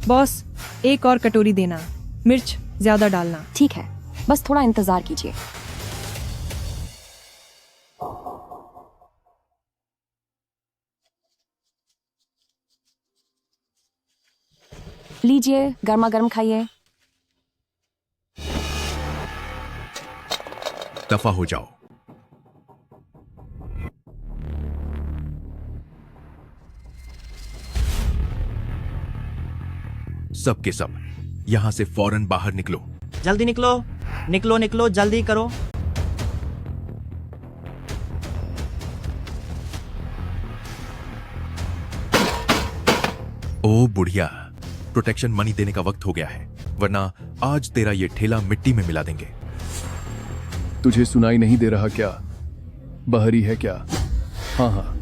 Boss, एक और कटोरी देना, मिर्च ज्यादा डालना। ठीक है, बस थोड़ा इंतजार कीजिए। लीजिए, गर्मा गर्म खाइए। दफा हो जाओ। सब के सब यहां से फौरन बाहर निकलो। जल्दी निकलो, निकलो निकलो, जल्दी करो। ओ बुढ़िया, प्रोटेक्शन मनी देने का वक्त हो गया है, वरना आज तेरा ये ठेला मिट्टी में मिला देंगे। तुझे सुनाई नहीं दे रहा क्या? बहरी है क्या? हाँ हाँ।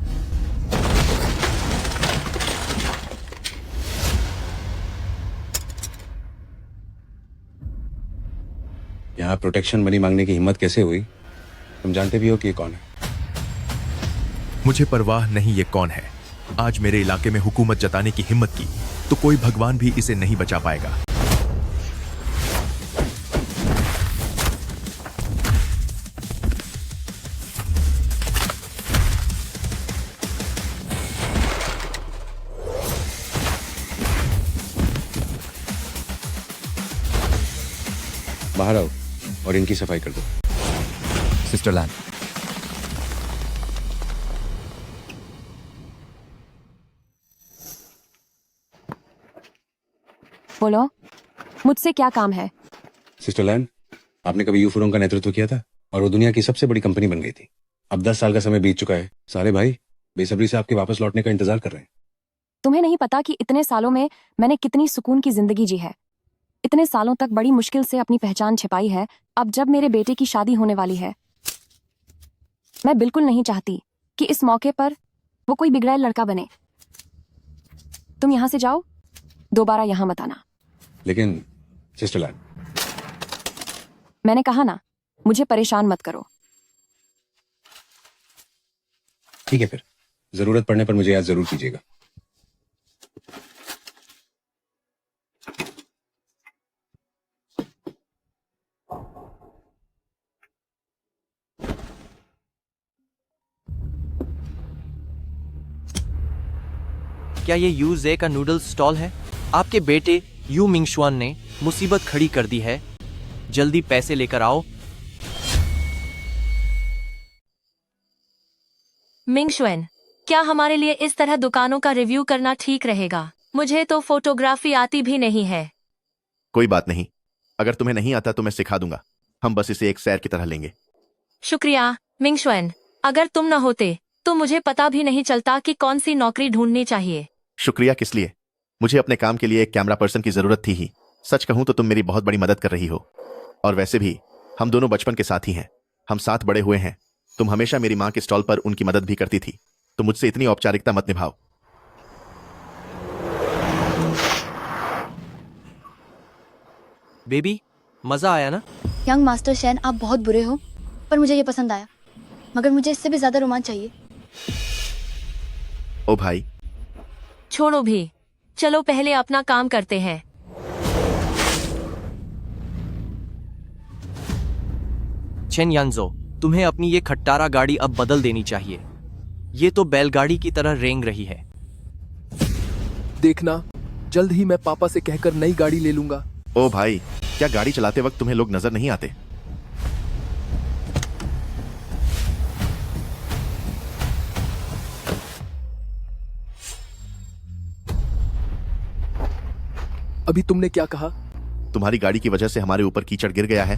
यहाँ प्रोटेक्शन मनी मांगने की हिम्मत कैसे हुई? तुम जानते भी हो कि ये कौन है? मुझे परवाह नहीं ये कौन है। आज मेरे इलाके में हुकूमत जताने की हिम्मत की तो कोई भगवान भी इसे नहीं बचा पाएगा। बाहर आओ और इनकी सफाई कर दो। सिस्टर लैन, बोलो, मुझसे क्या काम है? सिस्टर लैन, आपने कभी यूफोरों का नेतृत्व किया था और वो दुनिया की सबसे बड़ी कंपनी बन गई थी। अब 10 साल का समय बीत चुका है। सारे भाई बेसब्री से आपके वापस लौटने का इंतजार कर रहे हैं। तुम्हें नहीं पता कि इतने सालों में मैंने कितनी सुकून की जिंदगी जी है। इतने सालों तक बड़ी मुश्किल से अपनी पहचान छिपाई है। अब जब मेरे बेटे की शादी होने वाली है, मैं बिल्कुल नहीं चाहती कि इस मौके पर वो कोई बिगड़ैल लड़का बने। तुम यहां से जाओ, दोबारा यहां मत आना। लेकिन सिस्टर लैन, मैंने कहा ना, मुझे परेशान मत करो। ठीक है, फिर जरूरत पड़ने पर मुझे याद जरूर कीजिएगा। क्या ये यू जे का नूडल्स स्टॉल है? आपके बेटे यू मिंगशुआन ने मुसीबत खड़ी कर दी है। जल्दी पैसे लेकर आओ। मिंगशुएन, क्या हमारे लिए इस तरह दुकानों का रिव्यू करना ठीक रहेगा? मुझे तो फोटोग्राफी आती भी नहीं है। कोई बात नहीं, अगर तुम्हें नहीं आता तो मैं सिखा दूंगा। हम बस इसे एक सैर की तरह लेंगे। शुक्रिया मिंगशुएन, अगर तुम न होते तो मुझे पता भी नहीं चलता कि कौन सी नौकरी ढूंढनी चाहिए। शुक्रिया किस लिए? मुझे अपने काम के लिए एक कैमरा पर्सन की जरूरत थी ही। सच कहूं तो तुम मेरी बहुत बड़ी मदद कर रही हो। और वैसे भी हम दोनों बचपन के साथी हैं, हम साथ बड़े हुए हैं। तुम हमेशा मेरी मां के स्टॉल पर उनकी मदद भी करती थी, तो मुझसे इतनी औपचारिकता मत निभाओ। बेबी, मजा आया ना? यंग मास्टर शैन, आप बहुत बुरे हो, पर मुझे ये पसंद आया। मगर मुझे इससे भी ज्यादा रोमांच चाहिए। ओ भाई, छोड़ो भी, चलो पहले अपना काम करते हैं। चेन यानजो, तुम्हें अपनी ये खट्टारा गाड़ी अब बदल देनी चाहिए। ये तो बैलगाड़ी की तरह रेंग रही है। देखना, जल्द ही मैं पापा से कहकर नई गाड़ी ले लूंगा। ओ भाई, क्या गाड़ी चलाते वक्त तुम्हें लोग नजर नहीं आते? अभी तुमने क्या कहा? तुम्हारी गाड़ी की वजह से हमारे ऊपर कीचड़ गिर गया है।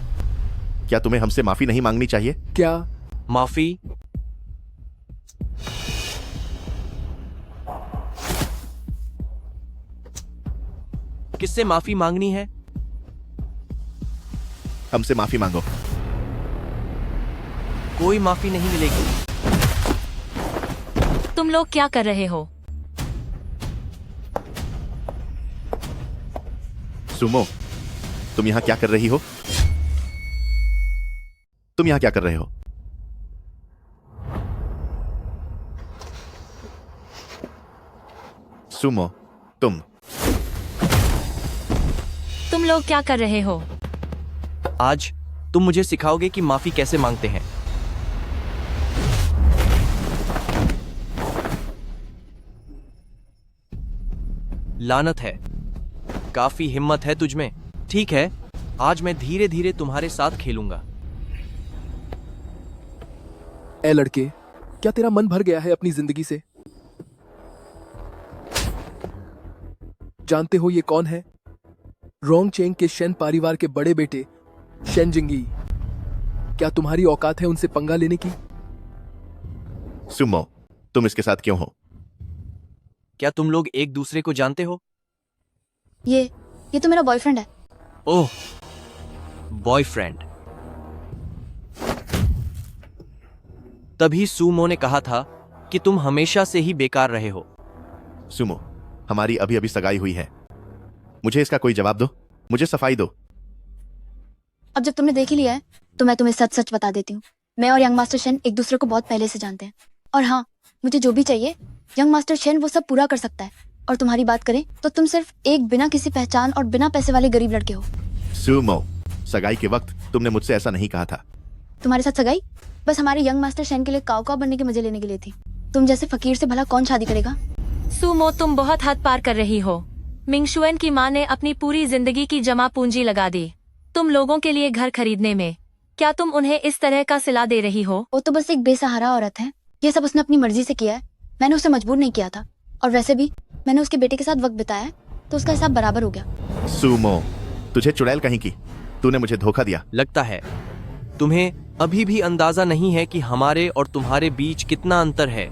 क्या तुम्हें हमसे माफी नहीं मांगनी चाहिए? क्या माफी? किससे माफी मांगनी है? हमसे माफी मांगो। कोई माफी नहीं मिलेगी। तुम लोग क्या कर रहे हो? सुमो, तुम यहां क्या कर रही हो? तुम यहां क्या कर रहे हो? सुमो, तुम लोग क्या कर रहे हो? आज तुम मुझे सिखाओगे कि माफी कैसे मांगते हैं। लानत है, काफी हिम्मत है तुझमें। ठीक है, आज मैं धीरे धीरे तुम्हारे साथ खेलूंगा। ए लड़के, क्या तेरा मन भर गया है अपनी जिंदगी से? जानते हो ये कौन है? रोंग चेंग के शेन परिवार के बड़े बेटे शेन जिंगी। क्या तुम्हारी औकात है उनसे पंगा लेने की? सुमो, तुम इसके साथ क्यों हो? क्या तुम लोग एक दूसरे को जानते हो? ये तो मेरा बॉयफ्रेंड है। ओह, बॉयफ्रेंड। तभी सुमो ने कहा था कि तुम हमेशा से ही बेकार रहे हो। सुमो, हमारी अभी अभी सगाई हुई है। मुझे इसका कोई जवाब दो, मुझे सफाई दो। अब जब तुमने देख ही लिया है तो मैं तुम्हें सच सच बता देती हूँ। मैं और यंग मास्टर शेन एक दूसरे को बहुत पहले से जानते हैं। और हाँ, मुझे जो भी चाहिए यंग मास्टर शेन वो सब पूरा कर सकता है। और तुम्हारी बात करें तो तुम सिर्फ एक बिना किसी पहचान और बिना पैसे वाले गरीब लड़के हो। सुमो, सगाई के वक्त तुमने मुझसे ऐसा नहीं कहा था। तुम्हारे साथ सगाई बस हमारे यंग मास्टर शेन के लिए काव काव बनने के मजे लेने के लिए थी। तुम जैसे फकीर से भला कौन शादी करेगा? सुमो, तुम बहुत हद पार कर रही हो। मिंगशुएन की माँ ने अपनी पूरी जिंदगी की जमा पूंजी लगा दी तुम लोगों के लिए घर खरीदने में। क्या तुम उन्हें इस तरह का सिला दे रही हो? वो तो बस एक बेसहारा औरत है। ये सब उसने अपनी मर्जी से किया है। मैंने उसे मजबूर नहीं किया था। और वैसे भी मैंने उसके बेटे के साथ वक्त बिताया है तो उसका हिसाब बराबर हो गया। सुमो, तुझे चुड़ैल कहीं की, तूने मुझे धोखा दिया। लगता है तुम्हें अभी भी अंदाजा नहीं है कि हमारे और तुम्हारे बीच कितना अंतर है।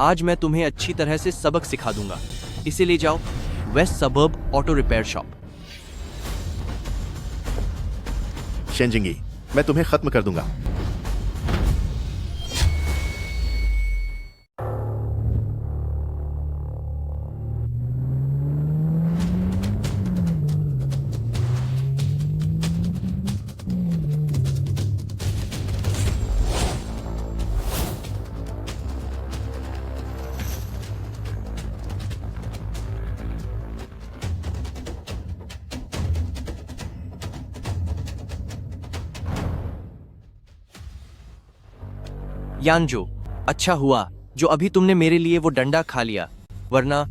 आज मैं तुम्हें अच्छी तरह से सबक सिखा दूंगा। इसे ले जाओ west suburb auto repair shop. शेनजिंगी, मैं तुम्हें खत्म कर दूंगा। यानजो, अच्छा हुआ जो अभी तुमने मेरे लिए वो डंडा खा लिया, वरना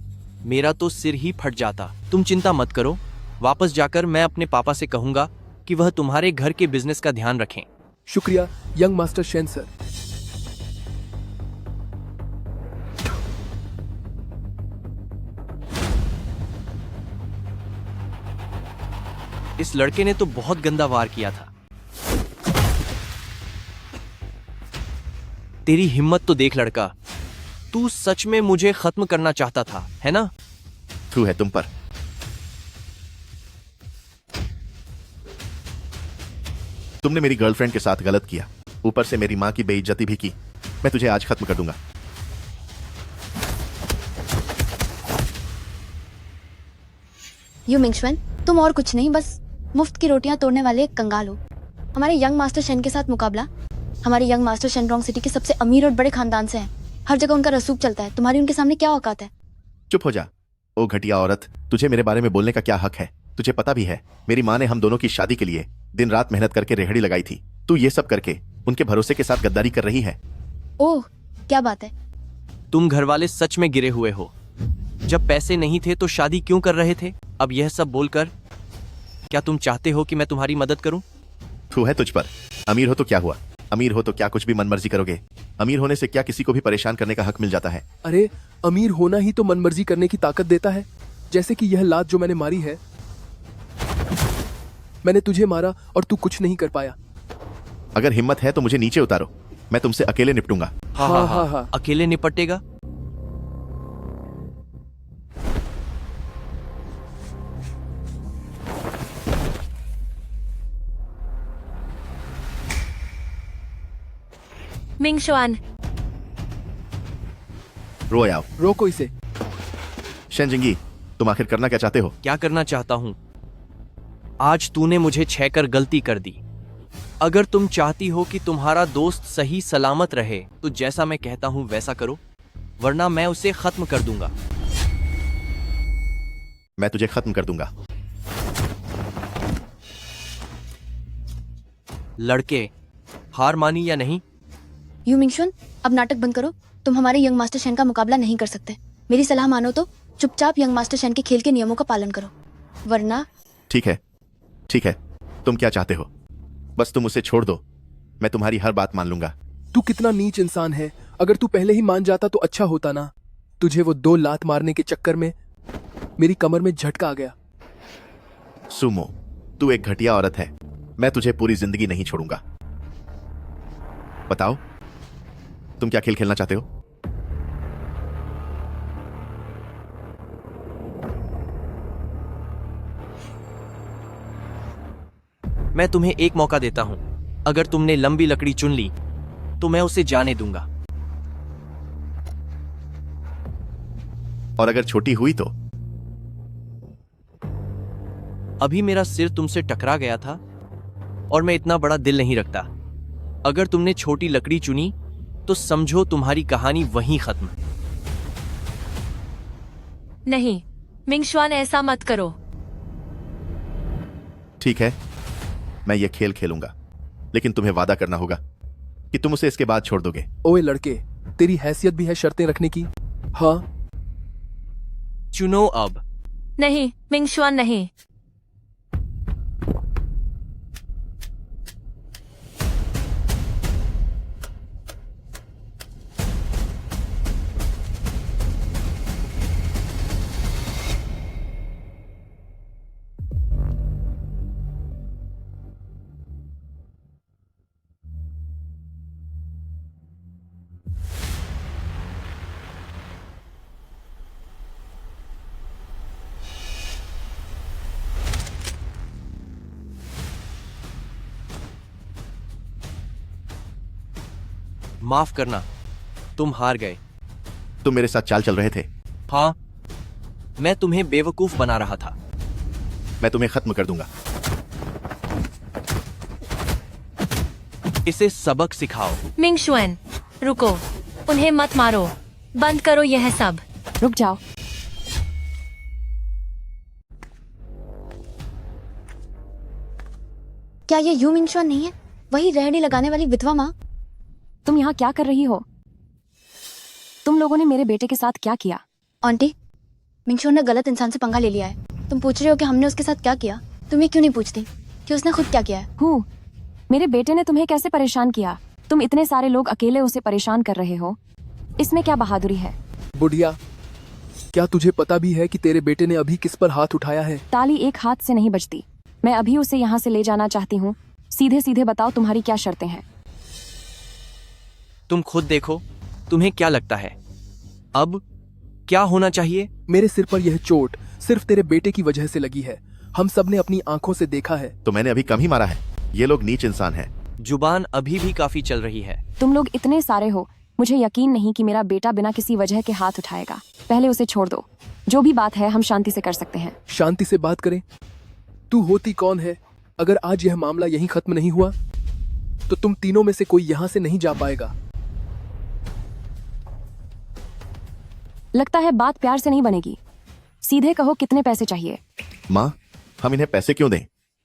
मेरा तो सिर ही फट जाता। तुम चिंता मत करो, वापस जाकर मैं अपने पापा से कहूंगा कि वह तुम्हारे घर के बिजनेस का ध्यान रखें। शुक्रिया यंग मास्टर शेन सर। इस लड़के ने तो बहुत गंदा वार किया था। तेरी हिम्मत तो देख लड़का, तू सच में मुझे खत्म करना चाहता था, है ना? थू है तुम पर। तुमने मेरी गर्लफ्रेंड के साथ गलत किया, ऊपर से मेरी माँ की बेइज्जती भी की। मैं तुझे आज खत्म कर दूंगा। यू मिंगशुएन, तुम और कुछ नहीं, बस मुफ्त की रोटियां तोड़ने वाले एक कंगाल हो। हमारे यंग मास्टर शेन के साथ मुकाबला हमारे यंग मास्टर शेन रोंग सिटी के सबसे अमीर और बड़े खानदान से है। हर जगह उनका रसूख चलता है। तुम्हारी उनके सामने क्या औकात है? चुप हो जा। ओ घटिया औरत, तुझे मेरे बारे में बोलने का क्या हक है? तुझे पता भी है मेरी माँ ने हम दोनों की शादी के लिए दिन रात मेहनत करके रेहड़ी लगाई थी। तू ये सब करके उनके भरोसे के साथ गद्दारी कर रही है। ओह, क्या बात है। तुम घर वाले सच में गिरे हुए हो। जब पैसे नहीं थे तो शादी क्यों कर रहे थे? अब यह सब बोलकर क्या तुम चाहते हो कि मैं तुम्हारी मदद करूं? तू है तुझ पर। अमीर हो तो क्या हुआ? अमीर हो तो क्या कुछ भी मनमर्जी करोगे? अमीर होने से क्या किसी को भी परेशान करने का हक मिल जाता है? अरे, अमीर होना ही तो मनमर्जी करने की ताकत देता है। जैसे कि यह लात जो मैंने मारी है। मैंने तुझे मारा और तू कुछ नहीं कर पाया। अगर हिम्मत है तो मुझे नीचे उतारो, मैं तुमसे अकेले निपटूंगा। हाँ, अकेले निपटेगा? मिंगशुआन, रो आओ। रोको इसे। शेनजिंगी, तुम आखिर करना क्या चाहते हो? क्या करना चाहता हूं? आज तूने मुझे छेकर गलती कर दी। अगर तुम चाहती हो कि तुम्हारा दोस्त सही सलामत रहे तो जैसा मैं कहता हूं वैसा करो, वरना मैं उसे खत्म कर दूंगा। मैं तुझे खत्म कर दूंगा। लड़के, हार मानी या नहीं? यू मिंगशुन, अब नाटक बंद करो। तुम हमारे यंग मास्टर शेन का मुकाबला नहीं कर सकते। मेरी सलाह मानो तो चुपचाप यंग मास्टर शेन के खेल के नियमों का पालन करो, वरना। ठीक है, तुम क्या चाहते हो? बस तुम उसे छोड़ दो, मैं तुम्हारी हर बात मान लूंगा। तू कितना नीच इंसान है। अगर तू पहले ही मान जाता तो अच्छा होता ना। तुझे वो 2 लात मारने के चक्कर में मेरी कमर में झटका आ गया। सुमो, तू एक घटिया औरत है। मैं तुझे पूरी जिंदगी नहीं छोड़ूंगा। बताओ, तुम क्या खेल खेलना चाहते हो? मैं तुम्हें एक मौका देता हूं। अगर तुमने लंबी लकड़ी चुन ली तो मैं उसे जाने दूंगा, और अगर छोटी हुई तो? अभी मेरा सिर तुमसे टकरा गया था और मैं इतना बड़ा दिल नहीं रखता। अगर तुमने छोटी लकड़ी चुनी तो समझो तुम्हारी कहानी वहीं खत्म। नहीं मिंगशुआन, ऐसा मत करो। ठीक है, मैं ये खेल खेलूंगा, लेकिन तुम्हें वादा करना होगा कि तुम उसे इसके बाद छोड़ दोगे। ओए लड़के, तेरी हैसियत भी है शर्तें रखने की? हाँ। चुनो अब। नहीं मिंगशुआन, नहीं। माफ करना, तुम हार गए। तुम मेरे साथ चाल चल रहे थे। हाँ, मैं तुम्हें बेवकूफ बना रहा था। मैं तुम्हें खत्म कर दूंगा। इसे सबक सिखाओ। मिंगशुआन, रुको, उन्हें मत मारो। बंद करो यह सब। रुक जाओ। क्या ये यू मिंगशुआन नहीं है? वही रेहड़ी लगाने वाली विधवा माँ? तुम यहाँ क्या कर रही हो? तुम लोगों ने मेरे बेटे के साथ क्या किया? आंटी, मिंगशुआन ने गलत इंसान से पंगा ले लिया है। तुम पूछ रहे हो कि हमने उसके साथ क्या किया? तुम ये क्यों नहीं पूछती कि उसने खुद क्या किया है? हूँ, मेरे बेटे ने तुम्हें कैसे परेशान किया? तुम इतने सारे लोग अकेले उसे परेशान कर रहे हो, इसमें क्या बहादुरी है? बुढ़िया, क्या तुझे पता भी है कि तेरे बेटे ने अभी किस पर हाथ उठाया है? ताली एक हाथ से नहीं बजती। मैं अभी उसे यहाँ से ले जाना चाहती हूँ। सीधे सीधे बताओ तुम्हारी क्या शर्तें हैं? तुम खुद देखो, तुम्हें क्या लगता है अब क्या होना चाहिए? मेरे सिर पर यह चोट सिर्फ तेरे बेटे की वजह से लगी है। हम सब ने अपनी आंखों से देखा है। तो मैंने अभी कम ही मारा है। ये लोग नीच इंसान हैं। जुबान अभी भी काफी चल रही है। तुम लोग इतने सारे हो, मुझे यकीन नहीं कि मेरा बेटा बिना किसी वजह के हाथ उठाएगा। पहले उसे छोड़ दो। जो भी बात है हम शांति से कर सकते हैं। शांति से बात करें? तू होती कौन है? अगर आज यह मामला यहीं खत्म नहीं हुआ तो तुम तीनों में से कोई यहाँ से नहीं जा पाएगा। लगता है बात प्यार से नहीं बनेगी। सीधे कहो कितने पैसे चाहिए? माँ, हम इन्हें पैसे क्यों दें?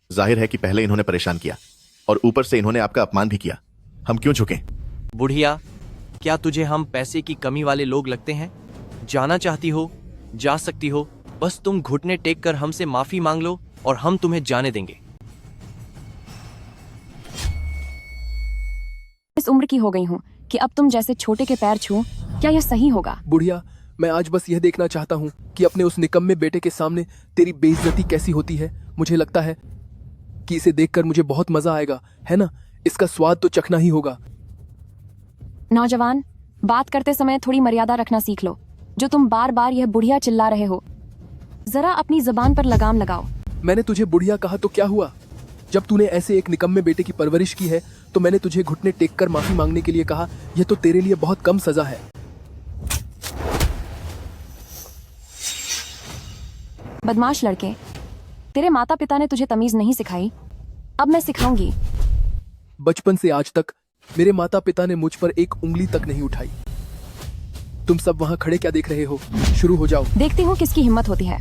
जाहिर है कि पहले इन्होंने परेशान किया और ऊपर से इन्होंने आपका अपमान भी किया। हम क्यों झुकें? बुढ़िया, क्या तुझे हम पैसे की कमी वाले लोग लगते हैं? जाना चाहती हो, जा सकती हो। बस तुम घुटने टेक कर हमसे माफी मांग लो और हम तुम्हें जाने देंगे। इस उम्र की हो गई हूँ कि अब तुम जैसे छोटे के पैर छूं, क्या यह सही होगा? बुढ़िया, मैं आज बस यह देखना चाहता हूँ कि अपने उस निकम्मे बेटे के सामने तेरी बेइज्जती कैसी होती है। मुझे लगता है कि इसे देखकर मुझे बहुत मजा आएगा, है ना? इसका स्वाद तो चखना ही होगा। नौजवान, बात करते समय थोड़ी मर्यादा रखना सीख लो। जो तुम बार बार यह बुढ़िया चिल्ला रहे हो, जरा अपनी जबान पर लगाम लगाओ। मैंने तुझे बुढ़िया कहा तो क्या हुआ? जब तूने ऐसे एक निकम्मे बेटे की परवरिश की है तो मैंने तुझे घुटने टेक कर माफी मांगने के लिए कहा। यह तो तेरे लिए बहुत कम सजा है। बदमाश लड़के, तेरे माता पिता ने तुझे तमीज नहीं सिखाई, अब मैं सिखाऊंगी। बचपन से आज तक मेरे माता पिता ने मुझ पर एक उंगली तक नहीं उठाई। तुम सब वहां खड़े क्या देख रहे हो? शुरू हो जाओ। देखती हूँ किसकी हिम्मत होती है।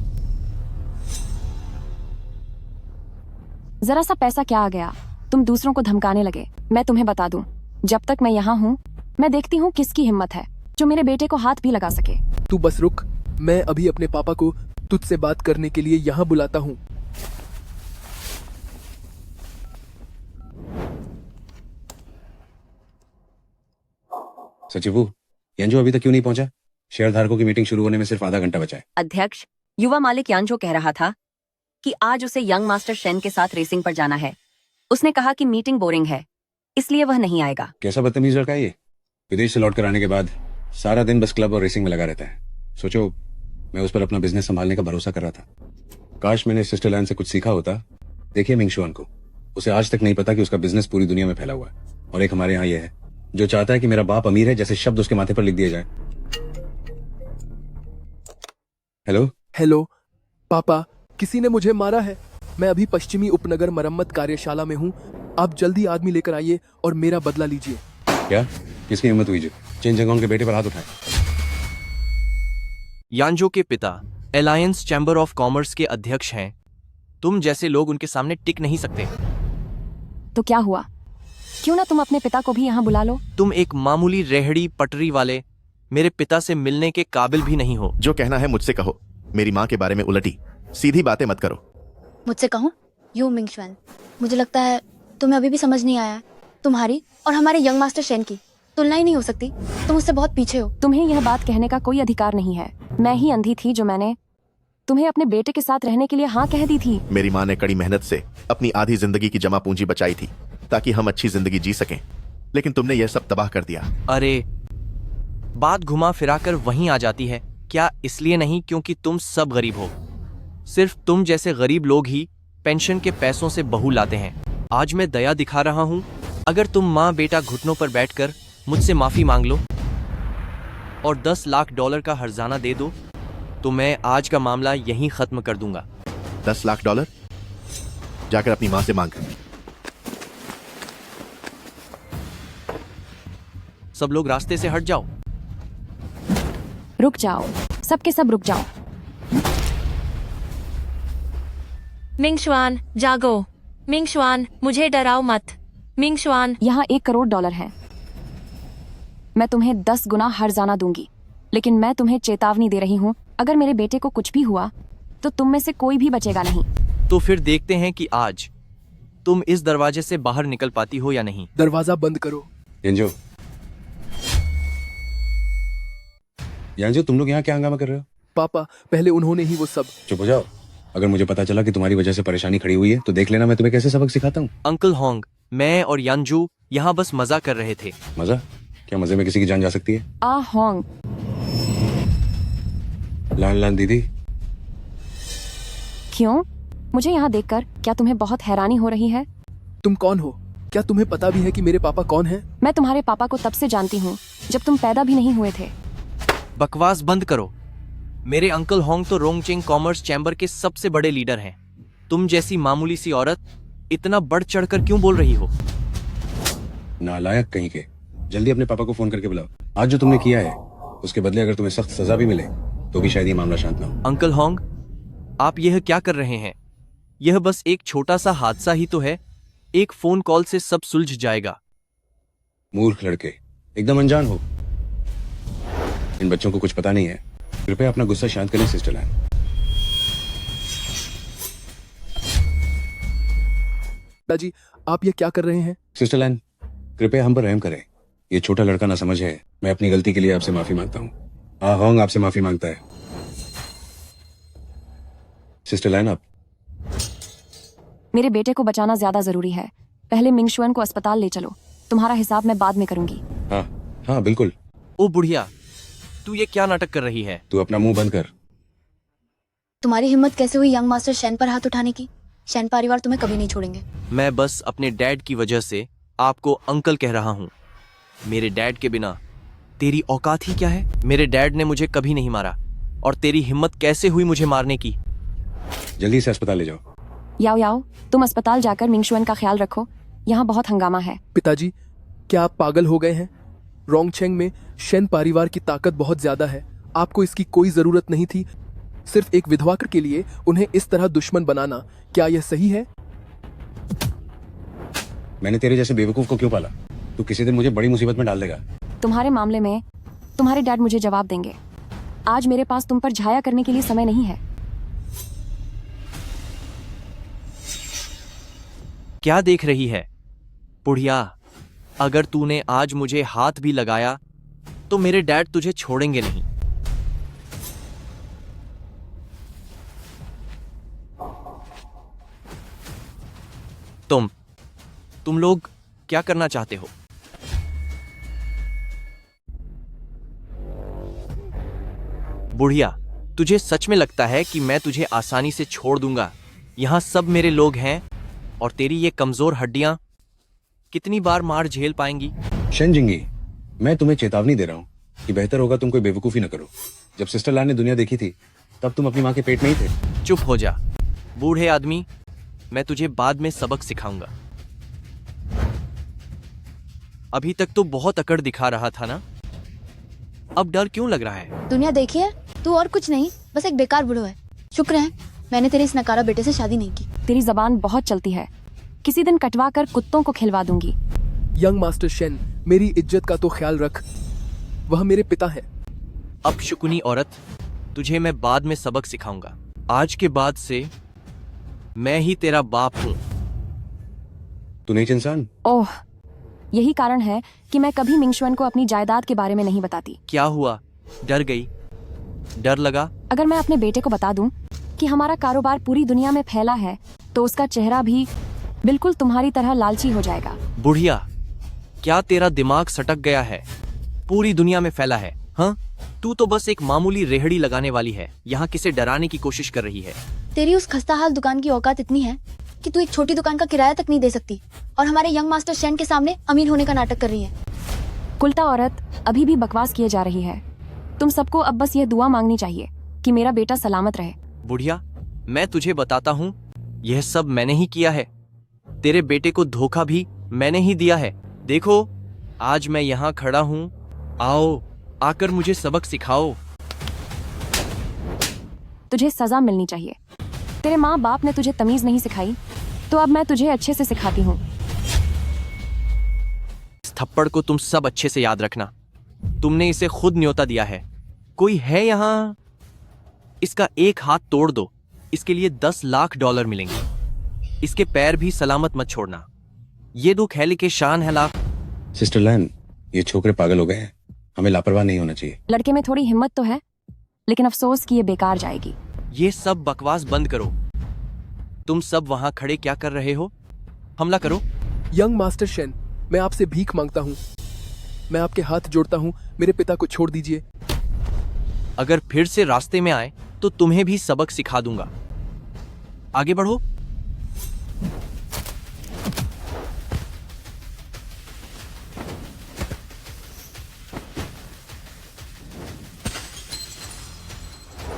जरा सा पैसा क्या आ गया? तुम दूसरों को धमकाने लगे। मैं तुम्हें बता दूं, जब तक मैं यहाँ हूँ मैं देखती हूँ किसकी हिम्मत है जो मेरे बेटे को हाथ भी लगा सके। तू बस रुक, मैं अभी अपने पापा को तुझसे बात करने के लिए यहाँ बुलाता हूँ। सचिवू, यंजो अभी तक क्यों नहीं पहुंचा? शेयर धारकों की मीटिंग शुरू होने में सिर्फ आधा घंटा बचा है। अध्यक्ष, युवा मालिक यांजो कह रहा था कि आज उसे यंग मास्टर शेन के साथ रेसिंग पर जाना है। उसने कहा कि मीटिंग बोरिंग है, इसलिए वह नहीं आएगा। कैसा बदतमीज लड़का है ये? विदेश से लौट कर आने के बाद सारा दिन बस क्लब और रेसिंग में लगा रहता है। सोचो, मैं उस पर अपना बिजनेस संभालने का भरोसा कर रहा था। काश मैंने सिस्टर लैन से कुछ सीखा होता। देखिए मिंगशुआन को, उसे आज तक नहीं पता कि उसका बिजनेस पूरी दुनिया में फैला हुआ है। और एक हमारे यहाँ ये है जो चाहता है कि मेरा बाप अमीर है जैसे शब्द उसके माथे पर लिख दिए जाए। हेलो हेलो पापा, किसी ने मुझे मारा है। मैं अभी पश्चिमी उपनगर मरम्मत कार्यशाला में हूँ। आप जल्दी आदमी लेकर आइए और मेरा बदला लीजिए। क्या? किसकी हिम्मत हुई जो चेन जंगोंग के बेटे पर हाथ उठाए? यांजो के पिता अलायंस चैम्बर ऑफ कॉमर्स के अध्यक्ष हैं। तुम जैसे लोग उनके सामने टिक नहीं सकते। तो क्या हुआ? क्यों ना तुम अपने पिता को भी यहाँ बुला लो। तुम एक मामूली रेहड़ी पटरी वाले मेरे पिता से मिलने के काबिल भी नहीं हो। जो कहना है मुझसे कहो, मेरी माँ के बारे में उलटी सीधी बातें मत करो। मुझसे कहूँ? यू मिंगशुआन, मुझे लगता है तुम्हें अभी भी समझ नहीं आया है। तुम्हारी और हमारे यंग मास्टर शेन की तुलना ही नहीं हो सकती। तुम उससे बहुत पीछे हो। तुम्हें यह बात कहने का कोई अधिकार नहीं है। मैं ही अंधी थी जो मैंने तुम्हें अपने बेटे के साथ रहने के लिए हाँ कह दी थी। मेरी माँ ने कड़ी मेहनत से अपनी आधी जिंदगी की जमा पूंजी बचाई थी ताकि हम अच्छी जिंदगी जी सकें, लेकिन तुमने यह सब तबाह कर दिया। अरे, बात घुमा फिरा कर वहीं आ जाती है। क्या इसलिए नहीं क्योंकि तुम सब गरीब हो? सिर्फ तुम जैसे गरीब लोग ही पेंशन के पैसों से बहू लाते हैं। आज मैं दया दिखा रहा हूँ। अगर तुम माँ बेटा घुटनों पर बैठकर मुझसे माफी मांग लो और 10 लाख डॉलर का हर्जाना दे दो तो मैं आज का मामला यहीं खत्म कर दूंगा। 10 लाख डॉलर? जाकर अपनी माँ से मांग। सब लोग रास्ते से हट जाओ। रुक जाओ, सबके सब रुक जाओ। मिंगशुआन, जागो। मिंगशुआन, मुझे डराओ मत। मिंगशुआन, यहाँ 1 करोड़ डॉलर है। मैं तुम्हें 10 गुना हर्जाना दूंगी, लेकिन मैं तुम्हें चेतावनी दे रही हूँ, अगर मेरे बेटे को कुछ भी हुआ तो तुम में से कोई भी बचेगा नहीं। तो फिर देखते हैं कि आज तुम इस दरवाजे से बाहर निकल पाती हो या नहीं। दरवाजा बंद करो। यंजो, यंजो, तुम लोग यहाँ क्या हंगामा कर रहे हो? पापा, पहले उन्होंने ही वो सब। चुप हो जाओ। अगर मुझे पता चला कि तुम्हारी वजह से परेशानी खड़ी हुई है तो देख लेना मैं तुम्हें कैसे सबक सिखाता हूँ। अंकल होंग, मैं और यांजू यहाँ बस मजा कर रहे थे। मजा? क्या मजे में किसी की जान जा सकती है? होंग, लान लान दीदी, क्यों? मुझे यहाँ देखकर क्या तुम्हें बहुत हैरानी हो रही है? तुम कौन हो? क्या तुम्हें पता भी है कि मेरे पापा कौन हैं? मैं तुम्हारे पापा को तब से जानती हूँ जब तुम पैदा भी नहीं हुए थे। बकवास बंद करो। मेरे अंकल होंग तो रोंगचिंग कॉमर्स चैम्बर के सबसे बड़े लीडर हैं। तुम जैसी मामूली सी औरत इतना बढ़ चढ़कर क्यों बोल रही हो? नालायक कहीं के। जल्दी अपने पापा को फोन करके बुलाओ। आज जो तुमने किया है उसके बदले अगर तुम्हें सख्त सजा भी मिले तो भी शायद ये मामला शांत ना हो। अंकल होंग, आप यह क्या कर रहे हैं? यह बस एक छोटा सा हादसा ही तो है। एक फोन कॉल से सब सुलझ जाएगा। मूर्ख लड़के, एकदम अनजान हो। इन बच्चों को कुछ पता नहीं है। कृपया अपना गुस्सा शांत करें सिस्टर लैन। दादाजी, आप ये क्या कर रहे हैं? सिस्टर लैन, कृपया हम पर रहम करें। ये छोटा लड़का ना समझ है। मैं अपनी गलती के लिए आपसे माफी मांगता हूँ। होंग आपसे माफी मांगता है। सिस्टर लैन, आप मेरे बेटे को बचाना ज्यादा जरूरी है। पहले मिंगशुआन को अस्पताल ले चलो। तुम्हारा हिसाब मैं बाद में करूंगी। हाँ हाँ बिल्कुल। ओ बुढ़िया, तू ये क्या नाटक कर रही है? तू अपना मुंह बंद कर। तुम्हारी हिम्मत कैसे हुई यंग मास्टर शेन पर हाथ उठाने की? शेन परिवार तुम्हें कभी नहीं छोड़ेंगे। मैं बस अपने डैड की वजह से आपको अंकल कह रहा हूँ। मेरे डैड के बिना तेरी औकात ही क्या है? मेरे डैड ने मुझे कभी नहीं मारा और तेरी हिम्मत कैसे हुई मुझे मारने की? जल्दी से अस्पताल ले जाओ। याओ याओ, तुम अस्पताल जाकर मिंगशुआन का ख्याल रखो। यहाँ बहुत हंगामा है। पिताजी, क्या आप पागल हो गए हैं? रोंगचेंग में शेन परिवार की ताकत बहुत ज्यादा है। आपको इसकी कोई जरूरत नहीं थी। सिर्फ एक विधवा के लिए उन्हें इस तरह दुश्मन बनाना, क्या यह सही है? मैंने तेरे जैसे बेवकूफ को क्यों पाला? तू किसी दिन मुझे बड़ी मुसीबत में डाल देगा। तुम्हारे मामले में तुम्हारे डैड मुझे जवाब देंगे। आज मेरे पास तुम पर झाया करने के लिए समय नहीं है। क्या देख रही है बुढ़िया? अगर तूने आज मुझे हाथ भी लगाया तो मेरे डैड तुझे छोड़ेंगे नहीं। तुम लोग क्या करना चाहते हो? बुढ़िया, तुझे सच में लगता है कि मैं तुझे आसानी से छोड़ दूंगा? यहां सब मेरे लोग हैं और तेरी ये कमजोर हड्डियां कितनी बार मार झेल पाएंगी? शेन जिंगी, मैं तुम्हें चेतावनी दे रहा हूँ कि बेहतर होगा तुम कोई बेवकूफी न करो। जब सिस्टर लैन ने दुनिया देखी थी तब तुम अपनी माँ के पेट में ही थे। चुप हो जा बूढ़े आदमी, मैं तुझे बाद में सबक सिखाऊंगा। अभी तक तो बहुत अकड़ दिखा रहा था ना, अब डर क्यों लग रहा है? दुनिया देखी है तू और कुछ नहीं, बस एक बेकार बुढ़ो है। शुक्र है मैंने तेरे इस नकारा बेटे से शादी नहीं की। तेरी जबान बहुत चलती है, किसी दिन कटवा कर कुत्तों को खिलवा दूंगी। यंग मास्टर शेन, मेरी इज्जत का तो ख्याल रख, वह मेरे पिता है। अब शुकुनी औरत, तुझे मैं बाद में सबक सिखाऊंगा। आज के बाद से मैं ही तेरा बाप हूं। तू नीच इंसान। ओह, यही कारण है कि मैं कभी मिंगशुएन को अपनी जायदाद के बारे में नहीं बताती। क्या हुआ? डर गई? डर लगा? अगर मैं अपने बेटे को बता दूं कि हमारा कारोबार पूरी दुनिया में फैला है तो उसका चेहरा भी बिल्कुल तुम्हारी तरह लालची हो जाएगा। बुढ़िया, क्या तेरा दिमाग सटक गया है? पूरी दुनिया में फैला है? हाँ, तू तो बस एक मामूली रेहड़ी लगाने वाली है, यहाँ किसे डराने की कोशिश कर रही है। तेरी उस खस्ताहाल दुकान की औकात इतनी है कि तू एक छोटी दुकान का किराया तक नहीं दे सकती और हमारे यंग मास्टर शेन के सामने अमीर होने का नाटक कर रही है। कुलता औरत अभी भी बकवास किए जा रही है। तुम सबको अब बस यह दुआ मांगनी चाहिए कि मेरा बेटा सलामत रहे। बुढ़िया, मैं तुझे बताता हूँ, यह सब मैंने ही किया है। तेरे बेटे को धोखा भी मैंने ही दिया है। देखो, आज मैं यहाँ खड़ा हूँ। आओ, आकर मुझे सबक सिखाओ। तुझे सजा मिलनी चाहिए। तेरे माँ बाप ने तुझे तमीज नहीं सिखाई, तो अब मैं तुझे अच्छे से सिखाती हूँ। इस थप्पड़ को तुम सब अच्छे से याद रखना। तुमने इसे खुद न्योता दिया है। कोई है यहाँ? इसका एक हाथ तोड़ दो, इसके लिए $10 लाख मिलेंगे। इसके पैर भी सलामत मत छोड़ना। ये दुख है लेकिन शान है लाख। सिस्टर लैन, ये छोकरे पागल हो गए हैं, हमें लापरवाह नहीं होना चाहिए। लड़के में थोड़ी हिम्मत तो है, लेकिन अफसोस कि ये बेकार जाएगी। ये सब बकवास बंद करो। तुम सब वहां खड़े क्या कर रहे हो? हमला करो। यंग मास्टर शेन, मैं आपसे भीख मांगता हूँ, मैं आपके हाथ जोड़ता हूँ, मेरे पिता को छोड़ दीजिए। अगर फिर से रास्ते में आए तो तुम्हें भी सबक सिखा दूंगा। आगे बढ़ो।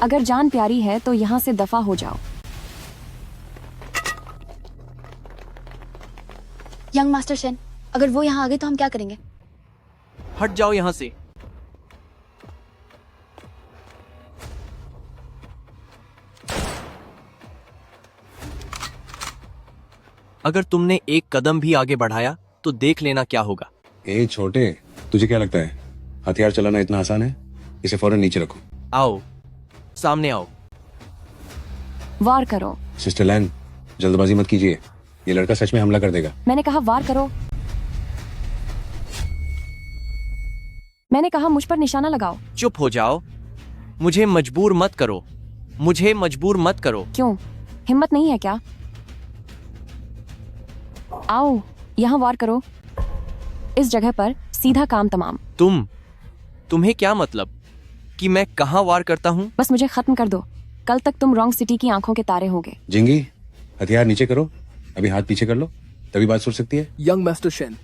अगर जान प्यारी है तो यहाँ से दफा हो जाओ। यंग मास्टर शेन, अगर वो यहाँ आ गए तो हम क्या करेंगे? हट जाओ यहां से। अगर तुमने एक कदम भी आगे बढ़ाया तो देख लेना क्या होगा। ए छोटे, तुझे क्या लगता है हथियार चलाना इतना आसान है? इसे फौरन नीचे रखो। आओ, सामने आओ। वार करो। सिस्टर लैन, जल्दबाजी मत कीजिए, ये लड़का सच में हमला कर देगा। मैंने कहा वार करो। मैंने कहा मुझ पर निशाना लगाओ। चुप हो जाओ। मुझे मजबूर मत करो। मुझे मजबूर मत करो। क्यों, हिम्मत नहीं है क्या? आओ, यहाँ वार करो। इस जगह पर सीधा काम तमाम। तुम्हें क्या मतलब कि मैं कहाँ वार करता हूँ? बस मुझे खत्म कर दो। कल तक तुम रॉन्ग सिटी की आंखों के तारे होगे। जिंगी, हथियार नीचे करो, अभी हाथ पीछे कर लो, तभी बात सुन सकती है। यंग मास्टर शेन,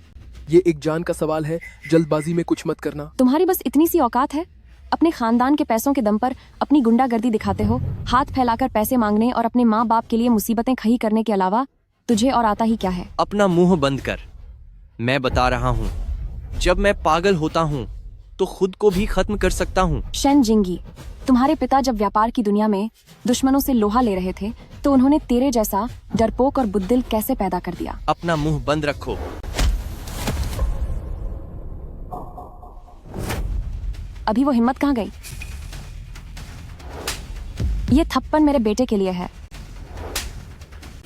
ये एक जान का सवाल है, जल्दबाजी में कुछ मत करना। तुम्हारी बस इतनी सी औकात है? अपने खानदान के पैसों के दम पर अपनी गुंडागर्दी दिखाते हो, हाथ फैलाकर पैसे मांगने और अपने माँ बाप के लिए मुसीबतें खड़ी करने के अलावा तुझे और आता ही क्या है? अपना मुंह बंद कर। मैं बता रहा हूँ, जब मैं पागल होता हूँ तो खुद को भी खत्म कर सकता हूँ। शेन जिंगी, तुम्हारे पिता जब व्यापार की दुनिया में दुश्मनों से लोहा ले रहे थे तो उन्होंने तेरे जैसा डरपोक और बुद्धिल कैसे पैदा कर दिया? अपना मुंह बंद रखो। अभी वो हिम्मत कहाँ गई? ये थप्पड़ मेरे बेटे के लिए है।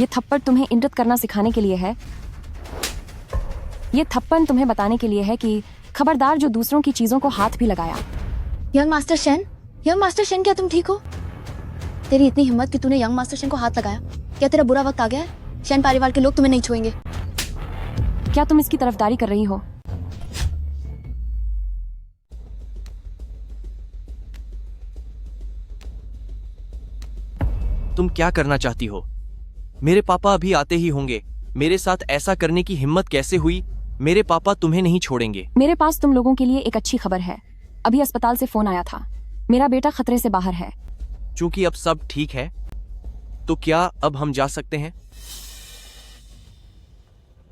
ये थप्पड़ तुम्हें इंगित करना सिखाने के लिए है। ये थप्पड़ तुम्हें बताने के लिए है कि खबरदार जो दूसरों की चीजों को हाथ भी लगाया। यंग मास्टर शेन, क्या तुम ठीक हो? तेरी इतनी हिम्मत कि तूने यंग मास्टर शेन को हाथ लगाया। क्या तेरा बुरा वक्त आ गया है? शेन परिवार के लोग तुम्हें नहीं छुएंगे। क्या तुम इसकी तरफदारी कर रही हो? तुम क्या करना चाहती हो? मेरे पापा अभी आते ही होंगे। मेरे साथ ऐसा करने की हिम्मत कैसे हुई? मेरे पापा तुम्हें नहीं छोड़ेंगे। मेरे पास तुम लोगों के लिए एक अच्छी खबर है। अभी अस्पताल से फोन आया था। मेरा बेटा खतरे से बाहर है। क्योंकि अब सब ठीक है, तो क्या अब हम जा सकते हैं?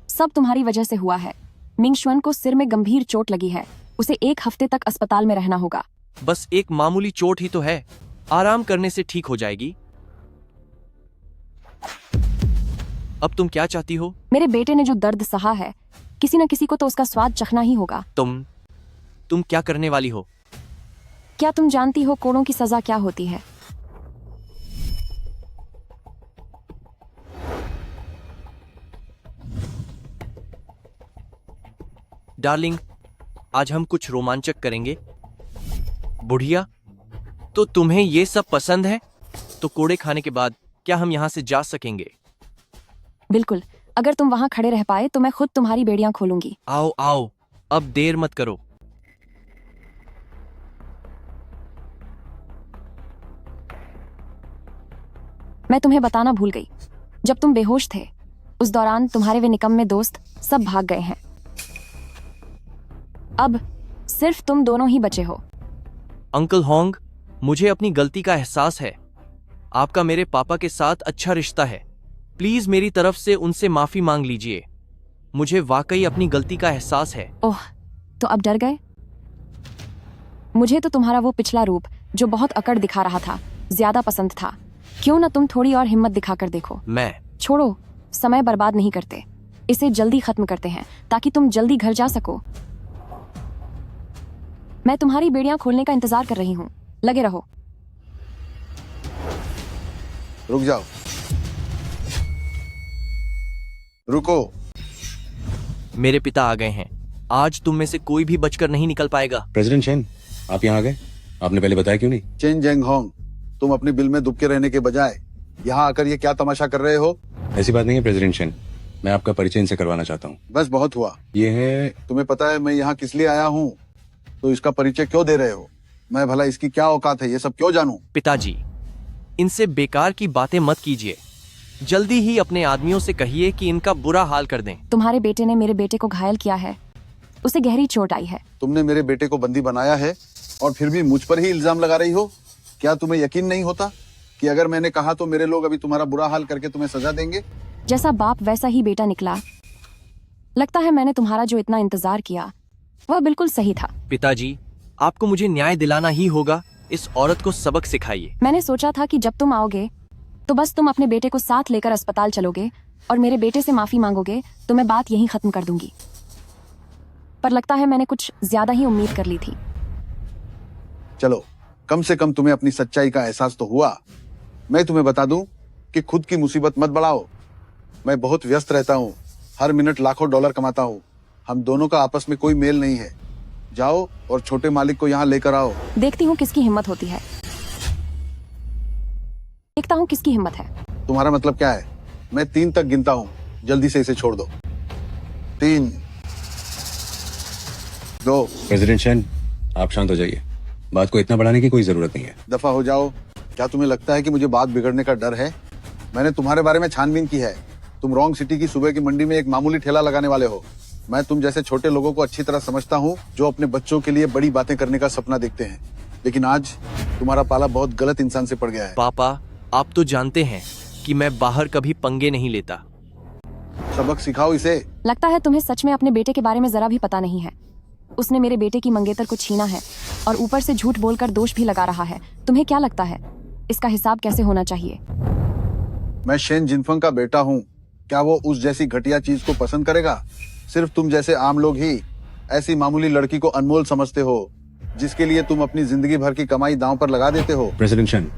सब तुम्हारी वजह से हुआ है। मिंगशुएन को सिर में गंभीर चोट लगी है। उसे 1 हफ्ते तक अस्पताल में रहना होगा। बस एक मामूली चोट ही तो है, आराम करने से ठीक हो जाएगी। अब तुम क्या चाहती हो? मेरे बेटे ने जो दर्द सहा है, किसी न किसी को तो उसका स्वाद चखना ही होगा। तुम क्या करने वाली हो? क्या तुम जानती हो कोड़ों की सजा क्या होती है? डार्लिंग, आज हम कुछ रोमांचक करेंगे। बुढ़िया, तो तुम्हें ये सब पसंद है? तो कोड़े खाने के बाद क्या हम यहाँ से जा सकेंगे? बिल्कुल। अगर तुम वहां खड़े रह पाए तो मैं खुद तुम्हारी बेड़ियां खोलूंगी। आओ आओ, अब देर मत करो। मैं तुम्हें बताना भूल गई। जब तुम बेहोश थे, उस दौरान तुम्हारे वे निकम्मे दोस्त सब भाग गए हैं। अब सिर्फ तुम दोनों ही बचे हो। अंकल होंग, मुझे अपनी गलती का एहसास है। आपका मेरे पापा के साथ अच्छा रिश्ता है। प्लीज मेरी तरफ से उनसे माफी मांग लीजिए। मुझे वाकई अपनी गलती का एहसास है। ओह, तो अब डर गए? मुझे तो तुम्हारा वो पिछला रूप जो बहुत अकड़ दिखा रहा था ज्यादा पसंद था। क्यों ना तुम थोड़ी और हिम्मत दिखाकर देखो। मैं छोड़ो, समय बर्बाद नहीं करते। इसे जल्दी खत्म करते हैं ताकि तुम जल्दी घर जा सको। मैं तुम्हारी बेड़ियां खोलने का इंतजार कर रही हूँ। लगे रहो। रुक जाओ, रुको। मेरे पिता आ गए हैं। आज तुम में से कोई भी बचकर नहीं निकल पाएगा। प्रेसिडेंट शेन, आप यहाँ आ गए? आपने पहले बताया क्यों नहीं? चेन जेंग होंग, तुम अपनी बिल में दुबके रहने के बजाय यहाँ आकर ये क्या तमाशा कर रहे हो? ऐसी बात नहीं है प्रेसिडेंट शेन, मैं आपका परिचय इनसे करवाना चाहता हूँ। बस बहुत हुआ। ये है, तुम्हें पता है मैं यहाँ किस लिए आया हूँ, तो इसका परिचय क्यों दे रहे हो? मैं भला इसकी क्या औकात है ये सब क्यों जानूं? पिताजी, इनसे बेकार की बातें मत कीजिए। जल्दी ही अपने आदमियों से कहिए कि इनका बुरा हाल कर दें। तुम्हारे बेटे ने मेरे बेटे को घायल किया है। उसे गहरी चोट आई है। तुमने मेरे बेटे को बंदी बनाया है और फिर भी मुझ पर ही इल्जाम लगा रही हो। क्या तुम्हें यकीन नहीं होता कि अगर मैंने कहा तो मेरे लोग अभी तुम्हारा बुरा हाल करके तुम्हें सजा देंगे? जैसा बाप वैसा ही बेटा निकला। लगता है मैंने तुम्हारा जो इतना इंतजार किया वह बिल्कुल सही था। पिताजी, आपको मुझे न्याय दिलाना ही होगा। इस औरत को सबक सिखाइए। मैंने सोचा था कि जब तुम आओगे तो बस तुम अपने बेटे को साथ लेकर अस्पताल चलोगे और मेरे बेटे से माफी मांगोगे तो मैं बात यहीं खत्म कर दूंगी। पर लगता है मैंने कुछ ज्यादा ही उम्मीद कर ली थी। चलो, कम से कम तुम्हें अपनी सच्चाई का एहसास तो हुआ। मैं तुम्हें बता दूं कि खुद की मुसीबत मत बढ़ाओ। मैं बहुत व्यस्त रहता हूँ, हर मिनट लाखों डॉलर कमाता हूँ। हम दोनों का आपस में कोई मेल नहीं है। जाओ और छोटे मालिक को यहाँ लेकर आओ। देखती हूँ किसकी हिम्मत होती है। देखता हूँ किसकी हिम्मत है। तुम्हारा मतलब क्या है? मैं 3 तक गिनता हूँ, जल्दी से इसे छोड़ दो। 3, 2। प्रेसिडेंट शेन, आप शांत हो जाइए। बात को इतना बढ़ाने की कोई जरूरत नहीं है। दफा हो जाओ। क्या तुम्हें लगता है कि मुझे बात बिगड़ने का डर है? मैंने तुम्हारे बारे में छानबीन की है। तुम रॉन्ग सिटी की सुबह की मंडी में एक मामूली ठेला लगाने वाले हो। मैं तुम जैसे छोटे लोगों को अच्छी तरह समझता हूँ जो अपने बच्चों के लिए बड़ी बातें करने का सपना देखते हैं। लेकिन आज तुम्हारा पाला बहुत गलत इंसान से पड़ गया है। पापा, आप तो जानते हैं कि मैं बाहर कभी पंगे नहीं लेता। सबक सिखाओ इसे। लगता है तुम्हें सच में अपने बेटे के बारे में जरा भी पता नहीं है। उसने मेरे बेटे की मंगेतर को छीना है और ऊपर से झूठ बोलकर दोष भी लगा रहा है। तुम्हें क्या लगता है इसका हिसाब कैसे होना चाहिए? मैं शेन जिनफंग का बेटा हूँ, क्या वो उस जैसी घटिया चीज को पसंद करेगा? सिर्फ तुम जैसे आम लोग ही ऐसी मामूली लड़की को अनमोल समझते हो, जिसके लिए तुम अपनी जिंदगी भर की कमाई दांव पर लगा देते हो। प्रेसिडेंट शन,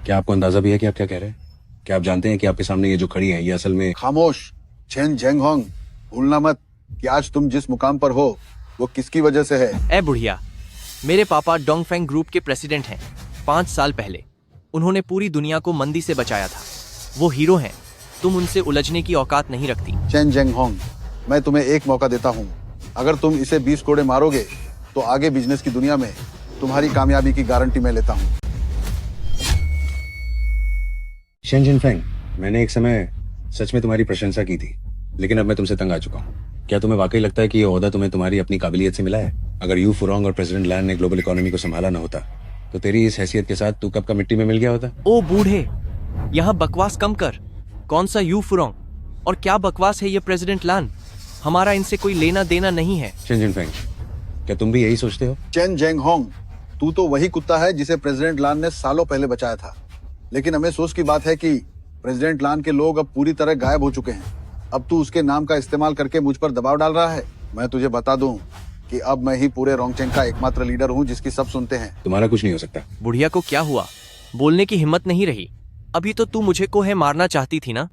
क्या आपको अंदाजा भी है कि आप क्या कह रहे हैं? क्या आप जानते हैं कि आपके सामने ये जो खड़ी है ये असल में... खामोश चेन जेंगहोंग, भूलना मत कि आज तुम जिस मुकाम पर हो वो किसकी वजह से है। ए बुढ़िया, मेरे पापा डोंगफेंग ग्रुप के प्रेसिडेंट हैं। 5 साल पहले उन्होंने पूरी दुनिया को मंदी से बचाया था। वो हीरो हैं, तुम उनसे उलझने की औकात नहीं रखती। चेन जेंगहोंग, मैं तुम्हें एक मौका देता हूँ। अगर तुम इसे 20 कोड़े मारोगे तो आगे बिजनेस की दुनिया में तुम्हारी कामयाबी की गारंटी मैं लेता हूँ। शेन जिनफेंग, मैंने एक समय सच में तुम्हारी प्रशंसा की थी, लेकिन अब मैं तुमसे तंग आ चुका हूँ। क्या तुम्हें वाकई लगता है कि ये ओहदा तुम्हें तुम्हारी अपनी काबिलियत से मिला है? अगर यू फुरोंग और प्रेसिडेंट लैन ने ग्लोबल इकोनॉमी को संभाला न होता तो तेरी इस हैसियत के साथ तू कब का मिट्टी में मिल गया होता? ओ बूढ़े, यहाँ बकवास कम कर। कौन सा यू फुरोंग और क्या बकवास है ये प्रेसिडेंट लैन? हमारा इनसे कोई लेना देना नहीं है। शेन जिनफेंग, क्या तुम भी यही सोचते हो? चेन जेंगहोंग, तू तो वही कुत्ता है जिसे प्रेसिडेंट लान ने सालों पहले बचाया था। लेकिन हमें अफसोस की बात है कि प्रेसिडेंट लान के लोग अब पूरी तरह गायब हो चुके हैं। अब तू उसके नाम का इस्तेमाल करके मुझ पर दबाव डाल रहा है। मैं तुझे बता दूं कि अब मैं ही पूरे रोंगचेंग का एकमात्र लीडर हूं जिसकी सब सुनते हैं। तुम्हारा कुछ नहीं हो सकता। बुढ़िया को क्या हुआ? बोलने की हिम्मत नहीं रही। अभी तो तू मुझे को है मारना चाहती थी ना?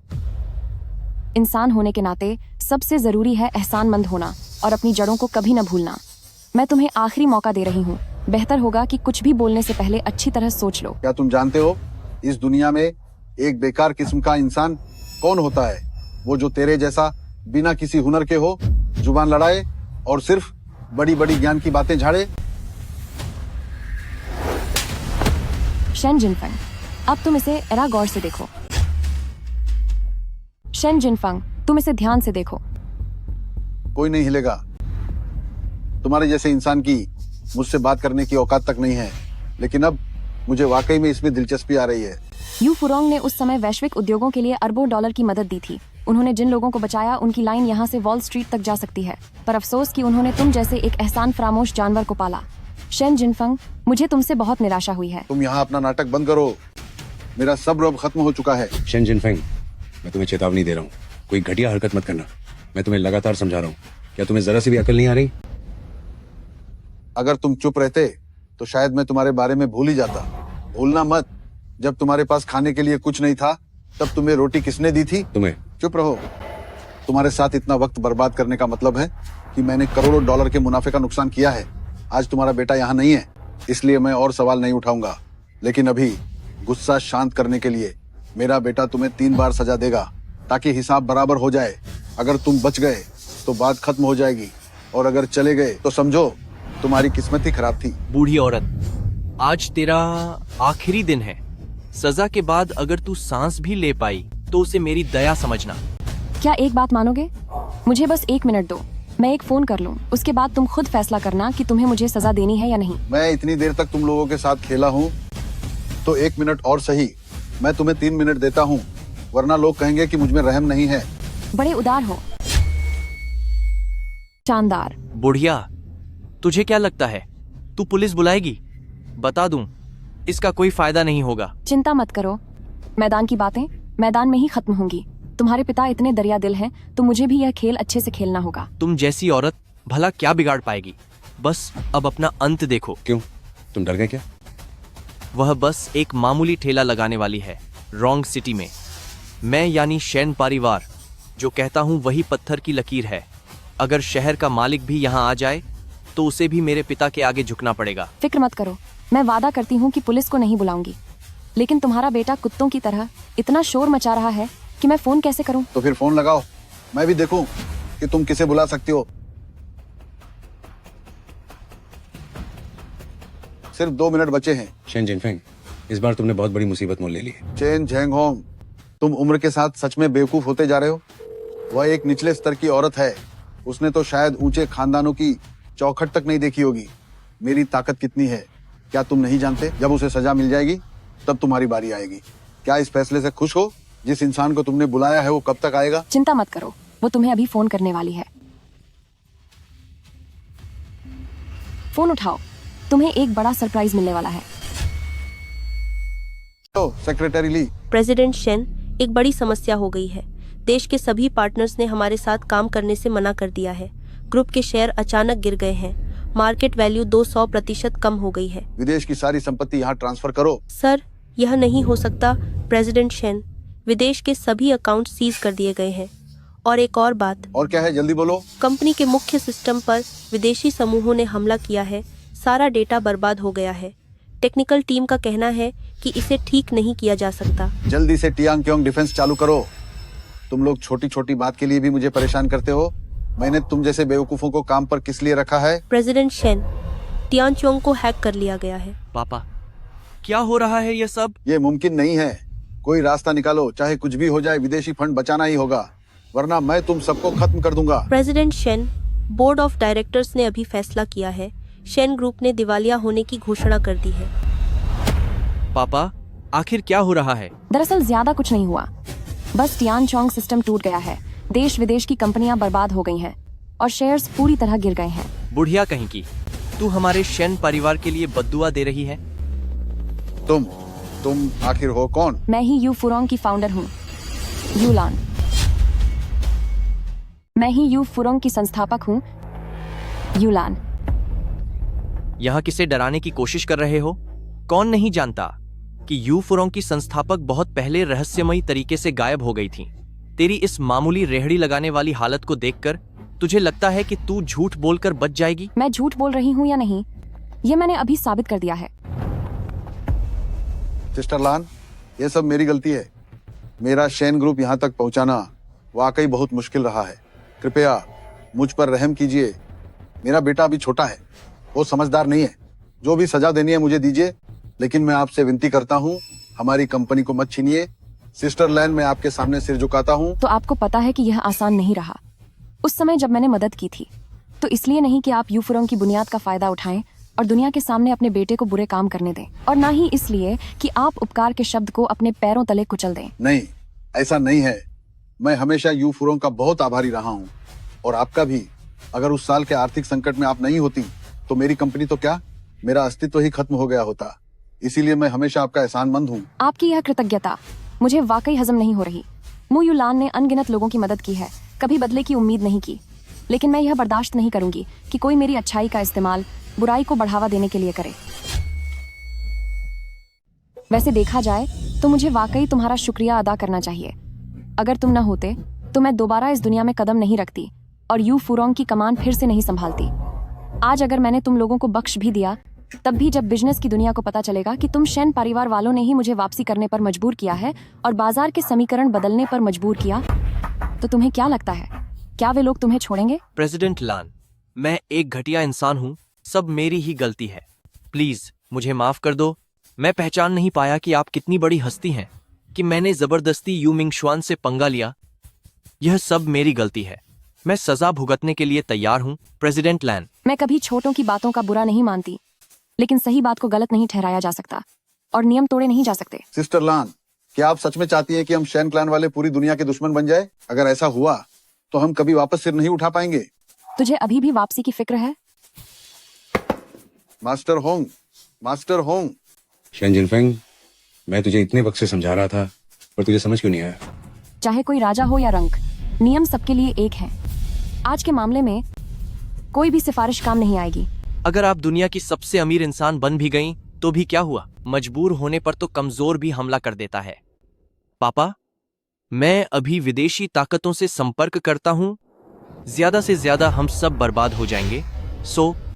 इंसान होने के नाते सबसे जरूरी है एहसानमंद होना और अपनी जड़ों को कभी न भूलना। मैं तुम्हें आखिरी मौका दे रही हूँ। बेहतर होगा कि कुछ भी बोलने से पहले अच्छी तरह सोच लो। क्या तुम जानते हो इस दुनिया में एक बेकार किस्म का इंसान कौन होता है? वो जो तेरे जैसा बिना किसी हुनर के हो, जुबान लड़ाए और सिर्फ बड़ी बड़ी ज्ञान की बातें झाड़े। शेन जिनफंग, अब तुम इसे एरा गौर से देखो। शेन जिनफंग, तुम इसे ध्यान से देखो। कोई नहीं हिलेगा। तुम्हारे जैसे इंसान की मुझसे बात करने की औकात तक नहीं है, लेकिन अब मुझे वाकई में इसमें दिलचस्पी आ रही है। यू फुरोंग ने उस समय वैश्विक उद्योगों के लिए अरबों डॉलर की मदद दी थी। उन्होंने जिन लोगों को बचाया उनकी लाइन यहाँ से वॉल स्ट्रीट तक जा सकती है, पर अफसोस कि उन्होंने तुम जैसे एक एहसान फरामोश जानवर को पाला। शेन जिनफंग, मुझे तुमसे बहुत निराशा हुई है। तुम यहाँ अपना नाटक बंद करो। मेरा सब्र अब खत्म हो चुका है। शेन जिनफेंग, मैं तुम्हें चेतावनी दे रहा हूँ, कोई घटिया हरकत मत करना। मैं तुम्हें लगातार समझा रहा हूँ, क्या तुम्हें जरा सी भी अकल नहीं आ रही? अगर तुम चुप रहते तो शायद मैं तुम्हारे बारे में भूल ही जाता। भूलना मत, जब तुम्हारे पास खाने के लिए कुछ नहीं था तब तुम्हें रोटी किसने दी थी? तुम्हें। चुप रहो। तुम्हारे साथ इतना वक्त बर्बाद करने का मतलब है कि मैंने करोड़ों डॉलर के मुनाफे का नुकसान किया है। आज तुम्हारा बेटा यहाँ नहीं है, इसलिए मैं और सवाल नहीं उठाऊंगा। लेकिन अभी गुस्सा शांत करने के लिए मेरा बेटा तुम्हें 3 बार सजा देगा ताकि हिसाब बराबर हो जाए। अगर तुम बच गए तो बात खत्म हो जाएगी, और अगर चले गए तो समझो तुम्हारी किस्मत ही खराब थी। बूढ़ी औरत, आज तेरा आखिरी दिन है। सजा के बाद अगर तू सांस भी ले पाई तो उसे मेरी दया समझना। क्या एक बात मानोगे? मुझे बस 1 मिनट दो, मैं एक फोन कर लूं। उसके बाद तुम खुद फैसला करना कि तुम्हें मुझे सजा देनी है या नहीं। मैं इतनी देर तक तुम लोगों के साथ खेला हूँ तो 1 मिनट और सही। मैं तुम्हें 3 मिनट देता हूँ, वरना लोग कहेंगे कि मुझ में रहम नहीं है। बड़े उदार हो। शानदार। बुढ़िया, तुझे क्या लगता है तू पुलिस बुलाएगी? बता दूं, इसका कोई फायदा नहीं होगा। चिंता मत करो, मैदान की बातें मैदान में ही खत्म होंगी। तुम्हारे पिता इतने दरिया दिल हैं, तो मुझे भी यह खेल अच्छे से खेलना होगा। तुम जैसी औरत भला क्या बिगाड़ पाएगी? बस अब अपना अंत देखो। क्यों, तुम डर गए क्या? वह बस एक मामूली ठेला लगाने वाली है रोंग सिटी में। मैं यानी शेन परिवार जो कहता हूँ वही पत्थर की लकीर है। अगर शहर का मालिक भी यहाँ आ जाए तो उसे भी मेरे पिता के आगे झुकना पड़ेगा। फिक्र मत करो, मैं वादा करती हूँ कि पुलिस को नहीं बुलाऊंगी। लेकिन तुम्हारा बेटा कुत्तों की तरह इतना शोर मचा रहा है कि मैं फोन कैसे करूं? तो फिर फोन लगाओ, मैं भी देखूं कि तुम किसे बुला सकती हो। सिर्फ 2 मिनट बचे हैं। शेन जिनफेंग, इस बार तुमने बहुत बड़ी मुसीबत मोल ले ली है। चेन जेंगहोंग, तुम उम्र के साथ सच में बेवकूफ होते जा रहे हो। वह एक निचले स्तर की औरत है। उसने तो शायद ऊंचे खानदानों की चौखट तक नहीं देखी होगी। मेरी ताकत कितनी है क्या तुम नहीं जानते? जब उसे सजा मिल जाएगी तब तुम्हारी बारी आएगी। क्या इस फैसले से खुश हो? जिस इंसान को तुमने बुलाया है वो कब तक आएगा? चिंता मत करो, वो तुम्हें अभी फोन करने वाली है। फोन उठाओ, तुम्हें एक बड़ा सरप्राइज मिलने वाला है। तो सेक्रेटरी ली। प्रेसिडेंट शेन, एक बड़ी समस्या हो गई है। देश के सभी पार्टनर्स ने हमारे साथ काम करने से मना कर दिया है। ग्रुप के शेयर अचानक गिर गए हैं। मार्केट वैल्यू 200% कम हो गई है। विदेश की सारी संपत्ति यहाँ ट्रांसफर करो। सर, यह नहीं हो सकता प्रेसिडेंट शेन। विदेश के सभी अकाउंट सीज कर दिए गए हैं। और एक और बात। और क्या है, जल्दी बोलो। कंपनी के मुख्य सिस्टम पर विदेशी समूहों ने हमला किया है। सारा डेटा बर्बाद हो गया है। टेक्निकल टीम का कहना है कि इसे ठीक नहीं किया जा सकता। जल्दी से टियांग क्योंग डिफेंस चालू करो। तुम लोग छोटी छोटी बात के लिए भी मुझे परेशान करते हो। मैंने तुम जैसे बेवकूफों को काम पर किस लिए रखा है? प्रेसिडेंट शेन, टियांग को हैक कर लिया गया है। पापा, क्या हो रहा है ये सब? ये मुमकिन नहीं है। कोई रास्ता निकालो, चाहे कुछ भी हो जाए, विदेशी फंड बचाना ही होगा, वरना मैं तुम सबको खत्म कर दूंगा। President Shane, board of directors ने अभी फैसला किया है। शेन ग्रुप ने दिवालिया होने की घोषणा कर दी है। पापा, आखिर क्या हो रहा है? दरअसल ज्यादा कुछ नहीं हुआ, बस टियांग सिस्टम टूट गया है। देश विदेश की कंपनियां बर्बाद हो गई हैं और शेयर्स पूरी तरह गिर गए हैं। बुढ़िया कहीं की, तू हमारे शेन परिवार के लिए बद्दुआ दे रही है। तुम आखिर हो कौन? मैं ही यू फुरोंग की फाउंडर हूँ, यूलान। मैं ही यू फुरोंग की संस्थापक हूँ, यूलान। यहाँ किसे डराने की कोशिश कर रहे हो? कौन नहीं जानता कि यू फुरोंग की संस्थापक बहुत पहले रहस्यमयी तरीके से गायब हो गई थी। तेरी इस मामूली रेहड़ी लगाने वाली हालत को देखकर तुझे लगता है कि तू झूठ बोलकर बच जाएगी? मैं झूठ बोल रही हूँ या नहीं, ये मैंने अभी साबित कर दिया है। सिस्टर लान, ये सब मेरी गलती है। मेरा शेन ग्रुप यहाँ तक पहुँचाना वाकई बहुत मुश्किल रहा है। कृपया मुझ पर रहम कीजिए। मेरा बेटा अभी छोटा है, वो समझदार नहीं है। जो भी सजा देनी है मुझे दीजिए, लेकिन मैं आपसे विनती करता हूँ, हमारी कंपनी को मत छीनिए। सिस्टर लैन, मैं आपके सामने सिर झुकाता हूँ। तो आपको पता है कि यह आसान नहीं रहा। उस समय जब मैंने मदद की थी, तो इसलिए नहीं कि आप यूफुरोंग की बुनियाद का फायदा उठाएं और दुनिया के सामने अपने बेटे को बुरे काम करने दें, और ना ही इसलिए कि आप उपकार के शब्द को अपने पैरों तले कुचल दें। नहीं, ऐसा नहीं है। मैं हमेशा यू फुरोंग का बहुत आभारी रहा हूँ, और आपका भी। अगर उस साल के आर्थिक संकट में आप नहीं होती तो मेरी कंपनी तो क्या, मेरा अस्तित्व ही खत्म हो गया होता। इसीलिए मैं हमेशा आपका एहसानमंद हूँ। आपकी यह कृतज्ञता मुझे वाकई हजम नहीं हो रही। मु यूलान ने अनगिनत लोगों की मदद की है, कभी बदले की उम्मीद नहीं की, लेकिन मैं यह बर्दाश्त नहीं करूंगी कि कोई मेरी अच्छाई का इस्तेमाल बुराई को बढ़ावा देने के लिए करे। वैसे देखा जाए तो मुझे वाकई तुम्हारा शुक्रिया अदा करना चाहिए। अगर तुम न होते तो मैं दोबारा इस दुनिया में कदम नहीं रखती और यू फुरोंग की कमान फिर से नहीं संभालती। आज अगर मैंने तुम लोगों को बख्श भी दिया, तब भी जब बिजनेस की दुनिया को पता चलेगा कि तुम शेन परिवार वालों ने ही मुझे वापसी करने पर मजबूर किया है और बाजार के समीकरण बदलने पर मजबूर किया, तो तुम्हें क्या लगता है, क्या वे लोग तुम्हें छोड़ेंगे? प्रेसिडेंट लान, मैं एक घटिया इंसान हूँ, सब मेरी ही गलती है। प्लीज मुझे माफ कर दो। मैं पहचान नहीं पाया कि आप कितनी बड़ी हस्ती हैं, कि मैंने जबरदस्ती यू मिंगशुआन से पंगा लिया। यह सब मेरी गलती है। मैं सजा भुगतने के लिए तैयार हूँ, प्रेसिडेंट लैन। मैं कभी छोटों की बातों का बुरा नहीं मानती, लेकिन सही बात को गलत नहीं ठहराया जा सकता और नियम तोड़े नहीं जा सकते। सिस्टर लान, क्या आप सच में चाहती हैं कि हम शेन क्लैन वाले पूरी दुनिया के दुश्मन बन जाए? अगर ऐसा हुआ तो हम कभी वापस सिर नहीं उठा पाएंगे। तुझे अभी भी वापसी की फिक्र है? Master Hong. शेन जिनफेंग, मैं तुझे इतने वक्त से समझा रहा था, पर तुझे समझ क्यों नहीं आया? चाहे कोई राजा हो या रंक, नियम सबके लिए एक है। आज के मामले में कोई भी सिफारिश काम नहीं आएगी। अगर आप दुनिया की सबसे अमीर इंसान बन भी गईं, तो भी क्या हुआ? मजबूर होने पर तो कमजोर भी हमला कर देता है। पापा, मैं अभी विदेशी ताकतों से संपर्क करता हूँ। ज्यादा से ज्यादा हम सब बर्बाद हो जाएंगे।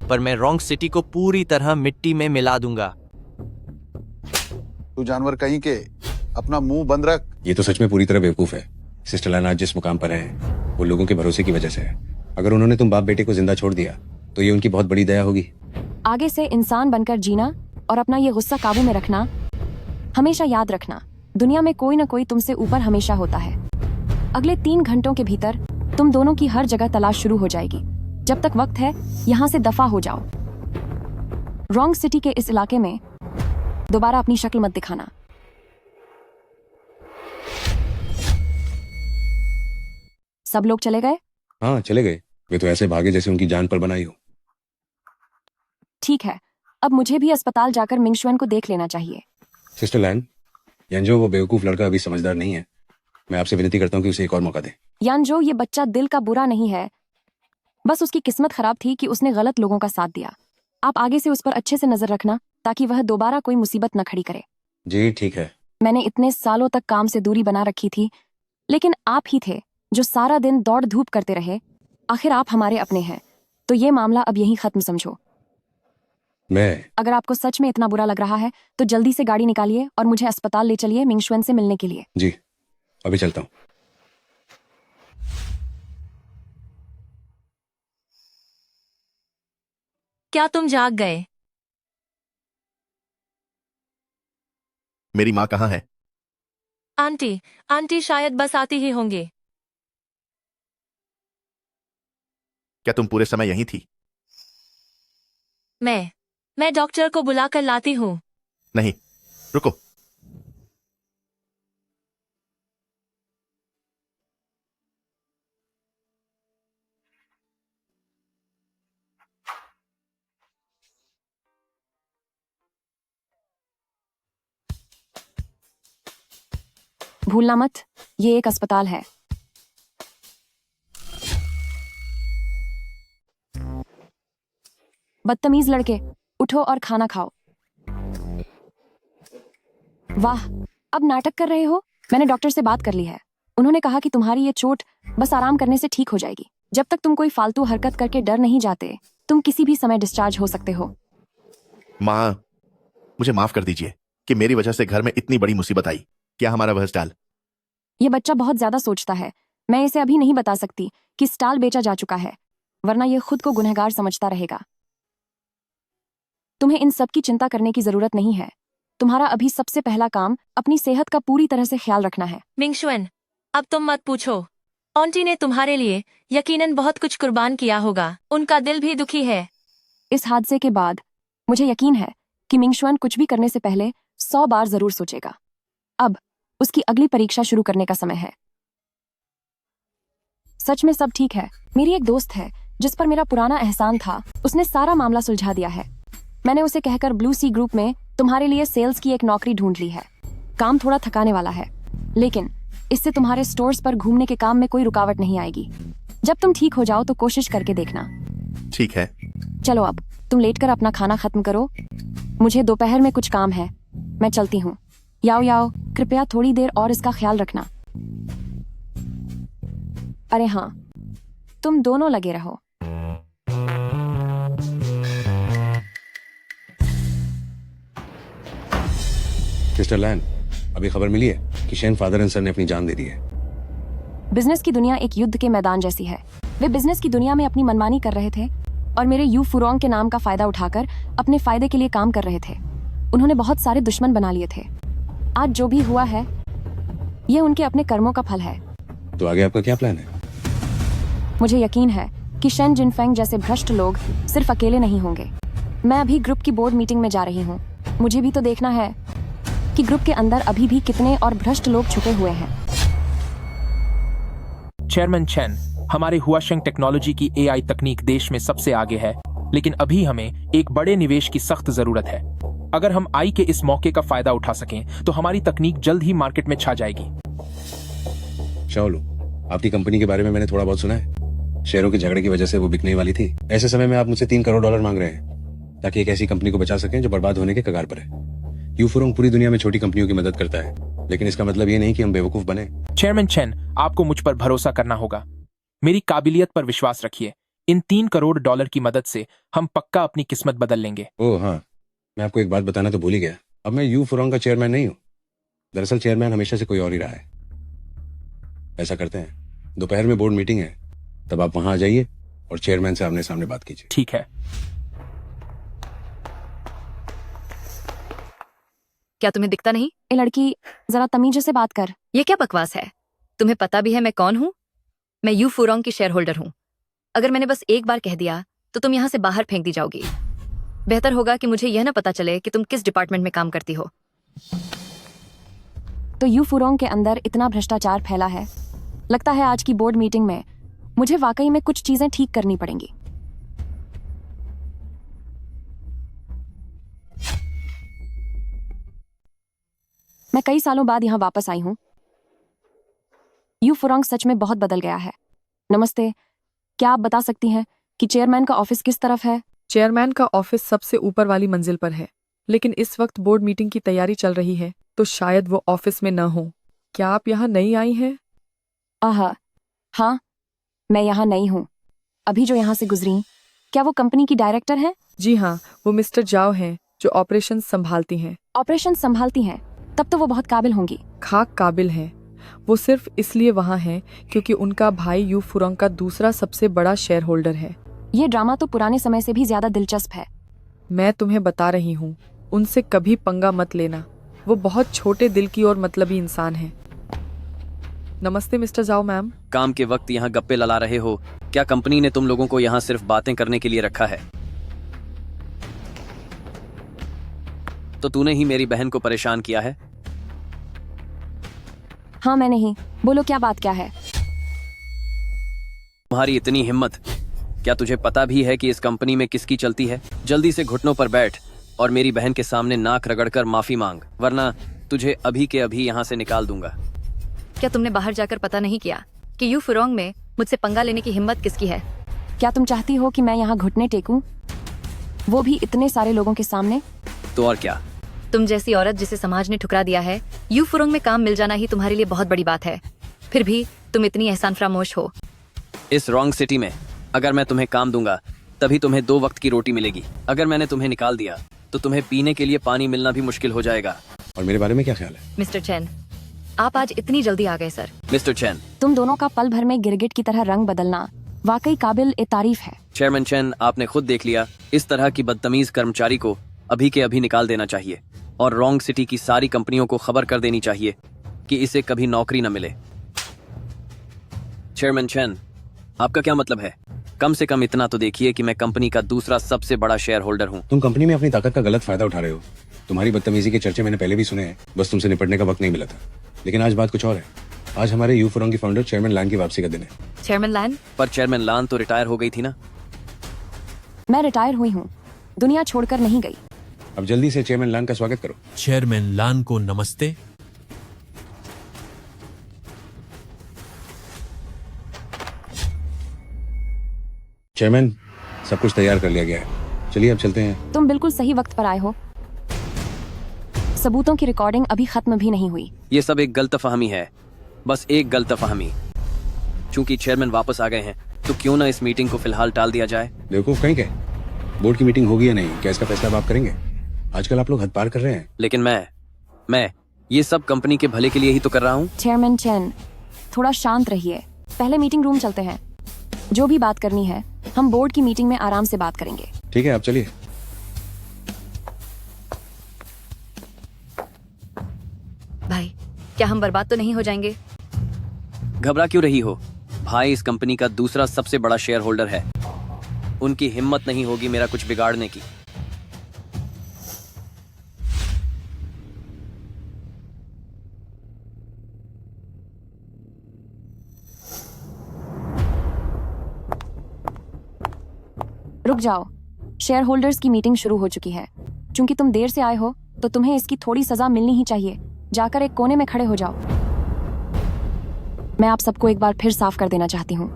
पर मैं रॉन्ग सिटी को पूरी तरह मिट्टी में मिला दूंगा। तू जानवर कहीं के, अपना मुंह बंद रख। ये तो सच में पूरी तरह बेवकूफ है। सिस्टर लान आज जिस मुकाम पर है वो लोगों के भरोसे की वजह से है। अगर उन्होंने तुम बाप बेटे को जिंदा छोड़ दिया तो ये उनकी बहुत बड़ी दया होगी। आगे से इंसान बनकर जीना और अपना ये गुस्सा काबू में रखना। हमेशा याद रखना, दुनिया में कोई न कोई तुमसे ऊपर हमेशा होता है। अगले 3 घंटों के भीतर तुम दोनों की हर जगह तलाश शुरू हो जाएगी। जब तक वक्त है, यहाँ से दफा हो जाओ। रॉन्ग सिटी के इस इलाके में दोबारा अपनी शक्ल मत दिखाना। सब लोग चले गए? हाँ, चले गए। वे तो ऐसे भागे जैसे उनकी जान पर बनाई हो। ठीक है, अब मुझे भी अस्पताल जाकर मिंगशुएन को देख लेना चाहिए। सिस्टर लैन, यंजो वो बेवकूफ लड़का अभी समझदार नहीं है। मैं आपसे विनती करता हूँ कि उसे एक और मौका दें। यानजो, ये बच्चा दिल का बुरा नहीं है, बस उसकी किस्मत खराब थी कि उसने गलत लोगों का साथ दिया। आप आगे से उस पर अच्छे से नजर रखना ताकि वह दोबारा कोई मुसीबत न खड़ी करे। जी ठीक है। मैंने इतने सालों तक काम से दूरी बना रखी थी, लेकिन आप ही थे जो सारा दिन दौड़ धूप करते रहे। आखिर आप हमारे अपने हैं, तो ये मामला अब यहीं खत्म समझो। अगर आपको सच में इतना बुरा लग रहा है तो जल्दी से गाड़ी निकालिए और मुझे अस्पताल ले चलिए मिंगशुएन से मिलने के लिए। जी अभी चलता हूँ। क्या तुम जाग गए? मेरी माँ कहाँ है? आंटी, आंटी शायद बस आती ही होंगे। क्या तुम पूरे समय यहीं थी? मैं डॉक्टर को बुलाकर लाती हूँ। नहीं, रुको। भूलना मत, ये एक अस्पताल है। बदतमीज लड़के, उठो और खाना खाओ। वाह, अब नाटक कर रहे हो? मैंने डॉक्टर से बात कर ली है। उन्होंने कहा कि तुम्हारी ये चोट बस आराम करने से ठीक हो जाएगी। जब तक तुम कोई फालतू हरकत करके डर नहीं जाते, तुम किसी भी समय डिस्चार्ज हो सकते हो। माँ, मुझे माफ कर दीजिए कि मेरी वजह से घर में इतनी बड़ी मुसीबत आई। क्या हमारा वह स्टॉल? ये बच्चा बहुत ज्यादा सोचता है। मैं इसे अभी नहीं बता सकती कि स्टॉल बेचा जा चुका है, वरना ये खुद को गुनहगार समझता रहेगा। तुम्हें इन सब की चिंता करने की जरूरत नहीं है। तुम्हारा अभी सबसे पहला काम अपनी सेहत का पूरी तरह से ख्याल रखना है। मिंगशुएन, अब तुम मत पूछो। आंटी ने तुम्हारे लिए यकीनन बहुत कुछ कुर्बान किया होगा। उनका दिल भी दुखी है। इस हादसे के बाद मुझे यकीन है कि मिंगशुएन कुछ भी करने से पहले 100 बार जरूर सोचेगा। अब उसकी अगली परीक्षा शुरू करने का समय है। सच में सब ठीक है। मेरी एक दोस्त है जिस पर मेरा पुराना एहसान था, उसने सारा मामला सुलझा दिया है। मैंने उसे कहकर ब्लू सी ग्रुप में तुम्हारे लिए सेल्स की एक नौकरी ढूंढ ली है। काम थोड़ा थकाने वाला है, लेकिन इससे तुम्हारे स्टोर्स पर घूमने के काम में कोई रुकावट नहीं आएगी। जब तुम ठीक हो जाओ तो कोशिश करके देखना। ठीक है। चलो अब तुम लेटकर अपना खाना खत्म करो। मुझे दोपहर में कुछ काम है, मैं चलती हूँ। याओ याओ, कृपया थोड़ी देर और इसका ख्याल रखना। अरे हाँ, तुम दोनों लगे रहो। सिस्टर लैन, अभी खबर मिली है कि शेन फादर एंड सन ने अपनी जान दे दी है। बिजनेस की दुनिया एक युद्ध के मैदान जैसी है। वे बिजनेस की दुनिया में अपनी मनमानी कर रहे थे और मेरे यू फुरोंग के नाम का फायदा उठाकर अपने फायदे के लिए काम कर रहे थे। उन्होंने बहुत सारे दुश्मन बना लिए थे। आज जो भी हुआ है, ये उनके अपने कर्मों का फल है। तो आगे आपका क्या प्लान है? मुझे यकीन है कि शेन जिनफेंग जैसे भ्रष्ट लोग सिर्फ अकेले नहीं होंगे। मैं अभी ग्रुप की बोर्ड मीटिंग में जा रही हूँ। मुझे भी तो देखना है कि ग्रुप के अंदर अभी भी कितने और भ्रष्ट लोग छुपे हुए हैं। चेयरमैन चेन, हमारे हुआशेंग टेक्नोलॉजी की एआई तकनीक देश में सबसे आगे है, लेकिन अभी हमें एक बड़े निवेश की सख्त जरूरत है। अगर हम आई के इस मौके का फायदा उठा सकें तो हमारी तकनीक जल्द ही मार्केट में छा जाएगी। शाओलू, आपकी कंपनी के बारे में मैंने थोड़ा बहुत सुना है। शेयरों के झगड़े की वजह से वो बिकने वाली थी। ऐसे समय में आप मुझसे $3 करोड़ मांग रहे हैं ताकि एक ऐसी कंपनी को बचा सकें जो बर्बाद होने के कगार पर है। यू फुरोंग पूरी दुनिया में छोटी कंपनियों की मदद करता है, लेकिन इसका मतलब ये नहीं कि हम बेवकूफ बने। चेयरमैन चेन, आपको मुझ पर भरोसा करना होगा। मेरी काबिलियत पर विश्वास रखिए। इन $3 करोड़ की मदद से हम पक्का अपनी किस्मत बदल लेंगे। ओह हाँ, मैं आपको एक बात बताना तो भूल ही गया। अब मैं यू फुरोंग का चेयरमैन नहीं हूँ। दरअसल चेयरमैन हमेशा से कोई और ही रहा है। ऐसा करते हैं, दोपहर में बोर्ड मीटिंग है, तब आप वहां आ जाइए और चेयरमैन से आमने सामने बात कीजिए। ठीक है। क्या तुम्हें दिखता नहीं? ए लड़की, जरा तमीज से बात कर। ये क्या बकवास है? तुम्हें पता भी है मैं कौन हूँ? मैं यू फुरोंग की शेयर होल्डर हूँ। अगर मैंने बस एक बार कह दिया तो तुम यहाँ से बाहर फेंक दी जाओगी। बेहतर होगा कि मुझे यह ना पता चले कि तुम किस डिपार्टमेंट में काम करती हो। तो यू फुरोंग के अंदर इतना भ्रष्टाचार फैला है। लगता है आज की बोर्ड मीटिंग में मुझे वाकई में कुछ चीजें ठीक करनी पड़ेंगी। मैं कई सालों बाद यहाँ वापस आई हूँ। यू फुरोंग सच में बहुत बदल गया है। नमस्ते, क्या आप बता सकती हैं कि चेयरमैन का ऑफिस किस तरफ है? चेयरमैन का ऑफिस सबसे ऊपर वाली मंजिल पर है, लेकिन इस वक्त बोर्ड मीटिंग की तैयारी चल रही है, तो शायद वो ऑफिस में न हो। क्या आप यहाँ नई आई हैं? हाँ, मैं यहाँ नई हूँ, अभी जो यहाँ से गुजरी। क्या वो कंपनी की डायरेक्टर हैं? जी हाँ, वो मिस्टर जाओ हैं जो ऑपरेशन संभालती हैं। ऑपरेशन संभालती हैं? तब तो वो बहुत काबिल होंगी। खाक काबिल हैं। वो सिर्फ इसलिए वहाँ हैं क्योंकि उनका भाई यू फुरोंग का दूसरा सबसे बड़ा शेयर होल्डर है। ये ड्रामा तो पुराने समय से भी ज्यादा दिलचस्प है। मैं तुम्हें बता रही हूँ, उनसे कभी पंगा मत लेना। वो बहुत छोटे दिल की और मतलबी इंसान है। नमस्ते मिस्टर जाओ मैम। काम के वक्त यहाँ गप्पे लड़ा रहे हो? क्या कंपनी ने तुम लोगों को यहाँ सिर्फ बातें करने के लिए रखा है? तो तूने ही मेरी बहन को परेशान किया है? हाँ, मैं नहीं। बोलो, क्या बात क्या है? तुम्हारी इतनी हिम्मत! क्या तुझे पता भी है कि इस कंपनी में किसकी चलती है? जल्दी से घुटनों पर बैठ और मेरी बहन के सामने नाक रगड़कर माफी मांग, वरना तुझे अभी के अभी यहाँ से निकाल दूंगा। क्या तुमने बाहर जाकर पता नहीं किया कि यू फुरोंग में मुझसे पंगा लेने की हिम्मत किसकी है? क्या तुम चाहती हो कि मैं यहाँ घुटने टेकूं, वो भी इतने सारे लोगों के सामने? तो और क्या? तुम जैसी औरत जिसे समाज ने ठुकरा दिया है, यू फुरोंग में काम मिल जाना ही तुम्हारे लिए बहुत बड़ी बात है। फिर भी तुम इतनी एहसान फरामोश हो। इस रॉन्ग सिटी में अगर मैं तुम्हें काम दूंगा तभी तुम्हें 2 वक्त की रोटी मिलेगी। अगर मैंने तुम्हें निकाल दिया तो तुम्हें पीने के लिए पानी मिलना भी मुश्किल हो जाएगा। और मेरे बारे में क्या ख्याल है? मिस्टर चैन, आप आज इतनी जल्दी आ गए सर। मिस्टर चैन, तुम दोनों का पल भर में गिरगिट की तरह रंग बदलना वाकई काबिल ए तारीफ है। चेयरमैन चैन, आपने खुद देख लिया, इस तरह की बदतमीज कर्मचारी को अभी के अभी निकाल देना चाहिए और रॉन्ग सिटी की सारी कंपनियों को खबर कर देनी चाहिए कि इसे कभी नौकरी न मिले। चेयरमैन चैन, आपका क्या मतलब है? कम से कम इतना तो देखिए कि मैं कंपनी का दूसरा सबसे बड़ा शेयर होल्डर हूँ। तुम कंपनी में अपनी ताकत का गलत फायदा उठा रहे हो। तुम्हारी बदतमीजी के चर्चे मैंने पहले भी सुने हैं, बस तुमसे निपटने का वक्त नहीं मिला था। लेकिन आज बात कुछ और है। आज हमारे यू फुरोंग की फाउंडर चेयरमैन लान की वापसी का दिन है। चेयरमैन लान? पर चेयरमैन लान तो रिटायर हो गई थी ना? मैं रिटायर हुई हूँ, दुनिया छोड़कर नहीं गई। अब जल्दी से चेयरमैन लान का स्वागत करो। चेयरमैन लान को नमस्ते। चेयरमैन, सब कुछ तैयार कर लिया गया है, चलिए अब चलते हैं। तुम बिल्कुल सही वक्त पर आए हो। सबूतों की रिकॉर्डिंग अभी खत्म भी नहीं हुई। ये सब एक गलतफहमी है, बस एक गलतफहमी। चूंकि चेयरमैन वापस आ गए हैं तो क्यों ना इस मीटिंग को फिलहाल टाल दिया जाए। देखो कहीं क्या बोर्ड की मीटिंग होगी या नहीं, क्या इसका फैसला अब आप करेंगे? आजकल आप लोग हद पार कर रहे हैं। लेकिन मैं ये सब कंपनी के भले के लिए ही तो कर रहा हूँ। चेयरमैन चैन, थोड़ा शांत रहिए। पहले मीटिंग रूम चलते हैं। जो भी बात करनी है हम बोर्ड की मीटिंग में आराम से बात करेंगे। ठीक है, आप चलिए। भाई, क्या हम बर्बाद तो नहीं हो जाएंगे? घबरा क्यों रही हो? भाई इस कंपनी का दूसरा सबसे बड़ा शेयर होल्डर है, उनकी हिम्मत नहीं होगी मेरा कुछ बिगाड़ने की। रुक जाओ, शेयर होल्डर्स की मीटिंग शुरू हो चुकी है। चूंकि तुम देर से आए हो तो तुम्हें इसकी थोड़ी सजा मिलनी ही चाहिए। जाकर एक कोने में खड़े हो जाओ। मैं आप सबको एक बार फिर साफ कर देना चाहती हूँ,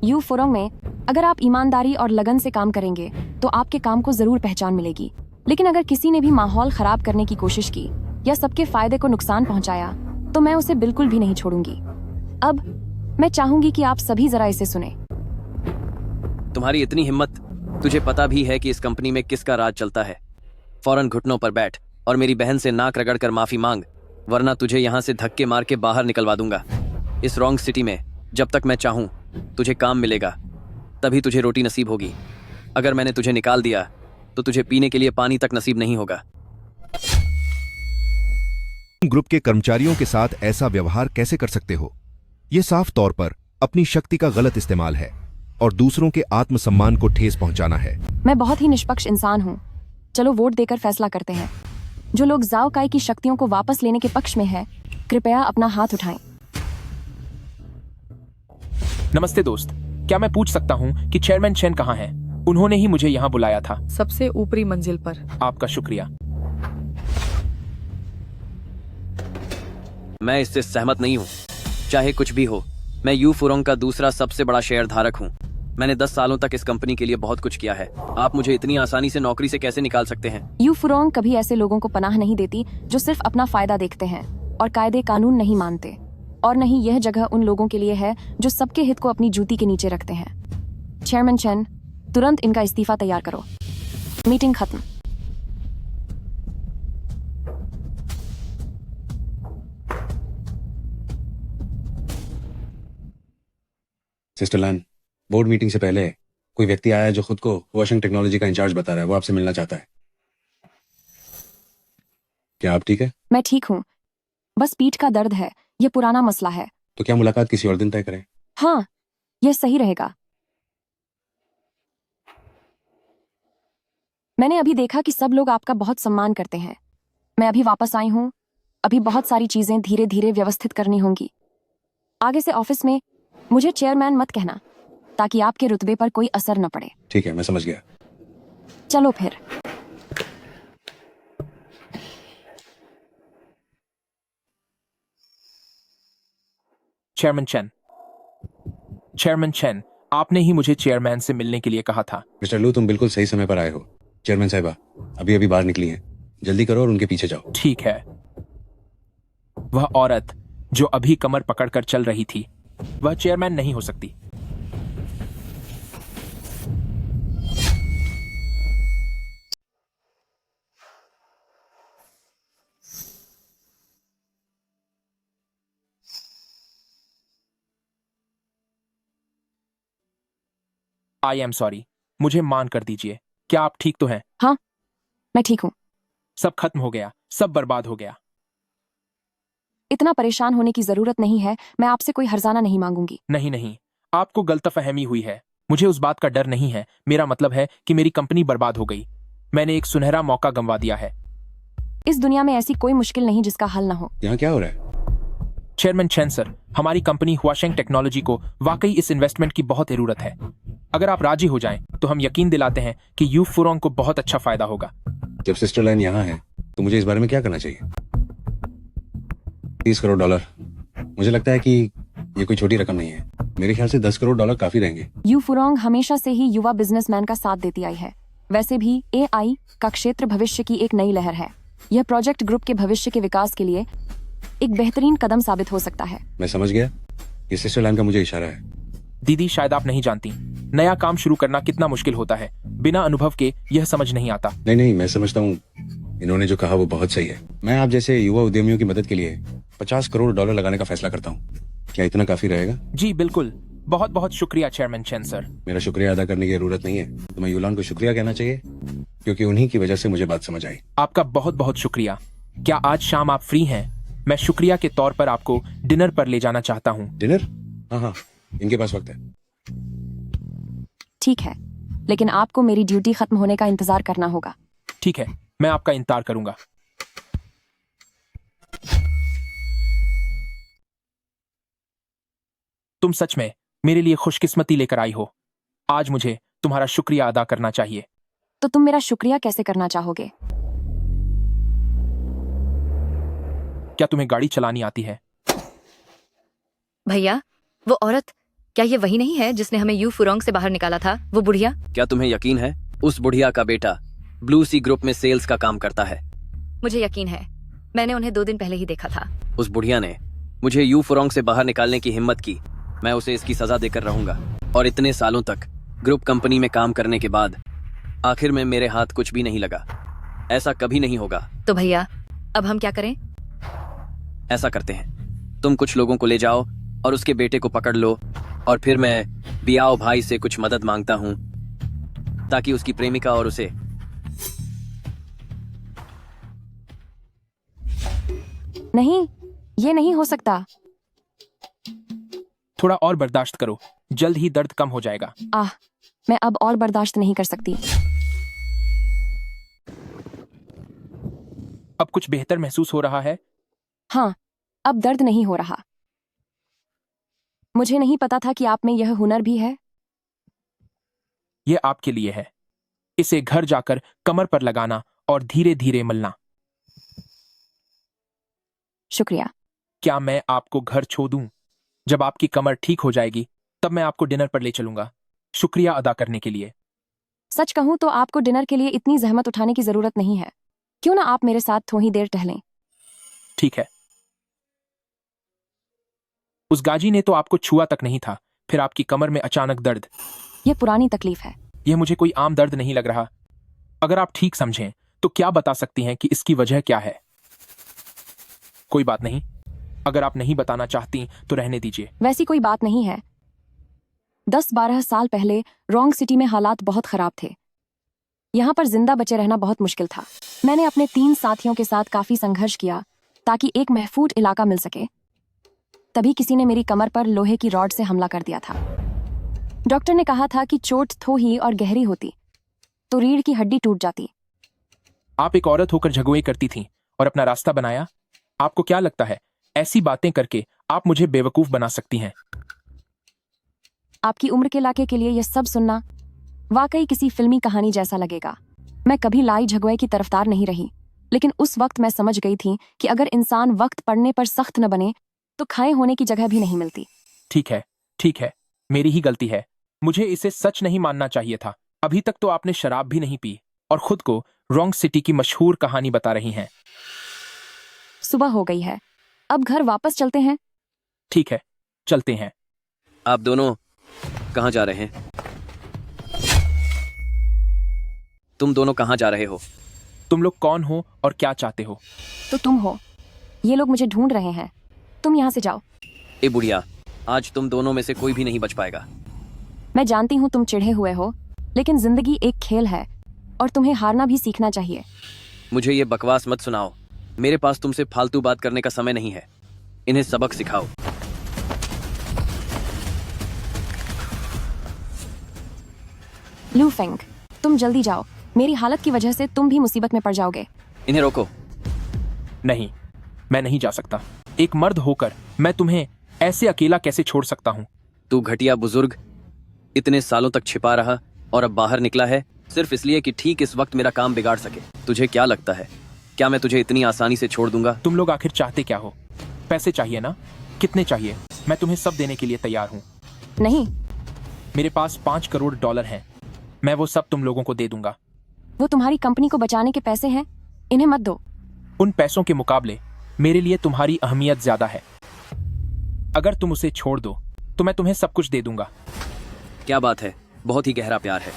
यू फुरोंग में अगर आप ईमानदारी और लगन से काम करेंगे तो आपके काम को जरूर पहचान मिलेगी। लेकिन अगर किसी ने भी माहौल खराब करने की कोशिश की या सबके फायदे को नुकसान पहुंचाया तो मैं उसे बिल्कुल भी नहीं छोड़ूंगी। अब मैं चाहूंगी कि आप सभी जरा इसे सुने। तुम्हारी इतनी हिम्मत, तुझे पता भी है कि इस कंपनी में किसका राज चलता है। फौरन घुटनों पर बैठ और मेरी बहन से नाक रगड़कर माफी मांग, वरना तुझे यहाँ से धक्के मार के बाहर निकलवा दूंगा। इस रॉन्ग सिटी में जब तक मैं चाहूँ तुझे काम मिलेगा, तभी तुझे रोटी नसीब होगी। अगर मैंने तुझे निकाल दिया तो तुझे पीने के लिए पानी तक नसीब नहीं होगा। ग्रुप के कर्मचारियों के साथ ऐसा व्यवहार कैसे कर सकते हो? ये साफ तौर पर अपनी शक्ति का गलत इस्तेमाल है और दूसरों के आत्मसम्मान को ठेस पहुंचाना है। मैं बहुत ही निष्पक्ष इंसान हूँ। चलो वोट देकर फैसला करते हैं। जो लोग जाओ काई की शक्तियों को वापस लेने के पक्ष में है, कृपया अपना हाथ उठाएं। नमस्ते दोस्त, क्या मैं पूछ सकता हूँ कि चेयरमैन चेन कहाँ है? उन्होंने ही मुझे यहाँ बुलाया था। सबसे ऊपरी मंजिल पर। आपका शुक्रिया। मैं इससे सहमत नहीं हूँ। चाहे कुछ भी हो, मैं यू फुरोंग का दूसरा सबसे बड़ा शेयर धारक हूँ। मैंने 10 सालों तक इस कंपनी के लिए बहुत कुछ किया है। आप मुझे इतनी आसानी से नौकरी से कैसे निकाल सकते हैं? यू फुरोंग कभी ऐसे लोगों को पनाह नहीं देती जो सिर्फ अपना फायदा देखते हैं और कायदे कानून नहीं मानते। और नहीं, यह जगह उन लोगों के लिए है जो सबके हित को अपनी जूती के नीचे रखते हैं। चेयरमैन चेन, तुरंत इनका इस्तीफा तैयार करो। मीटिंग खत्म। सिस्टर लैन, बोर्ड मीटिंग से पहले कोई व्यक्ति आया है जो खुद को हुआशेंग टेक्नोलॉजी का इंचार्ज बता रहा है। वो आपसे मिलना चाहता है। क्या आप ठीक है? मैं ठीक हूँ, बस पीठ का दर्द है। यह पुराना मसला है। तो क्या मुलाकात किसी और दिन तय करें? हाँ, यह सही रहेगा। मैंने अभी देखा कि सब लोग आपका बहुत सम्मान करते हैं। मैं अभी वापस आई हूँ। अभी बहुत सारी चीजें धीरे धीरे व्यवस्थित करनी होंगी। आगे से ऑफिस में मुझे चेयरमैन मत कहना, ताकि आपके रुतबे पर कोई असर न पड़े। ठीक है, मैं समझ गया। चलो फिर। चेयरमैन चेन, आपने ही मुझे चेयरमैन से मिलने के लिए कहा था। मिस्टर लू, तुम बिल्कुल सही समय पर आए हो। चेयरमैन साहिबा अभी अभी बाहर निकली हैं। जल्दी करो और उनके पीछे जाओ। ठीक है। वह औरत जो अभी कमर पकड़कर चल रही थी, वह चेयरमैन नहीं हो सकती। आई एम सॉरी, मुझे मान कर दीजिए। क्या आप ठीक तो हैं? हाँ, मैं ठीक हूँ। सब खत्म हो गया, सब बर्बाद हो गया। इतना परेशान होने की जरूरत नहीं है। मैं आपसे कोई हर्जाना नहीं मांगूंगी। नहीं नहीं, आपको गलतफहमी हुई है। मुझे उस बात का डर नहीं है। मेरा मतलब है कि मेरी कंपनी बर्बाद हो गई। मैंने एक सुनहरा मौका गंवा दिया है। इस दुनिया में ऐसी कोई मुश्किल नहीं जिसका हल न हो। यहाँ क्या हो रहा है? चेयरमैन चेन सर, हमारी कंपनी हुआशेंग टेक्नोलॉजी को वाकई इस इन्वेस्टमेंट की बहुत जरूरत है। अगर आप राजी हो जाएं, तो हम यकीन दिलाते हैं कि यू फुरोंग को बहुत अच्छा फायदा होगा। जब सिस्टर लाइन यहाँ है तो मुझे इस बारे में क्या करना चाहिए? $30 करोड़। मुझे लगता है कि ये कोई छोटी रकम नहीं है। मेरे ख्याल से $10 करोड़ काफी रहेंगे। यू फुरोंग हमेशा से ही युवा बिजनेसमैन का साथ देती आई है। वैसे भी AI का क्षेत्र भविष्य की एक नई लहर है। यह प्रोजेक्ट ग्रुप के भविष्य के विकास के लिए एक बेहतरीन कदम साबित हो सकता है। मैं समझ गया। ये सिस्टर लाइन का मुझे इशारा है। दीदी, शायद आप नहीं जानती, नया काम शुरू करना कितना मुश्किल होता है। बिना अनुभव के यह समझ नहीं आता। नहीं, मैं समझता हूँ। इन्होंने जो कहा वो बहुत सही है। मैं आप जैसे युवा उद्यमियों की मदद के लिए $50 करोड़ लगाने का फैसला करता हूँ। क्या इतना काफी रहेगा? जी बिल्कुल। बहुत बहुत शुक्रिया चेयरमैन चेन सर। मेरा शुक्रिया अदा करने की जरूरत नहीं है। तुम्हें यूलान को शुक्रिया कहना चाहिए, क्योंकि उन्हीं की वजह से मुझे बात समझ आई। आपका बहुत बहुत शुक्रिया। क्या आज शाम आप फ्री हैं? मैं शुक्रिया के तौर पर आपको डिनर पर ले जाना चाहता हूँ। डिनर? हाँ, इनके पास वक्त है। ठीक है, लेकिन आपको मेरी ड्यूटी खत्म होने का इंतजार करना होगा। ठीक है, मैं आपका इंतजार करूंगा। तुम सच में मेरे लिए खुशकिस्मती लेकर आई हो। आज मुझे तुम्हारा शुक्रिया अदा करना चाहिए। तो तुम मेरा शुक्रिया कैसे करना चाहोगे? क्या तुम्हें गाड़ी चलानी आती है? भैया, वो औरत, क्या ये वही नहीं है जिसने हमें यू फुरोंग से बाहर निकाला था? वो बुढ़िया? क्या तुम्हें यकीन है? उस बुढ़िया का बेटा ब्लू सी ग्रुप में सेल्स का काम करता है। मुझे यकीन है, मैंने उन्हें 2 दिन पहले ही देखा था। उस बुढ़िया ने मुझे यू फुरोंग से बाहर निकालने की हिम्मत की। मैं उसे इसकी सजा देकर रहूंगा। और इतने सालों तक ग्रुप कंपनी में काम करने के बाद आखिर में मेरे हाथ कुछ भी नहीं लगा। ऐसा कभी नहीं होगा। तो भैया, अब हम क्या करें? ऐसा करते हैं, तुम कुछ लोगों को ले जाओ और उसके बेटे को पकड़ लो, और फिर मैं बियाओ भाई से कुछ मदद मांगता हूं ताकि उसकी प्रेमिका और उसे। नहीं, ये नहीं हो सकता। थोड़ा और बर्दाश्त करो, जल्द ही दर्द कम हो जाएगा। मैं अब और बर्दाश्त नहीं कर सकती। अब कुछ बेहतर महसूस हो रहा है? हाँ, अब दर्द नहीं हो रहा। मुझे नहीं पता था कि आप में यह हुनर भी है। यह आपके लिए है। इसे घर जाकर कमर पर लगाना और धीरे धीरे मलना। शुक्रिया। क्या मैं आपको घर छोड़ दूं? जब आपकी कमर ठीक हो जाएगी तब मैं आपको डिनर पर ले चलूंगा, शुक्रिया अदा करने के लिए। सच कहूं तो आपको डिनर के लिए इतनी जहमत उठाने की जरूरत नहीं है। क्यों ना आप मेरे साथ थोड़ी देर टहलें? ठीक है। उस गाजी ने तो आपको छुआ तक नहीं था, फिर आपकी कमर में अचानक दर्द। यह पुरानी तकलीफ है। यह मुझे कोई आम दर्द नहीं लग रहा। अगर आप ठीक समझें तो क्या बता सकती हैं कि इसकी वजह क्या है? कोई बात नहीं, अगर आप नहीं बताना चाहती तो रहने दीजिए। वैसी कोई बात नहीं है। 10-12 साल पहले रॉन्ग सिटी में हालात बहुत खराब थे। यहाँ पर जिंदा बचे रहना बहुत मुश्किल था। मैंने अपने 3 साथियों के साथ काफी संघर्ष किया ताकि एक महफूज इलाका मिल सके। तभी किसी ने मेरी कमर पर लोहे की रॉड से हमला कर दिया था। डॉक्टर ने कहा था कि चोट थोड़ी और गहरी होती तो रीढ़ की हड्डी टूट जाती। आप एक औरत होकर झगुए करती थीं और अपना रास्ता बनाया। आपको क्या लगता है ऐसी बातें करके आप मुझे बेवकूफ बना सकती हैं? आपकी उम्र के लड़के के लिए यह सब सुनना वाकई किसी फिल्मी कहानी जैसा लगेगा। मैं कभी लाई झगड़े की तरफदार नहीं रही, लेकिन उस वक्त मैं समझ गई थी कि अगर इंसान वक्त पड़ने पर सख्त न बने तो खाए होने की जगह भी नहीं मिलती। ठीक है, मेरी ही गलती है। मुझे इसे सच नहीं मानना चाहिए था। अभी तक तो आपने शराब भी नहीं पी और खुद को रॉन्ग सिटी की मशहूर कहानी बता रही हैं। सुबह हो गई है, अब घर वापस चलते हैं। ठीक है, चलते हैं। आप दोनों कहाँ जा रहे हैं? तुम दोनों कहाँ जा रहे हो? तुम लोग कौन हो और क्या चाहते हो? तो तुम हो। ये लोग मुझे ढूंढ रहे हैं। तुम यहाँ से जाओ। ए बुढ़िया, आज तुम दोनों में से कोई भी नहीं बच पाएगा। मैं जानती हूँ तुम चिढ़े हुए हो, लेकिन जिंदगी एक खेल है और तुम्हें हारना भी सीखना चाहिए। मुझे ये बकवास मत सुनाओ। मेरे पास तुमसे फालतू बात करने का समय नहीं है। इन्हें सबक सिखाओ। लू फेंग, तुम जल्दी जाओ। मेरी हालत की वजह से तुम भी मुसीबत में पड़ जाओगे। इन्हें रोको। नहीं, मैं नहीं जा सकता। एक मर्द होकर मैं तुम्हें ऐसे अकेला कैसे छोड़ सकता हूँ? तू घटिया बुजुर्ग इतने सालों तक छिपा रहा और अब बाहर निकला है सिर्फ इसलिए कि ठीक इस वक्त मेरा काम बिगाड़ सके। तुझे क्या लगता है, क्या मैं तुझे इतनी आसानी से छोड़ दूंगा? तुम लोग आखिर चाहते क्या हो? पैसे चाहिए ना? कितने चाहिए? मैं तुम्हें सब देने के लिए तैयार हूँ। नहीं, मेरे पास $5 करोड़ हैं। मैं वो सब तुम लोगों को दे दूंगा। वो तुम्हारी कंपनी को बचाने के पैसे हैं, इन्हें मत दो। उन पैसों के मुकाबले मेरे लिए तुम्हारी अहमियत ज्यादा है। अगर तुम उसे छोड़ दो तो मैं तुम्हें सब कुछ दे दूंगा। क्या बात है, बहुत ही गहरा प्यार है।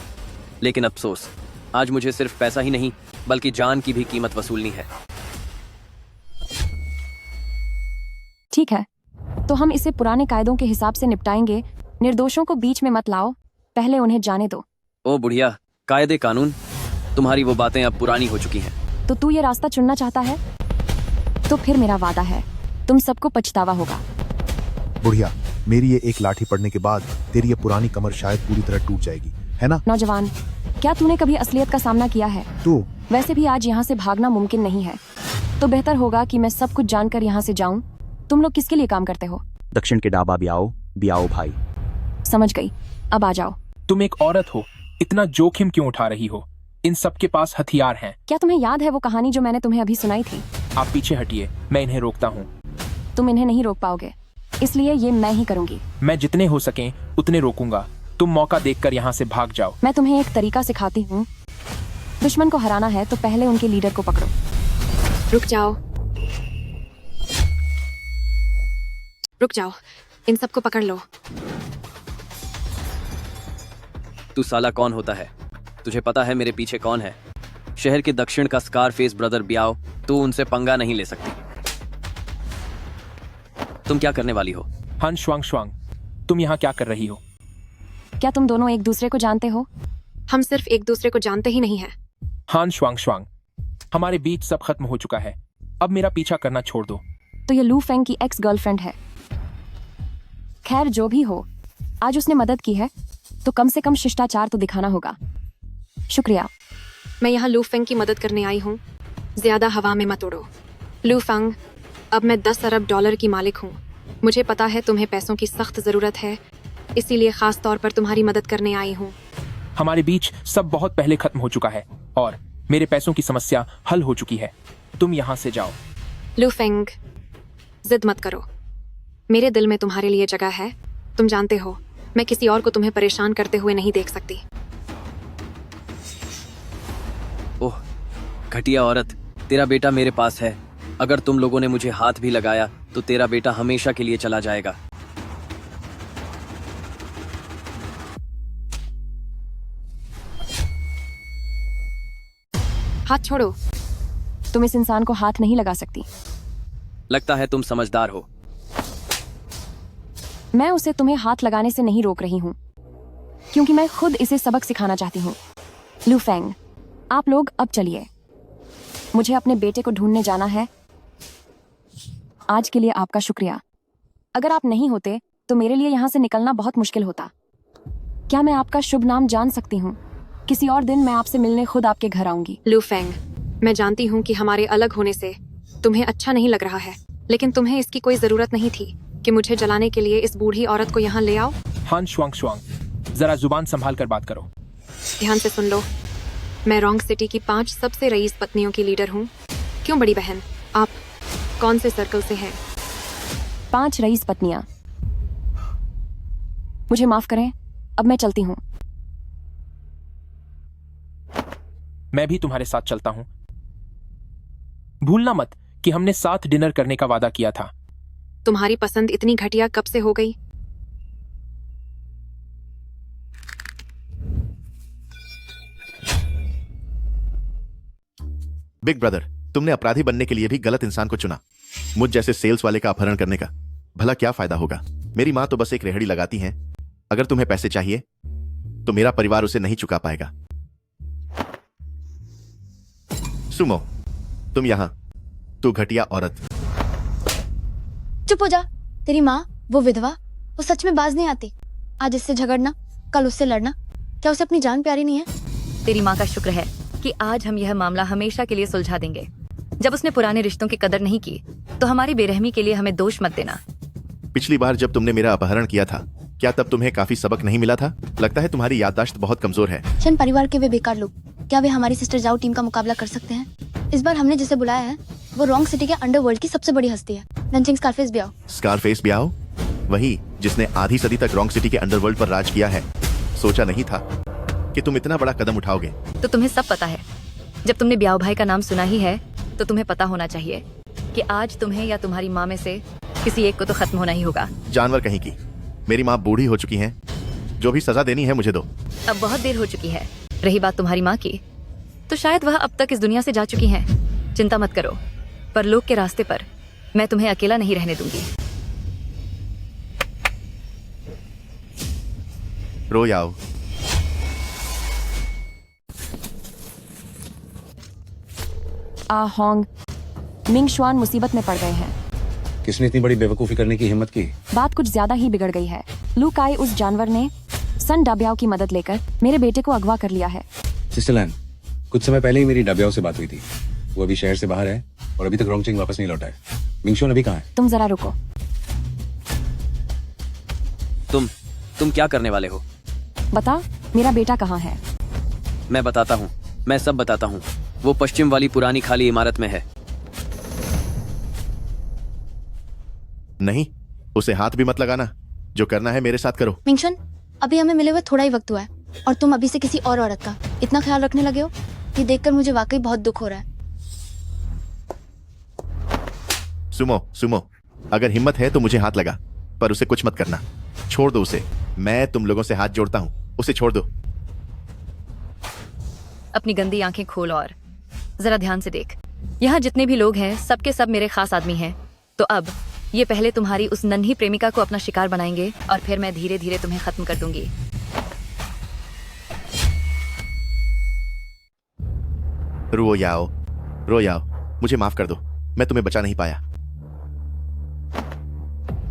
लेकिन अफसोस, आज मुझे सिर्फ पैसा ही नहीं बल्कि जान की भी कीमत वसूलनी है। ठीक है, तो हम इसे पुराने कायदों के हिसाब से निपटाएंगे। निर्दोषों को बीच में मत लाओ, पहले उन्हें जाने दो। ओ बुढ़िया, कायदे कानून, तुम्हारी वो बातें अब पुरानी हो चुकी हैं। तो तू ये रास्ता चुनना चाहता है? तो फिर मेरा वादा है, तुम सबको पछतावा होगा। बुढ़िया, मेरी ये एक लाठी पड़ने के बाद तेरी ये पुरानी कमर शायद पूरी तरह टूट जाएगी, है ना? नौजवान, क्या तूने कभी असलियत का सामना किया है? तू वैसे भी आज यहाँ से भागना मुमकिन नहीं है, तो बेहतर होगा कि मैं सब कुछ जानकर यहाँ से जाऊं। तुम लोग किसके लिए काम करते हो? दक्षिण के डाबा बियाओ भाई। समझ गई, अब आ जाओ। तुम एक औरत हो, इतना जोखिम क्यों उठा रही हो? इन सब के पास हथियार हैं। क्या तुम्हें याद है वो कहानी जो मैंने तुम्हें अभी सुनाई थी? आप पीछे हटिए, मैं इन्हें रोकता हूँ। तुम इन्हें नहीं रोक पाओगे, इसलिए ये मैं ही करूंगी। मैं जितने हो सके उतने रोकूंगा। तुम मौका देखकर यहाँ से भाग जाओ। मैं तुम्हें एक तरीका सिखाती हूँ। दुश्मन को हराना है तो पहले उनके लीडर को पकड़ो। रुक जाओ, इन सबको पकड़ लो। तू साला कौन होता है? तुझे पता है मेरे पीछे कौन है? शहर के दक्षिण का स्कारफेस ब्रदर बियाओ। तू उनसे पंगा नहीं ले सकती। तुम क्या करने वाली हो? हन श्वांग, तुम यहाँ क्या कर रही हो? क्या तुम दोनों एक दूसरे को जानते हो? हम सिर्फ एक दूसरे को जानते ही नहीं है। हान श्वांग, हमारे बीच सब खत्म हो चुका है। अब मेरा पीछा करना छोड़ दो। तो ये लू फेंग की एक्स गर्लफ्रेंड है। खैर जो भी हो, आज उसने मदद की है तो कम से कम शिष्टाचार तो दिखाना होगा। शुक्रिया। मैं यहाँ लू फेंग की मदद करने आई हूँ। ज्यादा हवा में मत उड़ो। लू फेंग, अब मैं $10 अरब की मालिक हूँ। मुझे पता है तुम्हें पैसों की सख्त जरूरत है, इसीलिए खास तौर पर तुम्हारी मदद करने आई हूँ। हमारे बीच सब बहुत पहले खत्म हो चुका है और मेरे पैसों की समस्या हल हो चुकी है। तुम यहाँ से जाओ। लू फेंग, जिद मत करो, मेरे दिल में तुम्हारे लिए जगह है। तुम जानते हो मैं किसी और को तुम्हें परेशान करते हुए नहीं देख सकती। ओह घटिया औरत, तेरा बेटा मेरे पास है। अगर तुम लोगों ने मुझे हाथ भी लगाया तो तेरा बेटा हमेशा के लिए चला जाएगा। हाथ छोड़ो, तुम इस इंसान को हाथ नहीं लगा सकती। लगता है तुम समझदार हो। मैं उसे तुम्हें हाथ लगाने से नहीं रोक रही हूँ, क्योंकि मैं खुद इसे सबक सिखाना चाहती हूँ। लू फेंग, आप लोग अब चलिए, मुझे अपने बेटे को ढूंढने जाना है। आज के लिए आपका शुक्रिया। अगर आप नहीं होते तो मेरे लिए यहाँ से निकलना बहुत मुश्किल होता। क्या मैं आपका शुभ नाम जान सकती हूँ? किसी और दिन मैं आपसे मिलने खुद आपके घर आऊंगी। लू फेंग, मैं जानती हूँ कि हमारे अलग होने से तुम्हें अच्छा नहीं लग रहा है, लेकिन तुम्हें इसकी कोई जरूरत नहीं थी कि मुझे जलाने के लिए इस बूढ़ी औरत को यहाँ ले आओ। हान शुआंग शुआंग, जरा जुबान संभाल कर बात करो। ध्यान से सुन लो, मैं रोंग सिटी की 5 सबसे रईस पत्नियों की लीडर हूँ। क्यों बड़ी बहन, आप कौन से सर्कल से हैं? 5 रईस पत्नियां। मुझे माफ करें, अब मैं चलती हूँ। मैं भी तुम्हारे साथ चलता हूं। भूलना मत कि हमने साथ डिनर करने का वादा किया था। तुम्हारी पसंद इतनी घटिया कब से हो गई? बिग ब्रदर, तुमने अपराधी बनने के लिए भी गलत इंसान को चुना। मुझ जैसे सेल्स वाले का अपहरण करने का भला क्या फायदा होगा? मेरी माँ तो बस एक रेहड़ी लगाती हैं। अगर तुम्हें पैसे चाहिए तो मेरा परिवार उसे नहीं चुका पाएगा। सुमो, तुम यहां, तू घटिया औरत। चुप हो जा। तेरी माँ, वो विधवा, वो सच में बाज नहीं आती। आज इससे झगड़ना, कल उससे लड़ना, क्या उसे अपनी जान प्यारी नहीं है? तेरी माँ का शुक्र है कि आज हम यह मामला हमेशा के लिए सुलझा देंगे। जब उसने पुराने रिश्तों की कदर नहीं की तो हमारी बेरहमी के लिए हमें दोष मत देना। पिछली बार जब तुमने मेरा अपहरण किया था, क्या तब तुम्हें काफी सबक नहीं मिला था? लगता है तुम्हारी याददाश्त बहुत कमजोर है। शन परिवार के वे बेकार लोग, क्या वे हमारी सिस्टर जाओ टीम का मुकाबला कर सकते हैं? इस बार हमने जिसे बुलाया है वो रोंग सिटी के अंडरवर्ल्ड की सबसे बड़ी हस्ती है। लंचिंग स्कारफेस ब्याओ। स्कारफेस ब्याओ? वही जिसने आधी सदी तक रोंग सिटी के अंडरवर्ल्ड पर राज किया है। सोचा नहीं था कि तुम इतना बड़ा कदम उठाओगे। तो तुम्हें सब पता है। जब तुमने ब्याओ भाई का नाम सुना ही है तो तुम्हें पता होना चाहिए कि आज तुम्हें या तुम्हारी माँ में से किसी एक को तो खत्म होना ही होगा। जानवर कहीं की, मेरी माँ बूढ़ी हो चुकी हैं। जो भी सजा देनी है मुझे दो। अब बहुत देर हो चुकी है। रही बात तुम्हारी माँ की, तो शायद वह अब तक इस दुनिया से जा चुकी हैं। चिंता मत करो, पर लोग के रास्ते पर मैं तुम्हें अकेला नहीं रहने दूंगी। रो याओ। होंग, मिंग शुआन मुसीबत में पड़ गए हैं। किसने इतनी बड़ी बेवकूफी करने की हिम्मत की? बात कुछ ज्यादा ही बिगड़ गई है। लू काई उस जानवर ने सन डाब्याओ की मदद लेकर मेरे बेटे को अगवा कर लिया है। सिस्टर लैन, कुछ समय पहले ही मेरी डाबियाओ से बात हुई थी। वो अभी शहर से बाहर है और अभी तक रोंगचिंग वापस नहीं लौटा है। मिंगशुन अभी कहाँ है? तुम जरा रुको। तुम क्या करने वाले हो? बता, मेरा बेटा कहाँ है? मैं बताता हूँ, मैं सब बताता हूँ। वो पश्चिम वाली पुरानी खाली इमारत में है। नहीं, उसे हाथ भी मत लगाना। जो करना है मेरे साथ करो। मिंगशन, अभी हमें मिले हुए थोड़ा ही वक्त हुआ है और तुम अभी से किसी और औरत का इतना ख्याल रखने लगे हो। ये देखकर मुझे वाकई बहुत दुख हो रहा है। सुमो, अगर हिम्मत है तो मुझे हाथ लगा, पर उसे कुछ मत करना। छोड़ दो उसे। मैं तुम लोगों से हाथ जोड़ता हूँ, उसे छोड़ दो। अपनी गंदी आंखें खोल और जरा ध्यान से देख। यहाँ जितने भी लोग हैं सबके सब मेरे खास आदमी हैं। तो अब ये पहले तुम्हारी उस नन्ही प्रेमिका को अपना शिकार बनाएंगे और फिर मैं धीरे धीरे तुम्हें खत्म कर दूंगी। रो याओ, मुझे माफ कर दो, मैं तुम्हें बचा नहीं पाया।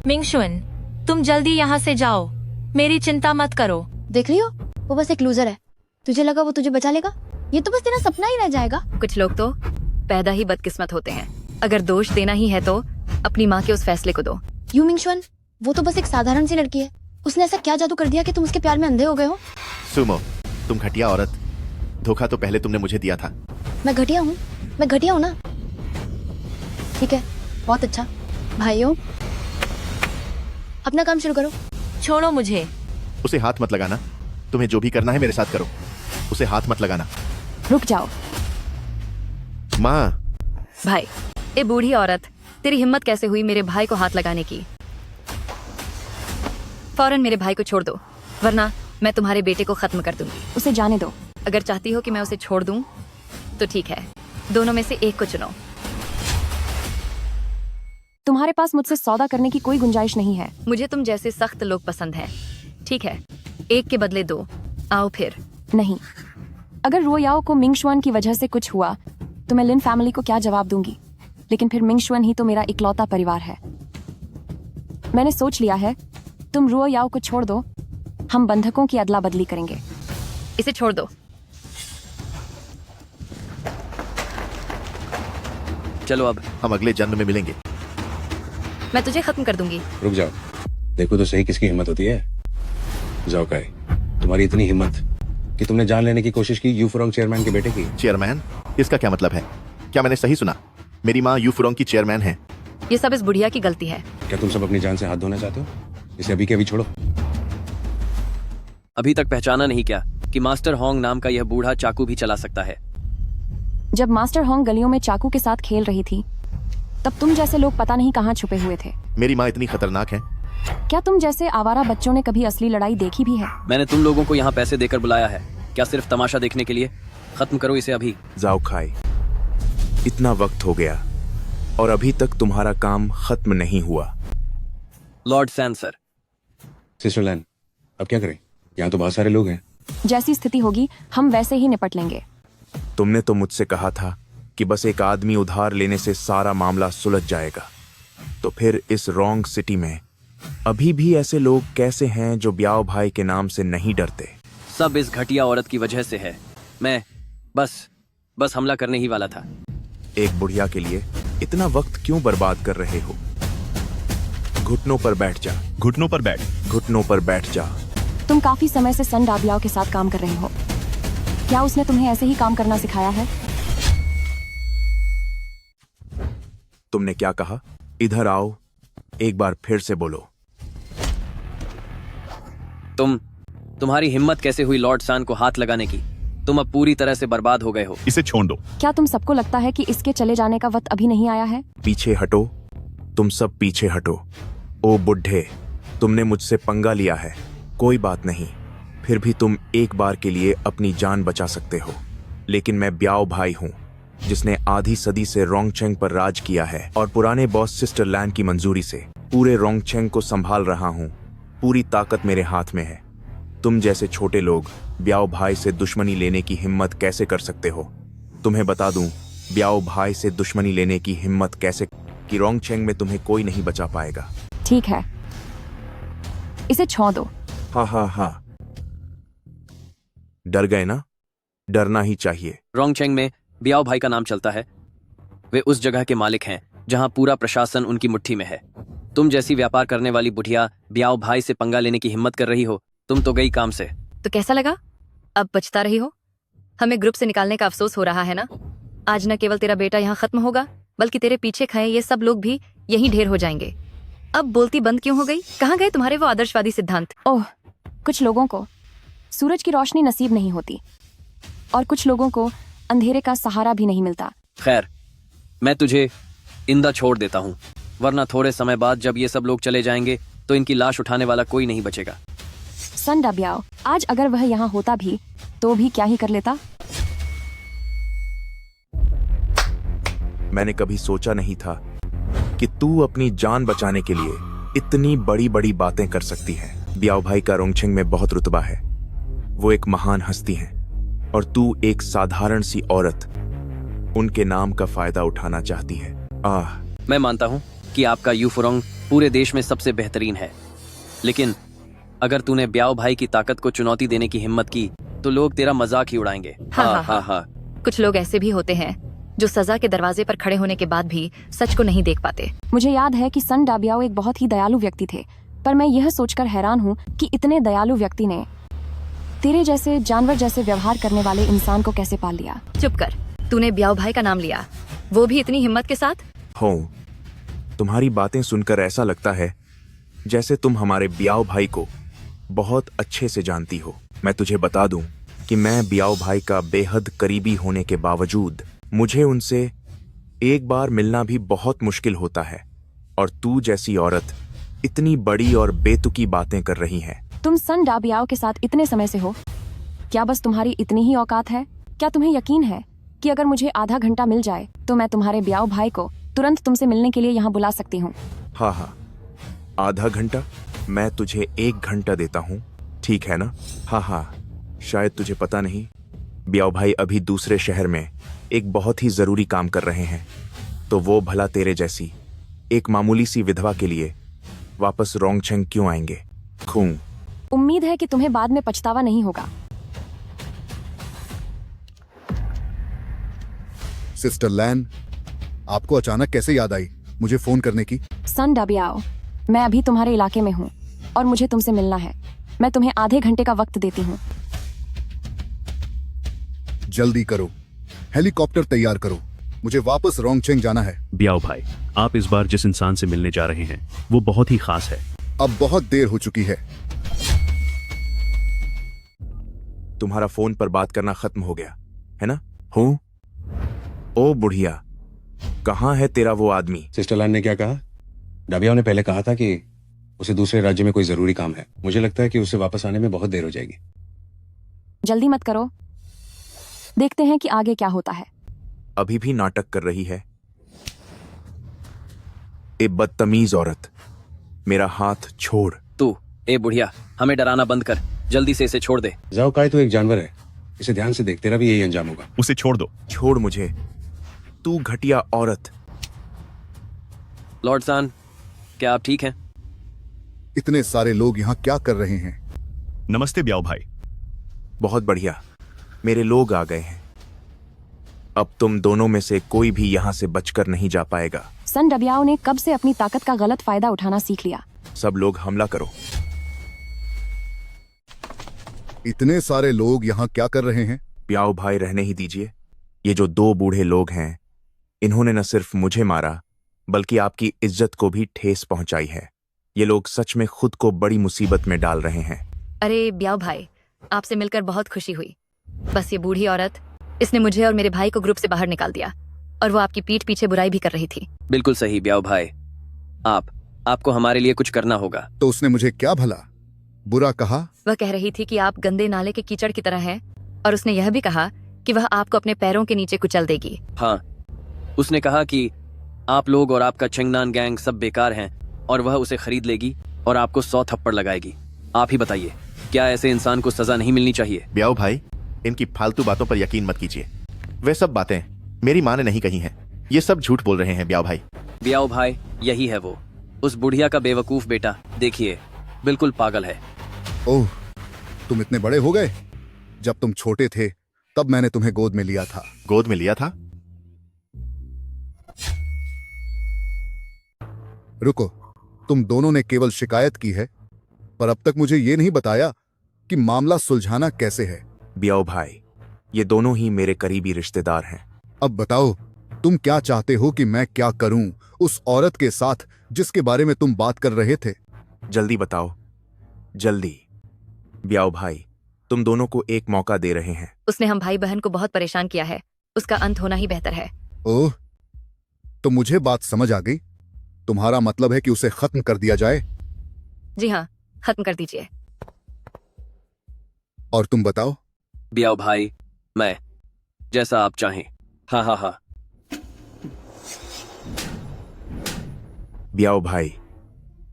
मिंगशुन, तुम जल्दी यहाँ से जाओ, मेरी चिंता मत करो। देख रही हो, वो बस एक लूजर है। तुझे लगा वो तुझे बचा लेगा? ये तो बस तेरा सपना ही रह जाएगा। कुछ लोग तो पैदा ही बदकिस्मत होते हैं। अगर दोष देना ही है तो अपनी माँ के उस फैसले को दो। यू मिंगशुन, वो तो बस एक साधारण सी लड़की है। उसने ऐसा क्या जादू कर दिया कि तुम उसके प्यार में अंधे हो गए हो? सुमो, तुम घटिया औरत। धोखा तो पहले तुमने मुझे दिया था। मैं घटिया हूँ ना? ठीक है, बहुत अच्छा। भाइयों, अपना काम शुरू करो। छोड़ो मुझे। उसे हाथ मत लगाना। तुम्हें जो भी करना है मेरे साथ करो। उसे हाथ मत लगाना। रुक जाओ। माँ। भाई, ए बूढ़ी औरत, तेरी हिम्मत कैसे हुई मेरे भाई को हाथ लगाने की? फौरन मेरे भाई को छोड़ दो, वरना मैं तुम्हारे बेटे को खत्म कर दूंगी। उसे जाने दो। अगर चाहती हो कि मैं उसे छोड़ दूं, तो ठीक है, दोनों में से एक को चुनो। तुम्हारे पास मुझसे सौदा करने की कोई गुंजाइश नहीं है। मुझे तुम जैसे सख्त लोग पसंद हैं। ठीक है, एक के बदले दो। आओ फिर। नहीं, अगर रुओयाओ को मिंगशुआन की वजह से कुछ हुआ तो मैं लिन फैमिली को क्या जवाब दूंगी? लेकिन फिर मिंगशुआन ही तो मेरा इकलौता परिवार है। मैंने सोच लिया है, तुम रुओयाओ को छोड़ दो, हम बंधकों की अदला बदली करेंगे। इसे छोड़ दो। चलो अब हम अगले जन्म में मिलेंगे। मैं तुझे खत्म कर दूंगी। रुक जाओ, देखो तो सही किसकी हिम्मत होती है। जाओ काय, तुम्हारी इतनी हिम्मत कि तुमने जान लेने की कोशिश की यू फुरोंग चेयरमैन के बेटे की। चेयरमैन? इसका क्या मतलब है? क्या मैंने सही सुना? मेरी माँ यू फुरोंग की चेयरमैन है। ये सब इस बुढ़िया की गलती है। क्या तुम सब अपनी जान से हाथ धोना चाहते हो? इसे अभी के अभी छोड़ो। अभी तक पहचाना नहीं क्या कि मास्टर होंग नाम का यह बूढ़ा चाकू भी चला सकता है? जब मास्टर होंग गलियों में चाकू के साथ खेल रही थी, तब तुम जैसे लोग पता नहीं कहाँ छुपे हुए थे। मेरी माँ इतनी खतरनाक है? क्या तुम जैसे आवारा बच्चों ने कभी असली लड़ाई देखी भी है? मैंने तुम लोगों को यहाँ पैसे देकर बुलाया है, क्या सिर्फ तमाशा देखने के लिए? खत्म करो इसे अभी। जाओ खाई, इतना वक्त हो गया और अभी तक तुम्हारा काम खत्म नहीं हुआ। Lord censor. सिस्टर लैन, अब क्या करें? यहाँ तो बहुत सारे लोग हैं। जैसी स्थिति होगी हम वैसे ही निपट लेंगे। तुमने तो मुझसे कहा था कि बस एक आदमी उधार लेने से सारा मामला सुलझ जाएगा। तो फिर इस रॉन्ग सिटी में अभी भी ऐसे लोग कैसे हैं जो ब्याओ भाई के नाम से नहीं डरते? सब इस घटिया औरत की वजह से है। मैं बस हमला करने ही वाला था। एक बुढ़िया के लिए इतना वक्त क्यों बर्बाद कर रहे हो? घुटनों पर बैठ जा। घुटनों पर बैठ। घुटनों पर बैठ जा। तुम काफी समय से सन डाबियाओ के साथ काम कर रहे हो। क्या उसने तुम्हें ऐसे ही काम करना सिखाया है? तुमने क्या कहा? इधर आओ, एक बार फिर से बोलो। तुम्हारी हिम्मत कैसे हुई लॉर्ड सान को हाथ लगाने की? तुम अब पूरी तरह से बर्बाद हो गए हो। इसे छोड़ दो। क्या तुम सबको लगता है कि इसके चले जाने का वक्त अभी नहीं आया है? पीछे हटो, तुम सब पीछे हटो। ओ बुढ़े, तुमने मुझसे पंगा लिया है, कोई बात नहीं, फिर भी तुम एक बार के लिए अपनी जान बचा सकते हो। लेकिन मैं ब्याओ भाई हूँ, जिसने आधी सदी से रोंगचेंग पर राज किया है और पुराने बॉस सिस्टर लैन की मंजूरी से पूरे रोंगचेंग को संभाल रहा हूँ। पूरी ताकत मेरे हाथ में है। तुम जैसे छोटे लोग ब्याओ भाई से दुश्मनी लेने की हिम्मत कैसे कर सकते हो? तुम्हें बता दूं, ब्याओ भाई से दुश्मनी लेने की हिम्मत कैसे कि रोंगचेंग में तुम्हें कोई नहीं बचा पाएगा। ठीक है, इसे छोड़ दो। हा। डर गए ना? डरना ही चाहिए। रोंगचेंग में ब्याओ भाई का नाम चलता है। वे उस जगह के मालिक हैं जहां पूरा प्रशासन उनकी मुट्ठी में है। तुम जैसी व्यापार करने वाली बुढ़िया ब्याओ भाई से पंगा लेने की हिम्मत कर रही हो? तुम तो गई काम से। तो कैसा लगा? अब बचता रही हो? हमें ग्रुप से निकालने का अफसोस हो रहा है ना? आज न केवल तेरा बेटा यहाँ खत्म होगा, बल्कि तेरे पीछे खाए ये सब लोग भी यहीं ढेर हो जाएंगे। अब बोलती बंद क्यों हो गई? कहाँ गए तुम्हारे वो आदर्शवादी सिद्धांत? ओह, कुछ लोगों को सूरज की रोशनी नसीब नहीं होती और कुछ लोगों को अंधेरे का सहारा भी नहीं मिलता। खैर, मैं तुझे इंदा छोड़ देता हूँ, वरना थोड़े समय बाद जब ये सब लोग चले जाएंगे तो इनकी लाश उठाने वाला कोई नहीं बचेगा। सन डाबियाओ, आज अगर वह यहाँ होता भी तो भी क्या ही कर लेता? मैंने कभी सोचा नहीं था कि तू अपनी जान बचाने के लिए इतनी बड़ी बड़ी बातें कर सकती है। ब्याओ भाई का रोंगचेंग में बहुत रुतबा है। वो एक महान हस्ती हैं और तू एक साधारण सी औरत उनके नाम का फायदा उठाना चाहती है। मैं मानता हूँ कि आपका यू फुरोंग पूरे देश में सबसे बेहतरीन है, लेकिन अगर तूने ब्याओ भाई की ताकत को चुनौती देने की हिम्मत की तो लोग तेरा मजाक ही उड़ाएंगे। हाँ। कुछ लोग ऐसे भी होते हैं जो सजा के दरवाजे पर खड़े होने के बाद भी सच को नहीं देख पाते। मुझे याद है कि सन डाबियाओ एक बहुत ही दयालु व्यक्ति थे, पर मैं यह सोचकर हैरान हूँ कि इतने दयालु व्यक्ति ने तेरे जैसे जानवर जैसे व्यवहार करने वाले इंसान को कैसे पाल लिया। चुप कर, तूने ब्याओ भाई का नाम लिया, वो भी इतनी हिम्मत के साथ। हो, तुम्हारी बातें सुनकर ऐसा लगता है जैसे तुम हमारे बियाव भाई को बहुत अच्छे से जानती हो। मैं तुझे बता दूं कि मैं बियाव भाई का बेहद करीबी होने के बावजूद मुझे उनसे एक बार मिलना भी बहुत मुश्किल होता है, और तू जैसी औरत इतनी बड़ी और बेतुकी बातें कर रही है। तुम सन डाबियाओ के साथ इतने समय से हो, क्या बस तुम्हारी इतनी ही औकात है? क्या तुम्हें यकीन है कि अगर मुझे आधा घंटा मिल जाए तो मैं तुम्हारे ब्याह भाई को तुरंत तुमसे मिलने के लिए यहाँ बुला सकती हूँ? हाँ, आधा घंटा? मैं तुझे 1 घंटा देता हूँ, ठीक है ना? हाँ, शायद तुझे पता नहीं, ब्याह भाई अभी दूसरे शहर में एक बहुत ही जरूरी काम कर रहे हैं, तो वो भला तेरे जैसी एक मामूली सी विधवा के लिए वापस रोंगछेंग क्यों आएंगे? खूं। उम्मीद है कि तुम्हें बाद में पछतावा नहीं होगा। सिस्टर लैन, आपको अचानक कैसे याद आई मुझे फोन करने की? सन डाबियाओ, मैं अभी तुम्हारे इलाके में हूँ और मुझे तुमसे मिलना है। मैं तुम्हें आधे घंटे का वक्त देती हूँ। जल्दी करो, हेलीकॉप्टर तैयार करो, मुझे वापस रोंगछेंग जाना है। ब्याओ भाई, आप इस बार जिस इंसान से मिलने जा रहे हैं वो बहुत ही खास है। अब बहुत देर हो चुकी है। तुम्हारा फोन पर बात करना खत्म हो गया है ना? हूँ? ओ बुढ़िया, कहाँ है तेरा वो आदमी? सिस्टर लैन ने क्या कहा? डाबियाओ ने पहले कहा था कि उसे दूसरे राज्य में कोई जरूरी काम है। मुझे लगता है कि उसे वापस आने में बहुत देर हो जाएगी। जल्दी मत करो, देखते हैं कि आगे क्या होता है। अभी भी नाटक कर रही है? ए बदतमीज औरत, मेरा हाथ छोड़। तू, ए बुढ़िया, हमें डराना बंद कर, जल्दी से इसे छोड़ दे। जाओ काय तो एक जानवर है, इसे ध्यान से देख, तेरा भी यही अंजाम होगा। उसे छोड़ दो। छोड़ मुझे, तू घटिया औरत। लॉर्ड सान, क्या आप ठीक हैं? इतने सारे लोग यहाँ क्या कर रहे हैं? नमस्ते ब्याओ भाई। बहुत बढ़िया, मेरे लोग आ गए हैं। अब तुम दोनों में से कोई भी यहाँ से बचकर नहीं जा पाएगा। सन डबियाओ ने कब से अपनी ताकत का गलत फायदा उठाना सीख लिया। सब लोग हमला करो। इतने सारे लोग यहाँ क्या कर रहे हैं? ब्याओ भाई, रहने ही दीजिए। ये जो 2 बूढ़े लोग हैं, इन्होंने न सिर्फ मुझे मारा बल्कि आपकी इज्जत को भी ठेस पहुंचाई है। ये लोग सच में खुद को बड़ी मुसीबत में डाल रहे हैं। अरे ब्याओ भाई, आपसे मिलकर बहुत खुशी हुई। बस ये बूढ़ी औरत, इसने मुझे और मेरे भाई को ग्रुप से बाहर निकाल दिया, और वो आपकी पीठ पीछे बुराई भी कर रही थी। बिल्कुल सही ब्याओ भाई, आपको हमारे लिए कुछ करना होगा। तो उसने मुझे क्या भला बुरा कहा? वह कह रही थी कि आप गंदे नाले के कीचड़ की तरह हैं, और उसने यह भी कहा कि वह आपको अपने पैरों के नीचे कुचल देगी। हाँ, उसने कहा कि आप लोग और आपका चेंगनान गैंग सब बेकार हैं, और वह उसे खरीद लेगी और आपको 100 थप्पड़ लगाएगी। आप ही बताइए, क्या ऐसे इंसान को सजा नहीं मिलनी चाहिए? ब्याओ भाई, इनकी फालतू बातों पर यकीन मत कीजिए। वे सब बातें मेरी माँ ने नहीं कही हैं। ये सब झूठ बोल रहे हैं ब्याओ भाई। ब्याओ भाई, यही है वो, उस बुढ़िया का बेवकूफ बेटा। देखिए, बिल्कुल पागल है। ओह, तुम इतने बड़े हो गए? जब तुम छोटे थे तब मैंने तुम्हें गोद में लिया था। गोद में लिया था? रुको, तुम दोनों ने केवल शिकायत की है, पर अब तक मुझे ये नहीं बताया कि मामला सुलझाना कैसे है। ब्याओ भाई, ये दोनों ही मेरे करीबी रिश्तेदार हैं। अब बताओ, तुम क्या चाहते हो कि मैं क्या करूं उस औरत के साथ जिसके बारे में तुम बात कर रहे थे? जल्दी बताओ, जल्दी। ब्याओ भाई, तुम दोनों को एक मौका दे रहे हैं। उसने हम भाई बहन को बहुत परेशान किया है, उसका अंत होना ही बेहतर है। ओह, तो मुझे बात समझ आ गई। तुम्हारा मतलब है कि उसे खत्म कर दिया जाए? जी हाँ, खत्म कर दीजिए। और तुम बताओ? ब्याओ भाई, मैं जैसा आप चाहें। हाँ। ब्याओ भाई,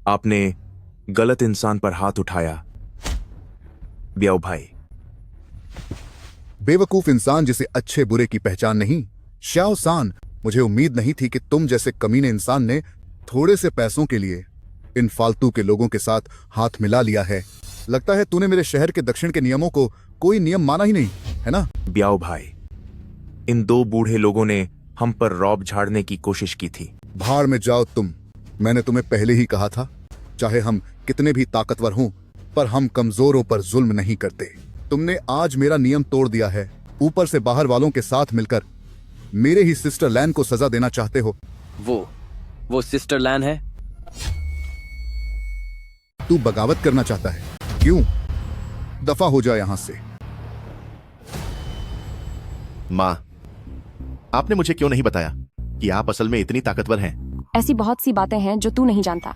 आपने गलत इंसान पर हाथ उठाया। ब्याओ भाई, बेवकूफ इंसान जिसे अच्छे बुरे की पहचान नहीं। श्याओ सान, मुझे उम्मीद नहीं थी कि तुम जैसे कमीने इंसान ने थोड़े से पैसों के लिए इन फालतू के लोगों के साथ हाथ मिला लिया है। लगता है तूने मेरे शहर के दक्षिण के नियमों को कोई नियम माना ही नहीं, है ना? ब्याओ भाई, इन 2 बूढ़े लोगों ने हम पर रौब झाड़ने की कोशिश की थी। भाड़ में जाओ तुम। मैंने तुम्हें पहले ही कहा था, चाहे हम कितने भी ताकतवर हों, पर हम कमजोरों पर जुल्म नहीं करते। तुमने आज मेरा नियम तोड़ दिया है। ऊपर से बाहर वालों के साथ मिलकर मेरे ही सिस्टर लैन को सजा देना चाहते हो। वो सिस्टर लैन है? तू बगावत करना चाहता है? क्यों? दफा हो जा यहां से। माँ, आपने मुझे क्यों नहीं बताया कि आप असल में इतनी ताकतवर हैं? ऐसी बहुत सी बातें हैं जो तू नहीं जानता।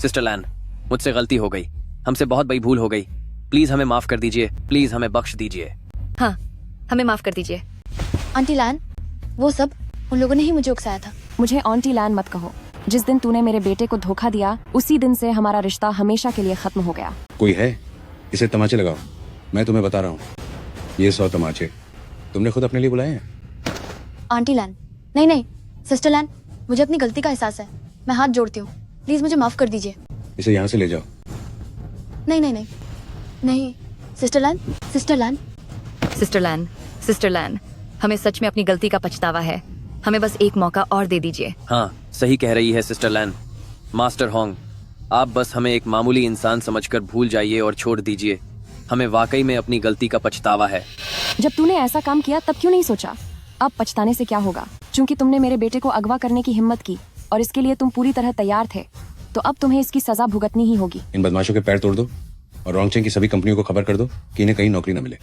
सिस्टर लैन, मुझसे गलती हो गई, हमसे बहुत बड़ी भूल हो गई। प्लीज हमें माफ कर दीजिए, प्लीज हमें बख्श दीजिए। हाँ, हमें माफ कर दीजिए। आंटी लैन, वो सब उन लोगों ने ही मुझे उकसाया था। मुझे आंटी लैन मत कहो। जिस दिन तूने मेरे बेटे को धोखा दिया, उसी दिन से हमारा रिश्ता हमेशा के लिए खत्म हो गया। कोई है? इसे तमाचे लगाओ। मैं तुम्हें बता रहा हूँ, ये 100 तमाचे तुमने खुद अपने लिए बुलाए हैं। आंटी लैन, नहीं नहीं, सिस्टर लैन, मुझे अपनी गलती का एहसास है। मैं हाथ जोड़ती हूँ, प्लीज मुझे माफ कर दीजिए। इसे यहाँ से ले जाओ। नहीं नहीं नहीं नहीं, सिस्टर लैन, सिस्टर लैन। सिस्टर लैन, सिस्टर लैन, हमें सच में अपनी गलती का पछतावा है। हमें बस एक मौका और दे दीजिए। हाँ, सही कह रही है सिस्टर लैन। मास्टर होंग, आप बस हमें एक मामूली इंसान समझकर भूल जाइए और छोड़ दीजिए। हमें वाकई में अपनी गलती का पछतावा है। जब तूने ऐसा काम किया तब क्यों नहीं सोचा? अब पछताने से क्या होगा? क्योंकि तुमने मेरे बेटे को अगवा करने की हिम्मत की और इसके लिए तुम पूरी तरह तैयार थे, तो अब तुम्हें इसकी सजा भुगतनी ही होगी। इन बदमाशों के पैर तोड़ दो और रोंगचेंग की सभी कंपनियों को खबर कर दो कि इन्हें कहीं नौकरी न मिले।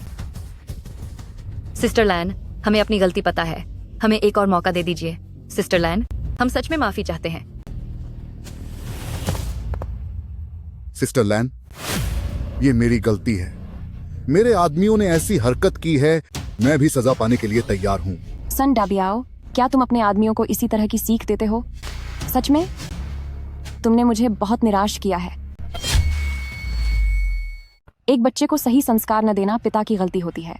सिस्टर लैन, हमें अपनी गलती पता है। हमें एक और मौका दे दीजिए। सिस्टर लैन, हम सच में माफी चाहते हैं। सिस्टर लैन, ये मेरी गलती है। मेरे आदमियों ने ऐसी हरकत की है, मैं भी सजा पाने के लिए तैयार हूँ। सन डाबियाओ, क्या तुम अपने आदमियों को इसी तरह की सीख देते हो? सच में तुमने मुझे बहुत निराश किया है। एक बच्चे को सही संस्कार न देना पिता की गलती होती है,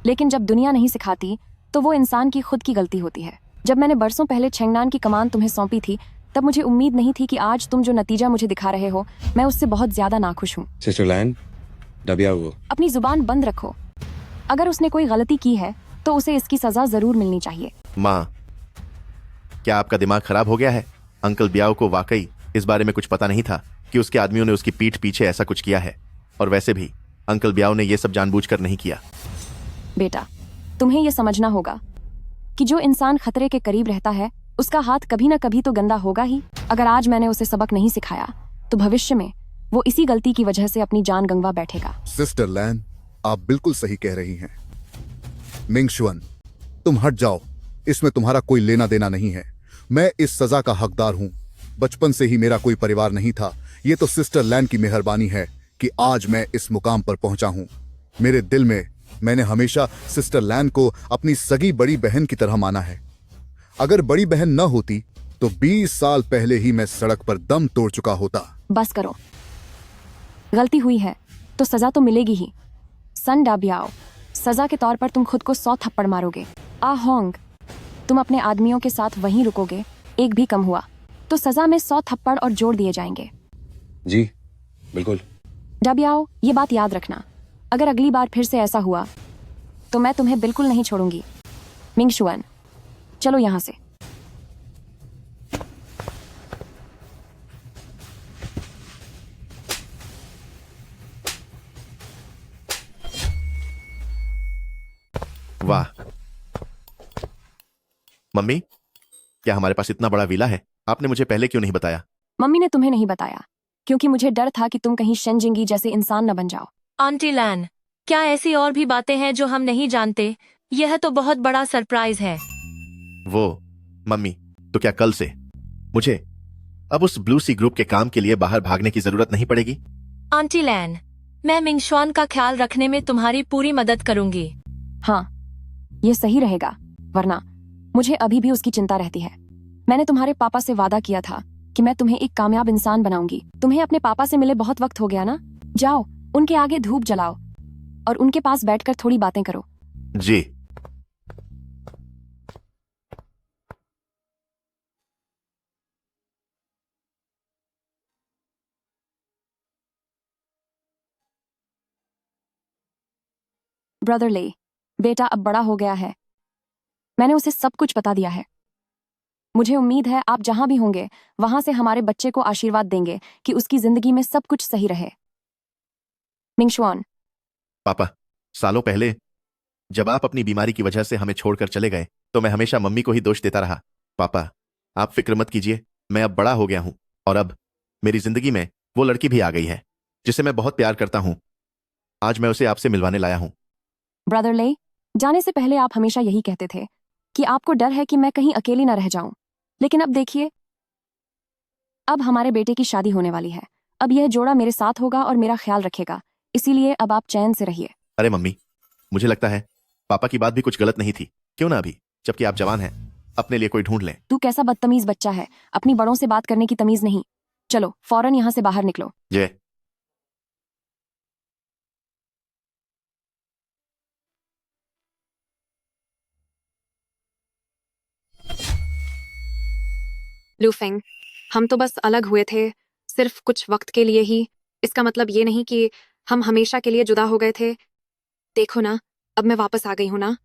लेकिन जब दुनिया नहीं सिखाती तो वो इंसान की खुद की गलती होती है। जब मैंने बरसों पहले चेंगनान की कमान तुम्हें सौंपी थी, तब मुझे उम्मीद नहीं थी कि आज तुम जो नतीजा मुझे दिखा रहे हो, मैं उससे बहुत ज्यादा नाखुश हूँ। सिस्टर लैन, डबियाओ, अपनी जुबान बंद रखो। अगर उसने कोई गलती की है तो उसे इसकी सजा जरूर मिलनी चाहिए। माँ, क्या आपका दिमाग खराब हो गया है? अंकल ब्याओ को वाकई इस बारे में कुछ पता नहीं था कि उसके आदमियों ने उसकी पीठ पीछे ऐसा कुछ किया है। और वैसे भी अंकल ब्याओ ने यह सब जानबूझकर नहीं किया। बेटा, तुम्हें यह समझना होगा कि जो इंसान खतरे के करीब रहता है, उसका हाथ कभी ना कभी तो गंदा होगा ही। अगर आज मैंने उसे सबक नहीं सिखाया तो भविष्य में वो इसी गलती की वजह से अपनी जान गंवा बैठेगा। सिस्टर लैन, आप बिल्कुल सही कह रही हैं। मिंगशुअन, तुम हट जाओ, इसमें तुम्हारा कोई लेना देना नहीं है। मैं इस सजा का हकदार हूं। बचपन से ही मेरा कोई परिवार नहीं था। ये तो सिस्टर लैन की मेहरबानी है कि आज मैं इस मुकाम पर पहुंचा हूं। मेरे दिल में मैंने हमेशा सिस्टर लैन को अपनी सगी बड़ी बहन की तरह माना है। अगर बड़ी बहन न होती तो 20 साल पहले ही मैं सड़क पर दम तोड़ चुका होता। बस करो, गलती हुई है तो सजा तो मिलेगी ही। सन डाबियाओ, सजा के तौर पर तुम खुद को 100 थप्पड़ मारोगे। आ होंग, तुम अपने आदमियों के साथ वहीं रुकोगे। एक भी कम हुआ तो सजा में 100 थप्पड़ और जोड़ दिए जाएंगे। जी बिल्कुल। डाबियाओ, ये बात याद रखना, अगर अगली बार फिर से ऐसा हुआ तो मैं तुम्हें बिल्कुल नहीं छोड़ूंगी। मिंगशुअन, चलो यहां से। वाह मम्मी, क्या हमारे पास इतना बड़ा विला है? आपने मुझे पहले क्यों नहीं बताया? मम्मी ने तुम्हें नहीं बताया क्योंकि मुझे डर था कि तुम कहीं शेंजिंगी जैसे इंसान न बन जाओ। आंटी लैन, क्या ऐसी और भी बातें हैं जो हम नहीं जानते? यह तो बहुत बड़ा सरप्राइज है। वो मम्मी, तो क्या कल से मुझे अब उस ब्लू सी ग्रुप के काम के लिए बाहर भागने की जरूरत नहीं पड़ेगी? आंटी लैन, मैं मिंगशुआन का ख्याल रखने में तुम्हारी पूरी मदद करूंगी। हाँ, ये सही रहेगा, वरना मुझे अभी भी उसकी चिंता रहती है। मैंने तुम्हारे पापा से वादा किया था कि मैं तुम्हें एक कामयाब इंसान बनाऊंगी। तुम्हें अपने पापा से मिले बहुत वक्त हो गया ना? जाओ, उनके आगे धूप जलाओ और उनके पास बैठकर थोड़ी बातें करो। जी। ब्रदर ले, बेटा अब बड़ा हो गया है। मैंने उसे सब कुछ बता दिया है। मुझे उम्मीद है आप जहां भी होंगे वहां से हमारे बच्चे को आशीर्वाद देंगे कि उसकी जिंदगी में सब कुछ सही रहे। मिंगशुआन। पापा, सालों पहले जब आप अपनी बीमारी की वजह से हमें छोड़कर चले गए तो मैं हमेशा मम्मी को ही दोष देता रहा। पापा, आप फिक्र मत कीजिए, मैं अब बड़ा हो गया हूं और अब मेरी जिंदगी में वो लड़की भी आ गई है जिसे मैं बहुत प्यार करता हूं। आज मैं उसे आपसे मिलवाने लाया हूं। ब्रदर ले, जाने से पहले आप हमेशा यही कहते थे कि आपको डर है कि मैं कहीं अकेली न रह जाऊं, लेकिन अब देखिए, अब हमारे बेटे की शादी होने वाली है। अब यह जोड़ा मेरे साथ होगा और मेरा ख्याल रखेगा, इसीलिए अब आप चैन से रहिए। अरे मम्मी, मुझे लगता है पापा की बात भी कुछ गलत नहीं थी। क्यों ना अभी, जबकि आप जवान हैं, अपने लिए कोई ढूंढ लें। तू कैसा बदतमीज बच्चा है, अपनी बड़ों से बात करने की तमीज नहीं। चलो फौरन यहाँ से बाहर निकलो। जय। लूफेंग, हम तो बस अलग हुए थे, सिर्फ कुछ वक्त के लिए ही। इसका मतलब ये नहीं कि हम हमेशा के लिए जुदा हो गए थे। देखो ना, अब मैं वापस आ गई हूँ ना।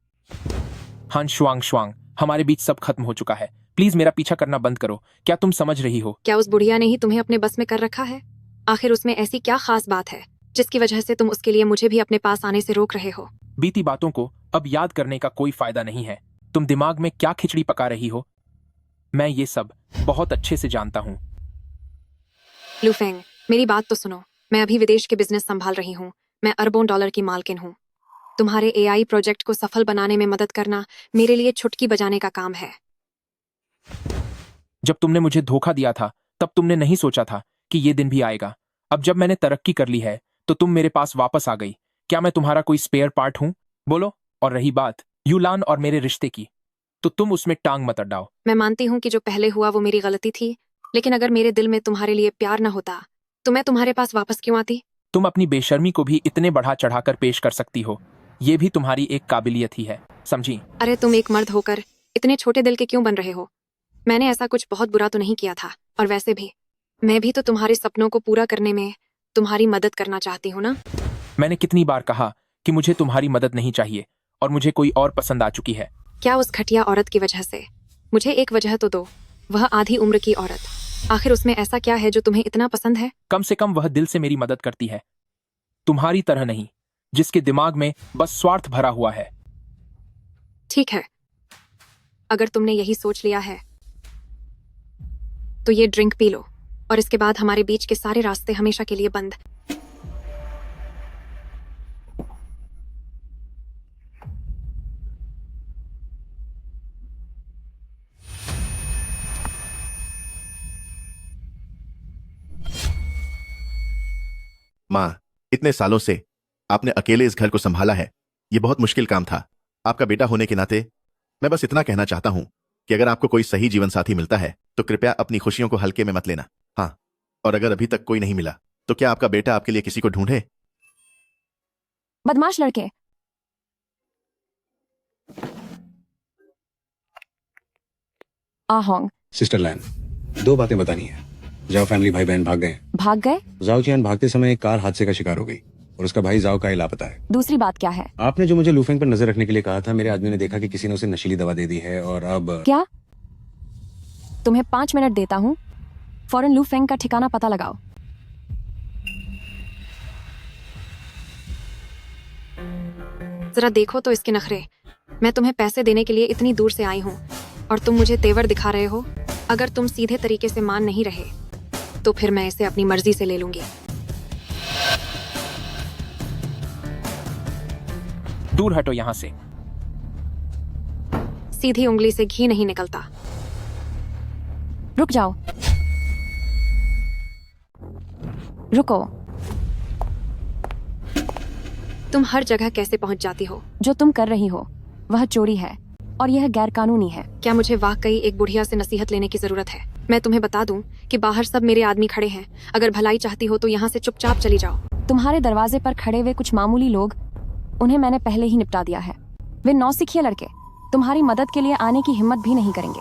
हान शुआंग शुआंग, हमारे बीच सब खत्म हो चुका है। प्लीज मेरा पीछा करना बंद करो। क्या तुम समझ रही हो? क्या उस बुढ़िया ने ही तुम्हें अपने बस में कर रखा है? आखिर उसमें ऐसी क्या खास बात है जिसकी वजह से तुम उसके लिए मुझे भी अपने पास आने से रोक रहे हो? बीती बातों को अब याद करने का कोई फायदा नहीं है। तुम दिमाग में क्या खिचड़ी पका रही हो? मैं ये सब बहुत अच्छे से जानता हूँ। लूफेंग, मेरी बात तो सुनो। मैं अभी विदेश के बिजनेस संभाल रही हूँ। मैं अरबों डॉलर की मालकिन हूँ। तुम्हारे एआई प्रोजेक्ट को सफल बनाने में मदद करना मेरे लिए छुटकी बजाने का काम है। जब तुमने मुझे धोखा दिया था तब तुमने नहीं सोचा था कि ये दिन भी आएगा। अब जब मैंने तरक्की कर ली है तो तुम मेरे पास वापस आ गई। क्या मैं तुम्हारा कोई स्पेयर पार्ट हूँ? बोलो। और रही बात यूलान और मेरे रिश्ते की, तो तुम उसमें टांग मत अड़ाओ। मैं मानती हूँ कि जो पहले हुआ वो मेरी गलती थी, लेकिन अगर मेरे दिल में तुम्हारे लिए प्यार न होता तो मैं तुम्हारे पास वापस क्यों आती? तुम अपनी बेशर्मी को भी इतने बढ़ा चढ़ाकर पेश कर सकती हो, ये भी तुम्हारी एक काबिलियत ही है, समझी? अरे तुम एक मर्द होकर इतने छोटे दिल के क्यों बन रहे हो? मैंने ऐसा कुछ बहुत बुरा तो नहीं किया था, और वैसे भी मैं भी तो तुम्हारे सपनों को पूरा करने में तुम्हारी मदद करना चाहती हूँ ना। मैंने कितनी बार कहा कि मुझे तुम्हारी मदद नहीं चाहिए और मुझे कोई और पसंद आ चुकी है। क्या उस घटिया औरत की वजह से? मुझे एक वजह तो दो, वह आधी उम्र की औरत। आखिर उसमें ऐसा क्या है जो तुम्हें इतना पसंद है? कम से कम वह दिल से मेरी मदद करती है, तुम्हारी तरह नहीं जिसके दिमाग में बस स्वार्थ भरा हुआ है। ठीक है, अगर तुमने यही सोच लिया है तो ये ड्रिंक पी लो और इसके बाद हमारे बीच के सारे रास्ते हमेशा के लिए बंद। माँ, इतने सालों से आपने अकेले इस घर को संभाला है। ये बहुत मुश्किल काम था। आपका बेटा होने के नाते मैं बस इतना कहना चाहता हूं कि अगर आपको कोई सही जीवन साथी मिलता है तो कृपया अपनी खुशियों को हल्के में मत लेना। हाँ, और अगर अभी तक कोई नहीं मिला तो क्या आपका बेटा आपके लिए किसी को ढूंढे? बदमाश लड़के। आहोंग। सिस्टर लैन, 2 बातें बतानी है। जाओ फैमिली भाई बहन भाग गए। भाग गए? जाओ चियान भागते समय एक कार हादसे का शिकार हो गई और उसका भाई जाओ का लापता है। दूसरी बात क्या है? आपने जो मुझे लूफेंग पर नजर रखने के लिए कहा था, मेरे आदमी ने देखा कि किसी ने उसे नशीली दवा दे दी है और अब क्या? तुम्हें 5 मिनट देता हूँ, फौरन लूफेंग का ठिकाना पता लगाओ। जरा देखो तो इसके नखरे। मैं तुम्हें पैसे देने के लिए इतनी दूर से आई हूँ और तुम मुझे तेवर दिखा रहे हो। अगर तुम सीधे तरीके से मान नहीं रहे तो फिर मैं इसे अपनी मर्जी से ले लूंगी। दूर हटो यहाँ से। सीधी उंगली से घी नहीं निकलता। रुक जाओ। रुको। तुम हर जगह कैसे पहुंच जाती हो? जो तुम कर रही हो वह चोरी है और यह गैरकानूनी है। क्या मुझे वाकई एक बुढ़िया से नसीहत लेने की जरूरत है? मैं तुम्हें बता दूं कि बाहर सब मेरे आदमी खड़े हैं। अगर भलाई चाहती हो तो यहाँ से चुपचाप चली जाओ। तुम्हारे दरवाजे पर खड़े हुए कुछ मामूली लोग, उन्हें मैंने पहले ही निपटा दिया है। वे नौसिखिए लड़के तुम्हारी मदद के लिए आने की हिम्मत भी नहीं करेंगे।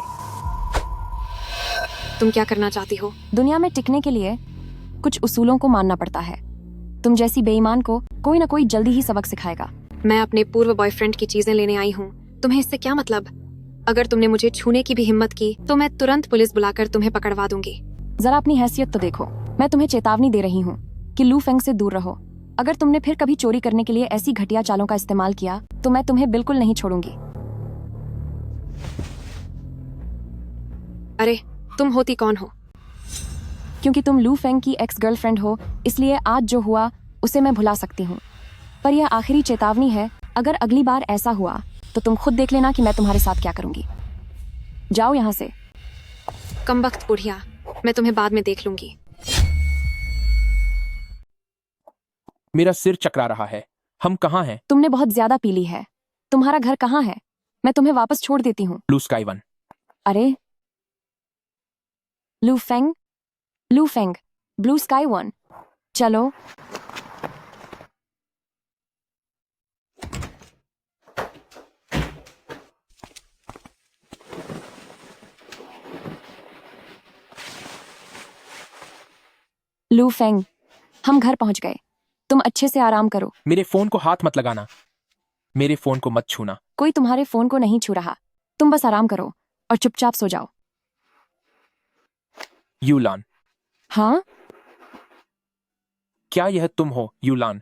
तुम क्या करना चाहती हो? दुनिया में टिकने के लिए कुछ उसूलों को मानना पड़ता है। तुम जैसी बेईमान को कोई ना कोई जल्दी ही सबक सिखाएगा। मैं अपने पूर्व बॉयफ्रेंड की चीजें लेने आई हूँ, तुम्हें इससे क्या मतलब? अगर तुमने मुझे छूने की भी हिम्मत की तो मैं तुरंत पुलिस बुलाकर तुम्हें पकड़वा दूंगी। जरा अपनी हैसियत तो देखो। मैं तुम्हें चेतावनी दे रही हूँ कि लू फेंग से दूर रहो। अगर तुमने फिर कभी चोरी करने के लिए ऐसी घटिया चालों का इस्तेमाल किया तो मैं तुम्हें बिल्कुल नहीं छोड़ूंगी। अरे तुम होती कौन हो? क्योंकि तुम लू फेंग की एक्स गर्लफ्रेंड हो, इसलिए आज जो हुआ उसे मैं भुला सकती हूँ। पर यह आखिरी चेतावनी है, अगर अगली बार ऐसा हुआ तो तुम खुद देख लेना कि मैं तुम्हारे साथ क्या करूंगी। जाओ यहाँ से। कमबख्त बुढ़िया, मैं तुम्हें बाद में देख लूंगी। मेरा सिर चकरा रहा है। हम कहाँ हैं? तुमने बहुत ज्यादा पी ली है। तुम्हारा घर कहाँ है? मैं तुम्हें वापस छोड़ देती हूँ। Blue sky 1। अरे लू फेंग, ब्लू स्काई 1। चलो। लू फेंग, हम घर पहुंच गए। तुम अच्छे से आराम करो। मेरे फोन को हाथ मत लगाना। मेरे फोन को मत छूना। कोई तुम्हारे फोन को नहीं छू रहा। तुम बस आराम करो और चुपचाप सो जाओ। यूलान। हाँ? क्या यह तुम हो यूलान?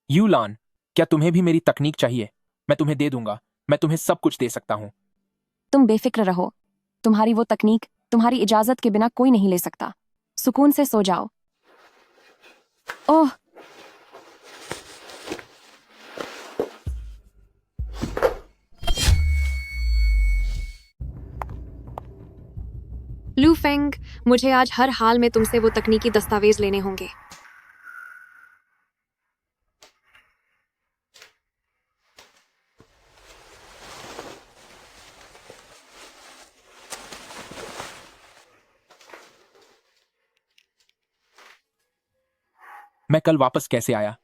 यूलान, क्या तुम्हें भी मेरी तकनीक चाहिए? मैं तुम्हें दे दूंगा। मैं तुम्हें सब कुछ दे सकता हूं। तुम बेफिक्र रहो। तुम्हारी वो तकनीक तुम्हारी इजाजत के बिना कोई नहीं ले सकता। सुकून से सो जाओ। ओह, लू फेंग, मुझे आज हर हाल में तुमसे वो तकनीकी दस्तावेज लेने होंगे। मैं कल वापस कैसे आया?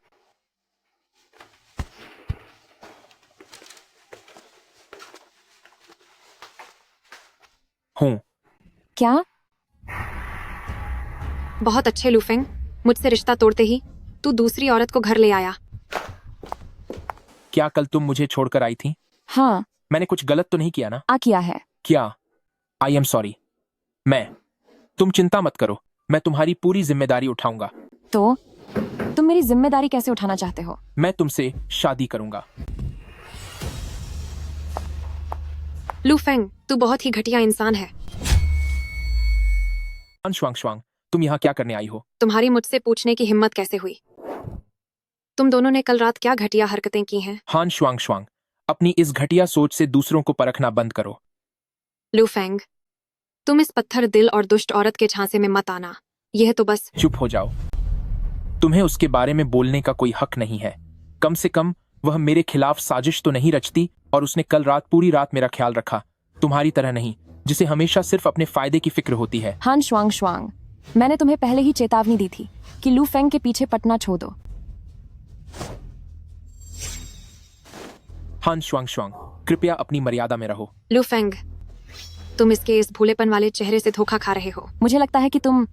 हूं। क्या? बहुत अच्छे लू फेंग, मुझसे रिश्ता तोड़ते ही तू दूसरी औरत को घर ले आया। क्या कल तुम मुझे छोड़कर आई थी? हाँ। मैंने कुछ गलत तो नहीं किया ना? किया है। क्या? I am sorry. तुम चिंता मत करो, मैं तुम्हारी पूरी जिम्मेदारी उठाऊंगा। तो तुम मेरी जिम्मेदारी कैसे उठाना चाहते हो? मैं तुमसे शादी करूंगा। लू फेंग, तू बहुत ही घटिया इंसान है। शुआंग शुआंग, तुम यहाँ क्या करने आई हो? तुम्हारी मुझसे पूछने की हिम्मत कैसे हुई? तुम दोनों ने कल रात क्या घटिया हरकतें की हैं? हान शुआंग शुआंग, अपनी इस घटिया सोच से दूसरों को परखना बंद करो। लू फेंग, तुम इस पत्थर दिल और दुष्ट औरत के झांसे में मत आना। यह तो बस। चुप हो जाओ। तुम्हें उसके बारे में बोलने का कोई हक नहीं है। कम से कम वह मेरे खिलाफ साजिश तो नहीं रचती, और उसने कल रात पूरी रात मेरा ख्याल रखा। तुम्हारी तरह नहीं, जिसे हमेशा सिर्फ अपने फायदे की फिक्र होती है। हान शुआंग शुआंग, मैंने तुम्हें पहले ही चेतावनी दी थी कि लू फेंग के पीछे पटना छोड़ दो। हान शुआंग शुआंग, कृपया अपनी मर्यादा में रहो। लू फेंग, तुम इसके इस भूलेपन वाले चेहरे से धोखा खा रहे हो। मुझे लगता है कि तुम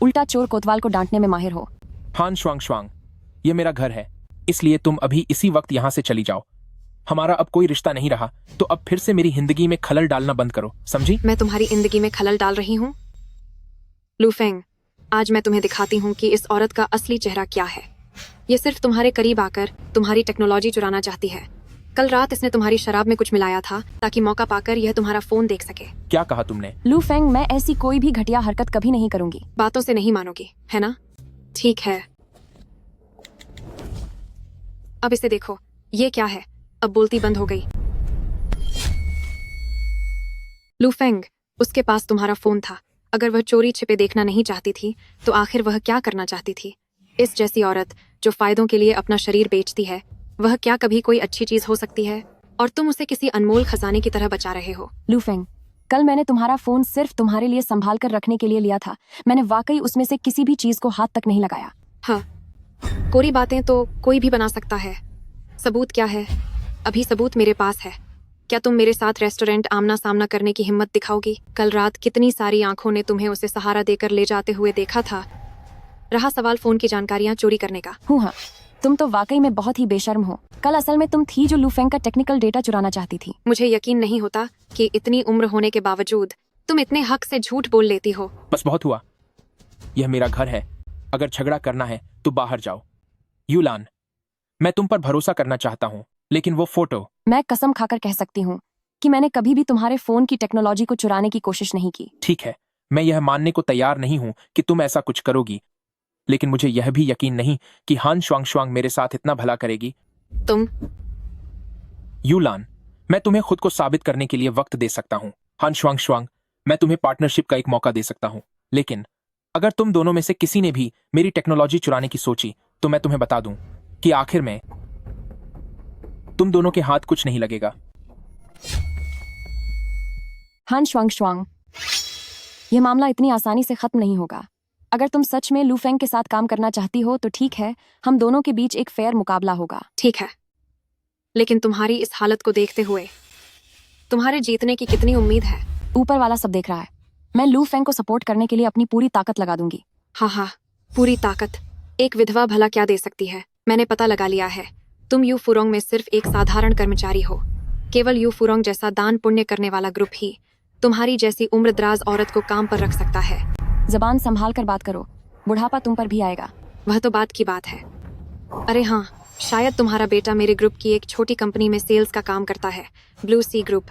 उल्टा चोर कोतवाल को डांटने में माहिर हो। हान शुआंग शुआंग, ये मेरा घर है, इसलिए तुम अभी इसी वक्त यहाँ से चली जाओ। हमारा अब कोई रिश्ता नहीं रहा, तो अब फिर से मेरी जिंदगी में खलल डालना बंद करो, समझी? मैं तुम्हारी जिंदगी में खलल डाल रही हूँ? लू फेंग, आज मैं तुम्हें दिखाती हूँ कि इस औरत का असली चेहरा क्या है। ये सिर्फ तुम्हारे करीब आकर तुम्हारी टेक्नोलॉजी चुराना चाहती है। कल रात इसने तुम्हारी शराब में कुछ मिलाया था ताकि मौका पाकर यह तुम्हारा फोन देख सके। क्या कहा तुमने? लू फेंग, मैं ऐसी कोई भी घटिया हरकत कभी नहीं करूंगी। बातों से नहीं मानोगी, है ना? ठीक है। अब इसे देखो, ये क्या है? अब बोलती बंद हो गई। लू फेंग, उसके पास तुम्हारा फोन था। अगर वह चोरी छिपे देखना नहीं चाहती थी तो आखिर वह क्या करना चाहती थी? इस जैसी औरत जो फायदों के लिए अपना शरीर बेचती है, वह क्या कभी कोई अच्छी चीज हो सकती है? और तुम उसे किसी अनमोल खजाने की तरह बचा रहे हो। लू फेंग, कल मैंने तुम्हारा फोन सिर्फ तुम्हारे लिए संभाल कर रखने के लिए लिया था। मैंने वाकई उसमें से किसी भी चीज को हाथ तक नहीं लगाया। हाँ, कोरी बातें तो कोई भी बना सकता है। सबूत क्या है? अभी सबूत मेरे पास है। क्या तुम मेरे साथ रेस्टोरेंट आमना सामना करने की हिम्मत दिखाओगी? कल रात कितनी सारी आंखों ने तुम्हें उसे सहारा देकर ले जाते हुए देखा था। रहा सवाल फोन की जानकारियां चोरी करने का। हाँ, तुम तो वाकई में बहुत ही बेशर्म हो। कल असल में तुम थी जो लू फेंग का टेक्निकल डेटा चुराना चाहती थी। मुझे यकीन नहीं होता कि इतनी उम्र होने के बावजूद तुम इतने हक से झूठ बोल लेती हो। बस बहुत हुआ। यह मेरा घर है। अगर झगड़ा करना है तो बाहर जाओ। यूलान, मैं तुम पर भरोसा करना चाहता हूँ, लेकिन वो फोटो। मैं कसम खाकर कह सकती हूँ कि मैंने कभी भी तुम्हारे फोन की टेक्नोलॉजी को चुराने की कोशिश नहीं की। ठीक है, मैं यह मानने को तैयार नहीं हूं कि तुम ऐसा कुछ करोगी, लेकिन मुझे यह भी यकीन नहीं कि हान श्वांग मेरे साथ इतना भला करेगी। तुम यूलान, मैं तुम्हें खुद को साबित करने के लिए वक्त दे सकता हूं। हान श्वांग, मैं तुम्हें पार्टनरशिप का एक मौका दे सकता हूं, लेकिन अगर तुम दोनों में से किसी ने भी मेरी टेक्नोलॉजी चुराने की सोची तो मैं तुम्हें बता दूं कि आखिर में तुम दोनों के हाथ कुछ नहीं लगेगा। हान श्वांग, यह मामला इतनी आसानी से खत्म नहीं होगा। अगर तुम सच में लू फेंग के साथ काम करना चाहती हो तो ठीक है, हम दोनों के बीच एक फेयर मुकाबला होगा। ठीक है, लेकिन तुम्हारी इस हालत को देखते हुए तुम्हारे जीतने की कितनी उम्मीद है? ऊपर वाला सब देख रहा है। मैं लू फेंग को सपोर्ट करने के लिए अपनी पूरी ताकत लगा दूंगी। हाँ, पूरी ताकत। एक विधवा भला क्या दे सकती है? मैंने पता लगा लिया है। तुम यू फुरोंग में सिर्फ एक साधारण कर्मचारी हो। केवल यू फुरोंग जैसा दान पुण्य करने वाला ग्रुप ही तुम्हारी जैसी उम्रदराज औरत को काम पर रख सकता है। जबान संभाल कर बात करो, बुढ़ापा तुम पर भी आएगा। वह तो बात की बात है। अरे हाँ, शायद तुम्हारा बेटा मेरे ग्रुप की एक छोटी कंपनी में सेल्स का काम करता है, ब्लू सी ग्रुप।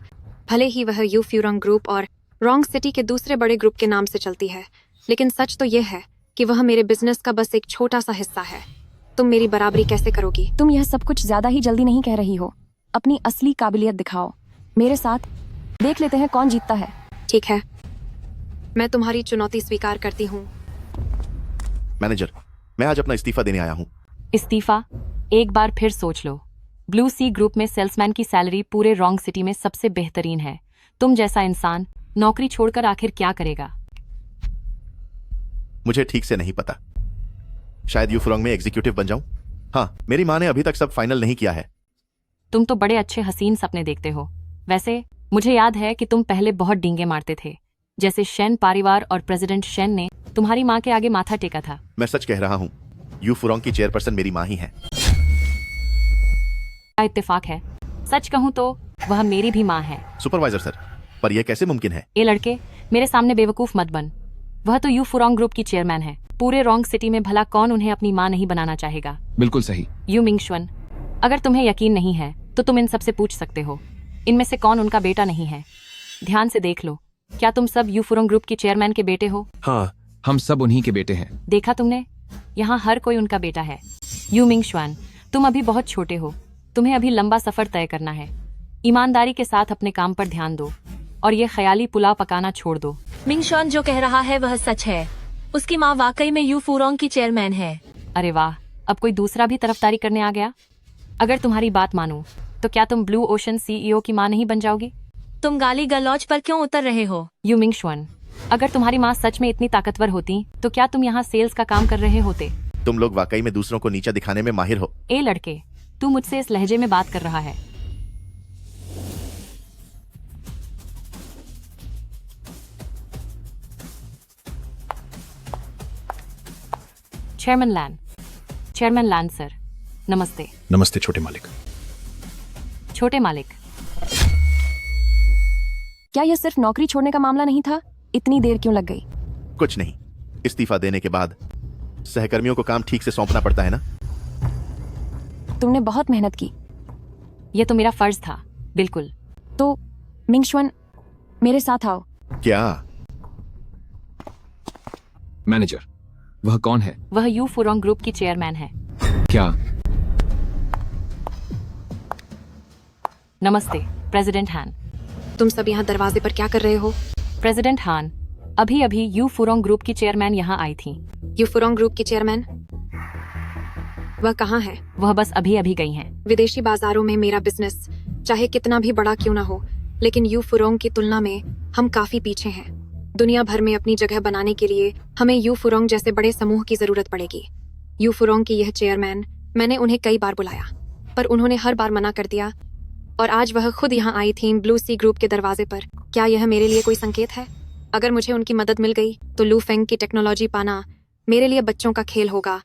भले ही वह यू फ्यूरोंग ग्रुप और रॉन्ग सिटी के दूसरे बड़े ग्रुप के नाम से चलती है, लेकिन सच तो यह है कि वह मेरे बिजनेस का बस एक छोटा सा हिस्सा है। तुम मेरी बराबरी कैसे करोगी? तुम यह सब कुछ ज्यादा ही जल्दी नहीं कह रही हो। अपनी असली काबिलियत दिखाओ मेरे साथ, देख लेते हैं कौन जीतता है। ठीक है, मैं तुम्हारी चुनौती स्वीकार करती हूँ। मैनेजर, मैं आज अपना इस्तीफा देने आया हूँ। इस्तीफा? एक बार फिर सोच लो। ब्लू सी ग्रुप में सेल्समैन की सैलरी पूरे रॉन्ग सिटी में सबसे बेहतरीन है। तुम जैसा इंसान नौकरी छोड़कर आखिर क्या करेगा? मुझे ठीक से नहीं पता। शायद यू फुरोंग में एग्जीक्यूटिव बन जाऊं। हाँ, मेरी माँ ने अभी तक सब फाइनल नहीं किया है। तुम तो बड़े अच्छे हसीन सपने देखते हो। वैसे मुझे याद है कि तुम पहले बहुत डींगे मारते थे, जैसे शेन परिवार और प्रेसिडेंट शेन ने तुम्हारी माँ के आगे माथा टेका था। मैं सच कह रहा हूँ, यू फुरोंग की चेयरपर्सन मेरी माँ ही है। क्या इत्तेफाक है? सच कहूँ तो वह मेरी भी माँ है। सुपरवाइजर सर, पर यह कैसे मुमकिन है? ये लड़के, मेरे सामने बेवकूफ मत बन। वह तो यू फुरोंग ग्रुप की चेयरमैन है। पूरे रॉन्ग सिटी में भला कौन उन्हें अपनी माँ नहीं बनाना चाहेगा? बिल्कुल सही। यू मिंगशुन, अगर तुम्हें यकीन नहीं है तो तुम इन सबसे पूछ सकते हो, इनमें से कौन उनका बेटा नहीं है। ध्यान से देख लो, क्या तुम सब यू फुरोंग ग्रुप के चेयरमैन के बेटे हो? हाँ, हम सब उन्हीं के बेटे हैं। देखा तुमने, यहाँ हर कोई उनका बेटा है। यू मिंगशुन, तुम अभी बहुत छोटे हो, तुम्हें अभी लंबा सफर तय करना है। ईमानदारी के साथ अपने काम पर ध्यान दो और ये ख्याली पुलाव पकाना छोड़ दो। मिंगशुन जो कह रहा है वह सच है। उसकी माँ वाकई में यू फुरोंग की चेयरमैन है। अरे वाह, अब कोई दूसरा भी तरफदारी करने आ गया। अगर तुम्हारी बात मानूं तो क्या तुम ब्लू ओशन सीईओ की माँ नहीं बन जाओगी? तुम गाली गलौज पर क्यों उतर रहे हो? यू मिंगशुन, अगर तुम्हारी माँ सच में इतनी ताकतवर होती तो क्या तुम यहाँ सेल्स का काम कर रहे होते? तुम लोग वाकई में दूसरों को नीचा दिखाने में माहिर हो। ए लड़के, तू मुझसे इस लहजे में बात कर रहा है? चेयरमैन लैन सर, नमस्ते। नमस्ते छोटे मालिक। छोटे मालिक, क्या यह सिर्फ नौकरी छोड़ने का मामला नहीं था? इतनी देर क्यों लग गई? कुछ नहीं, इस्तीफा देने के बाद सहकर्मियों को काम ठीक से सौंपना पड़ता है ना। तुमने बहुत मेहनत की। यह तो मेरा फर्ज था। बिल्कुल। तो मिंगशुन, मेरे साथ आओ। क्या? मैनेजर, वह कौन है? वह यू फुरोंग ग्रुप की चेयरमैन है। क्या? नमस्ते प्रेसिडेंट हान। तुम सब यहाँ दरवाजे पर क्या कर रहे हो? प्रेसिडेंट हान, अभी अभी यू फुरोंग ग्रुप की चेयरमैन यहाँ आई थी। यू फुरोंग ग्रुप की चेयरमैन? वह कहाँ है? वह बस अभी अभी गई हैं। विदेशी बाजारों में मेरा बिजनेस चाहे कितना भी बड़ा क्यों ना हो, लेकिन यू फुरोंग की तुलना में हम काफी पीछे हैं। दुनिया भर में अपनी जगह बनाने के लिए हमें यू फुरोंग जैसे बड़े समूह की जरूरत पड़ेगी। यू फुरोंग की यह चेयरमैन, मैंने उन्हें कई बार बुलाया पर उन्होंने हर बार मना कर दिया और आज वह खुद यहाँ आई थी ब्लू सी ग्रुप के दरवाजे पर। क्या यह मेरे लिए कोई संकेत है? अगर मुझे उनकी मदद मिल गई तो लू फेंग की टेक्नोलॉजी पाना मेरे लिए बच्चों का खेल होगा।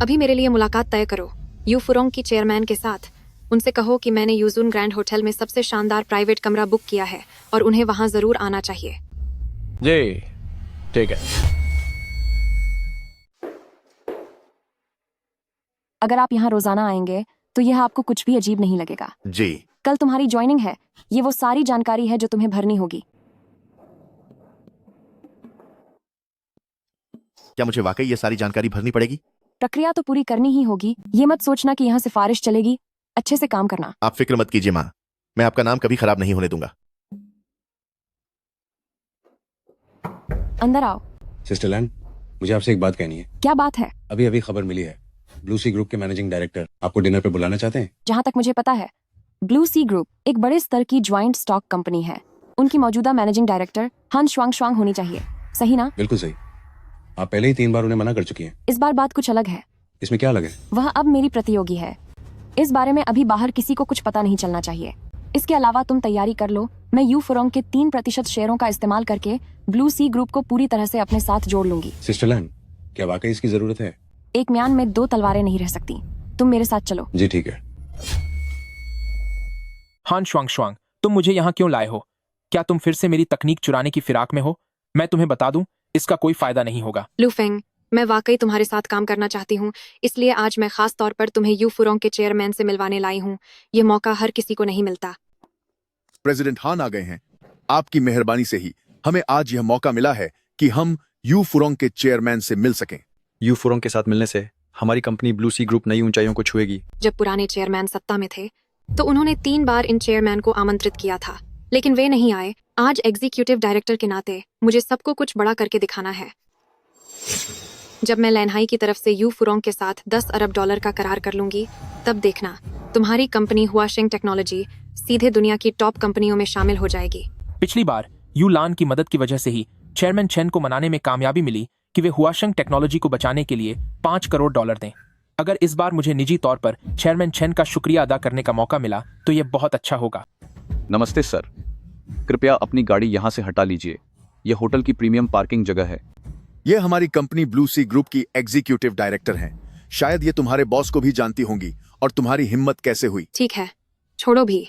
अभी मेरे लिए मुलाकात तय करो यू फुरोंग की चेयरमैन के साथ। उनसे कहो कि मैंने यूजुन ग्रैंड होटल में सबसे शानदार प्राइवेट कमरा बुक किया है और उन्हें वहां जरूर आना चाहिए। जी ठीक है। अगर आप यहाँ रोजाना आएंगे तो यह आपको कुछ भी अजीब नहीं लगेगा। जी। कल तुम्हारी ज्वाइनिंग है, ये वो सारी जानकारी है जो तुम्हें भरनी होगी। क्या मुझे वाकई ये सारी जानकारी भरनी पड़ेगी? प्रक्रिया तो पूरी करनी ही होगी, ये मत सोचना कि यहाँ सिफारिश चलेगी। अच्छे से काम करना। आप फिक्र मत कीजिए माँ, मैं आपका नाम कभी खराब नहीं होने दूंगा। अंदर आओ। सिस्टर लैन, मुझे आपसे एक बात कहनी है। क्या बात है? अभी अभी खबर मिली है, ब्लू सी ग्रुप के मैनेजिंग डायरेक्टर आपको डिनर पे बुलाना चाहते हैं। जहाँ तक मुझे पता है, ब्लू सी ग्रुप एक बड़े स्तर की ज्वाइंट स्टॉक कंपनी है। उनकी मौजूदा मैनेजिंग डायरेक्टर हान श्वांग होनी चाहिए, सही ना? बिल्कुल सही। आप पहले ही 3 बार उन्हें मना कर चुकी हैं। इस बार बात कुछ अलग है। इसमें क्या अलग है? वह अब मेरी प्रतियोगी है। इस बारे में अभी बाहर किसी को कुछ पता नहीं चलना चाहिए। इसके अलावा तुम तैयारी कर लो, मैं यू फुरोंग के 3% शेयरों का इस्तेमाल करके ब्लू सी ग्रुप को पूरी तरह से अपने साथ जोड़ लूंगी। सिस्टर लैन, क्या वाकई इसकी जरूरत है? एक म्यान में 2 तलवारें नहीं रह सकती। तुम मेरे साथ चलो। जी ठीक है। हान श्वांग, तुम मुझे यहाँ क्यों लाए हो? क्या तुम फिर से मेरी तकनीक चुराने की फिराक में हो? मैं तुम्हें बता दूं, इसका कोई फायदा नहीं होगा। लू फेंग, मैं वाकई तुम्हारे साथ काम करना चाहती हूँ, इसलिए आज मैं खास तौर पर तुम्हें यू फुरोंग के चेयरमैन से मिलवाने लाई हूँ। ये मौका हर किसी को नहीं मिलता। प्रेसिडेंट हान आ गए हैं। आपकी मेहरबानी से ही हमें आज यह मौका मिला है कि हम यू फुरोंग के चेयरमैन से मिल सकें। यू फुरोंग के साथ मिलने से हमारी कंपनी ब्लू सी ग्रुप नई ऊंचाइयों को छुएगी। जब पुराने चेयरमैन सत्ता में थे तो उन्होंने 3 बार इन चेयरमैन को आमंत्रित किया था, लेकिन वे नहीं आए। आज एग्जीक्यूटिव डायरेक्टर के नाते मुझे सबको कुछ बड़ा करके दिखाना है। जब मैं लैनहाई की तरफ से यू फुरोंग के साथ $10 अरब का करार कर लूंगी, तब देखना तुम्हारी कंपनी हुआशेंग टेक्नोलॉजी सीधे दुनिया की टॉप कंपनियों में शामिल हो जाएगी। पिछली बार यू लान की मदद की वजह से ही चेयरमैन चेन को मनाने में कामयाबी मिली कि वे हुआशेंग टेक्नोलॉजी को बचाने के लिए $5 करोड़ दें। अगर इस बार मुझे निजी तौर पर चेयरमैन चेन का शुक्रिया अदा करने का मौका मिला तो यह बहुत अच्छा होगा। नमस्ते सर, कृपया अपनी गाड़ी यहाँ से हटा लीजिए। यह होटल की प्रीमियम पार्किंग जगह है। ये हमारी कंपनी ब्लू सी ग्रुप की एग्जीक्यूटिव डायरेक्टर हैं। शायद ये तुम्हारे बॉस को भी जानती होंगी। और तुम्हारी हिम्मत कैसे हुई? ठीक है, छोड़ो भी।